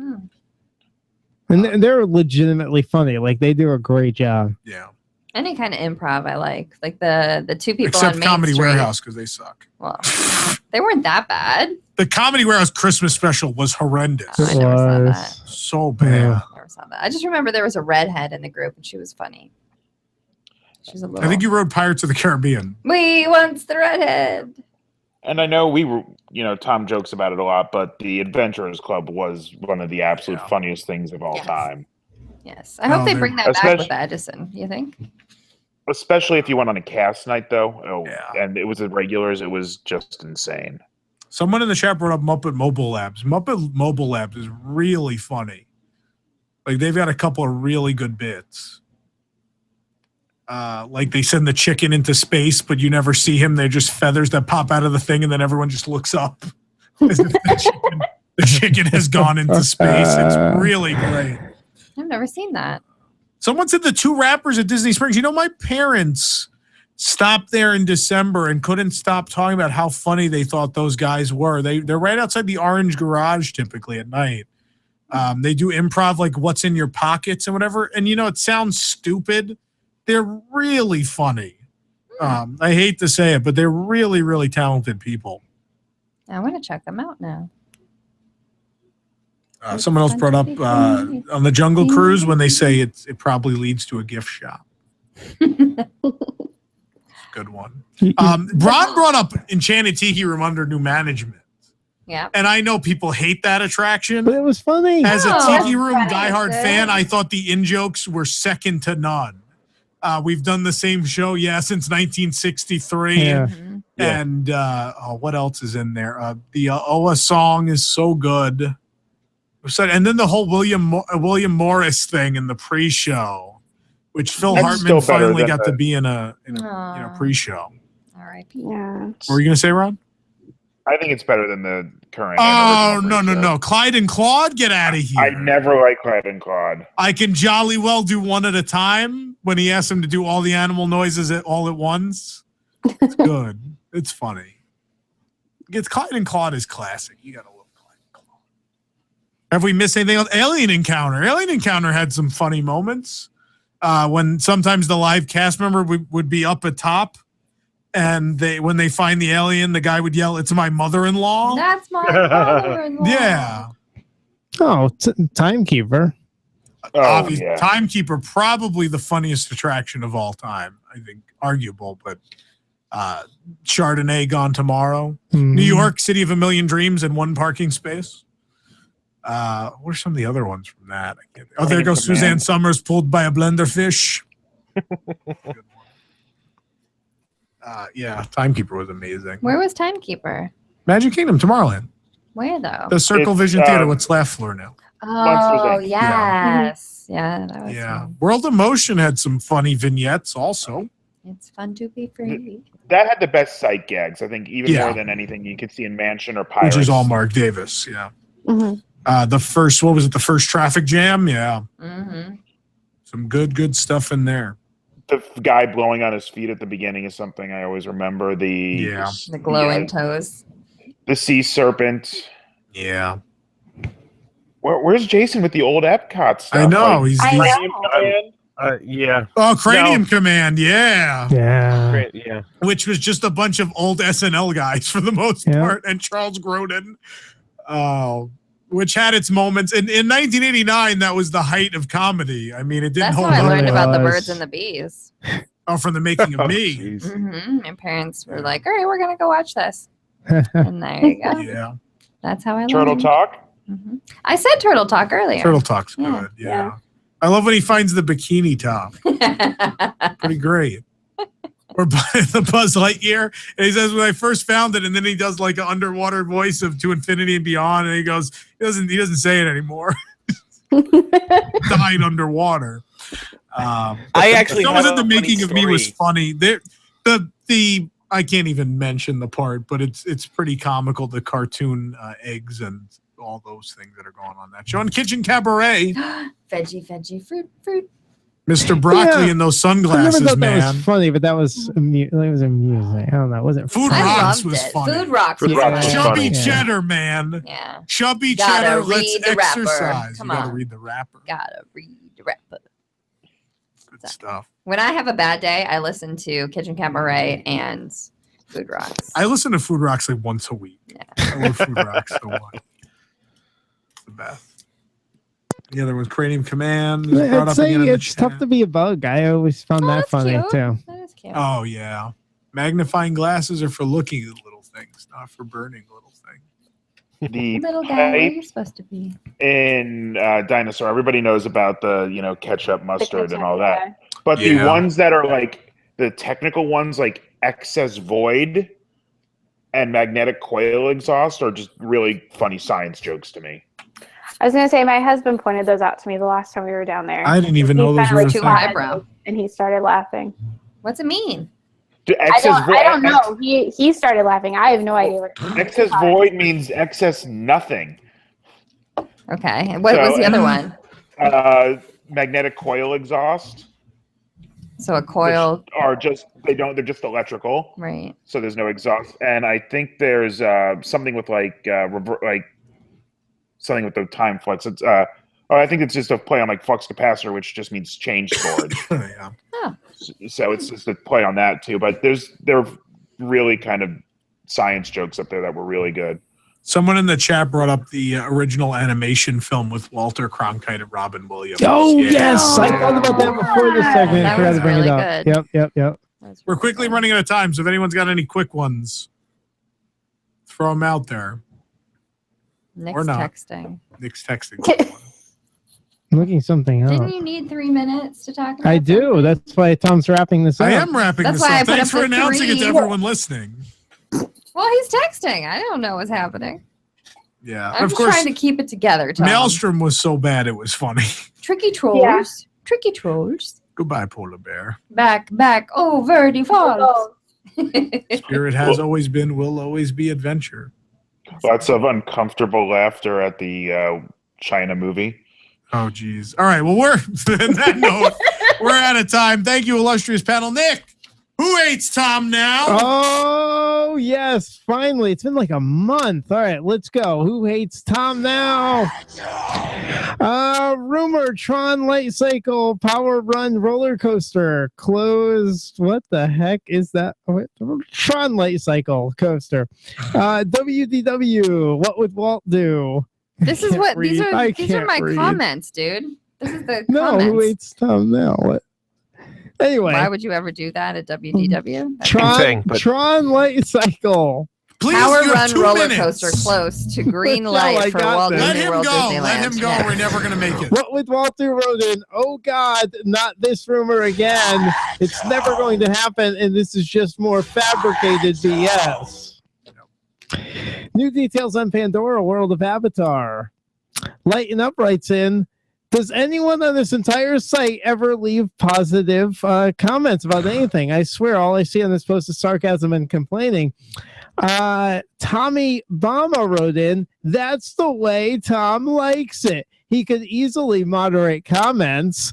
and they're legitimately funny. Like they do a great job. Yeah. Any kind of improv I like the two people Except on Main Comedy Street. Warehouse because they suck. Well, they weren't that bad. The Comedy Warehouse Christmas special was horrendous. I never saw that. So bad. Never saw that. I just remember there was a redhead in the group and she was funny. She was a little. I think you wrote Pirates of the Caribbean. We once the redhead. And I know we were, Tom jokes about it a lot, but the Adventurers Club was one of the absolute funniest things of all time. Yes, I hope they bring that back with Edison. You think? Especially if you went on a cast night, though. And it was the regulars. It was just insane. Someone in the chat brought up Muppet Mobile Labs. Muppet Mobile Labs is really funny. Like they've got a couple of really good bits. Like they send the chicken into space, but you never see him. They're just feathers that pop out of the thing, and then everyone just looks up as if the chicken has gone into space. It's really great. I've never seen that. Someone said the two rappers at Disney Springs. My parents stopped there in December and couldn't stop talking about how funny they thought those guys were. They're right outside the Orange Garage typically at night. They do improv like what's in your pockets and whatever. And it sounds stupid. They're really funny. I hate to say it, but they're really, really talented people. I want to check them out now. Someone else brought up on the Jungle Cruise when they say it probably leads to a gift shop. Good one. Ron brought up Enchanted Tiki Room under new management. Yeah. And I know people hate that attraction. But it was funny. As a Tiki Room funny, diehard good. fan, I thought the in-jokes were second to none. We've done the same show, since 1963. Yeah. And what else is in there? The Oa song is so good. And then the whole William Morris thing in the pre-show, which Phil That's Hartman still better finally than got the- to be in a pre-show. R.I.P. Yeah. What were you gonna say, Ron? I think it's better than the current. Oh and original no! Clyde and Claude, get out of here! I never liked Clyde and Claude. I can jolly well do one at a time, when he asks him to do all the animal noises all at once. It's good. It's funny. It's Clyde and Claude is classic. You gotta love Clyde and Claude. Have we missed anything else? Alien Encounter. Alien Encounter had some funny moments. When sometimes the live cast member would be up at top, and when they find the alien, the guy would yell, "It's my mother-in-law." That's my mother-in-law. Yeah. Oh, Timekeeper. Obviously, Timekeeper, probably the funniest attraction of all time. I think arguable, but Chardonnay Gone Tomorrow, New York, City of a Million Dreams, and one parking space. What are some of the other ones from that? There goes Suzanne Summers pulled by a blender fish. Yeah, Timekeeper was amazing. Where was Timekeeper? Magic Kingdom, Tomorrowland. Where though? The Circle Vision Theater. What's last floor now? Oh, yes. Yeah, that was fun. World of Motion had some funny vignettes also. It's fun to be free. That had the best sight gags, I think, even more than anything you could see in Mansion or Pirates. Which is all Mark Davis, yeah. Mm-hmm. The first Traffic Jam? Yeah. Mm-hmm. Some good stuff in there. The guy blowing on his feet at the beginning is something I always remember. The glowing toes. The sea serpent. Yeah. Where's Jason with the old Epcot stuff? I know. Yeah. Oh, Cranium Command. Yeah. Yeah. Which was just a bunch of old SNL guys for the most part, and Charles Grodin. Which had its moments. In 1989, that was the height of comedy. I mean, it didn't That's hold how I up. learned about the birds and the bees. Oh, from the making of me. Mm-hmm. My parents were like, all right, we're going to go watch this. And there you go. Yeah. That's how I learned. Turtle Talk? Mm-hmm. I said Turtle Talk earlier. Turtle Talk's good. Yeah. I love when he finds the bikini top. Pretty great. Or the Buzz Lightyear. And he says, when I first found it, and then he does like an underwater voice of To Infinity and Beyond, and he goes, he doesn't say it anymore. Died underwater. I actually that was have at the a making funny of me was story. funny. The I can't even mention the part, but it's pretty comical. The cartoon eggs and all those things that are going on that show. And Kitchen Cabaret. Veggie, fruit. Mr. Broccoli in those sunglasses, I never thought man. that was funny, but that was amusing. I don't know. It wasn't Food funny. Rocks was funny. Food Rocks was funny. Chubby Cheddar, man. Yeah. Chubby Gotta Cheddar, read let's the rapper. exercise. Come You gotta on. read the rapper. Gotta read the rapper. Good stuff. When I have a bad day, I listen to Kitchen Cabaret and Food Rocks. I listen to Food Rocks like once a week. Yeah. I love Food Rocks so much. It's the best. The other one's Cranium Command. is brought I'd up say again in the it's chat. tough to be a bug. I always found that that's funny cute. too. That is cute. Oh, yeah. Magnifying glasses are for looking at little things, not for burning little things. The Little guy, where pipe you're supposed to be. in Dinosaur, everybody knows about the ketchup, mustard, and all that. yeah. But Yeah. the ones that are like the technical ones, like excess void and magnetic coil exhaust, are just really funny science jokes to me. I was going to say, my husband pointed those out to me the last time we were down there. I didn't even know those were a too thing. highbrow. And he started laughing. What's it mean? I don't know. He started laughing. I have no idea what Excess void means excess nothing. Okay. And what was the other one? Magnetic coil exhaust. So a coil. Are just they're just electrical. Right. So there's no exhaust. And I think there's something with something with the time flux. It's I think it's just a play on like flux capacitor, which just means change storage. Yeah. Oh. So it's just a play on that too. But there are really kind of science jokes up there that were really good. Someone in the chat brought up the original animation film with Walter Cronkite and Robin Williams. Oh, Yeah. yes. I thought about that before this segment. That I forgot was to bring really it up. good. Yep. We're quickly running out of time, so if anyone's got any quick ones, throw them out there. Nick's Or not. texting. Nick's texting. I'm looking something up. Didn't you need 3 minutes to talk about I do. That's why Tom's wrapping this up. I am wrapping That's this why I up. put Thanks up for the announcing it to 3. everyone listening. Well, he's texting. I don't know what's happening. Yeah. I'm of just course, trying to keep it together, Tom. Maelstrom was so bad it was funny. Tricky trolls. Yeah. Tricky trolls. Goodbye, Polar Bear. Back over the falls. Spirit has always been, will always be adventure. Lots of uncomfortable laughter at the China movie. Oh, geez. All right. Well, we're on that note. We're out of time. Thank you, illustrious panel. Nick, who hates Tom now? Oh, yes. Finally. It's been like a month. All right, let's go. Who hates Tom now? Rumor Tron Light Cycle Power Run Roller Coaster closed. What the heck is that? What? Tron Light Cycle Coaster. WDW. What would Walt do? This is what these are my read. comments, dude. This is the No, comments. who hates Tom now? What? Anyway. Why would you ever do that at WDW? Tron Light Cycle. Please, Power you have Run 2 roller minutes. coaster close to green No, light I for got Walt this. Disney World Disneyland. Let him go. Yeah. We're never going to make it. What would Walter Rodin? Oh God, not this rumor again. It's never going to happen, and this is just more fabricated BS. New details on Pandora, World of Avatar. Lighten Up writes in, does anyone on this entire site ever leave positive comments about anything? I swear all I see on this post is sarcasm and complaining. Tommy Bama wrote in, that's the way Tom likes it. He could easily moderate comments,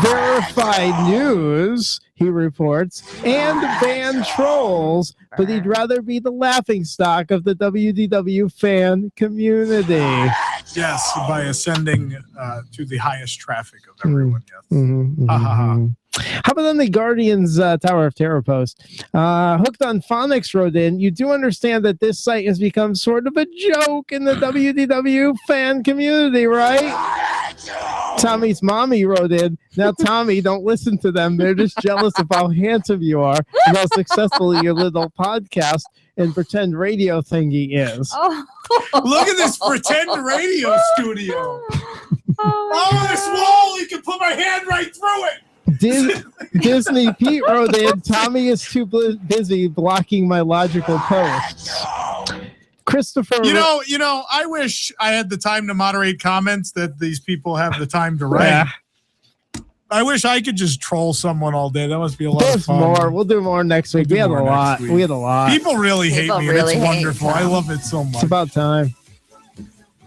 verify news, he reports, and ban trolls, but he'd rather be the laughingstock of the WDW fan community. Yes, by ascending to the highest traffic of everyone. Yes. How about on the Guardians Tower of Terror post? Hooked on Phonics wrote in, you do understand that this site has become sort of a joke in the WDW fan community, right? Tommy's mommy wrote in, now Tommy, don't listen to them. They're just jealous of how handsome you are and how successful your little podcast and pretend radio thingy is. Look at this pretend radio studio. Oh, this wall, you can put my hand right through it. Disney Pete wrote in, Tommy is too busy blocking my logical posts. Christopher, you know, I wish I had the time to moderate comments that these people have the time to write. Yeah. I wish I could just troll someone all day. That must be a lot of There's fun. more. We'll do more next week. We had a lot. People really hate me, and it's wonderful. I love it so much. It's about time.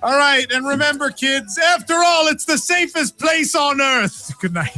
All right, and remember, kids, after all, it's the safest place on earth. Good night.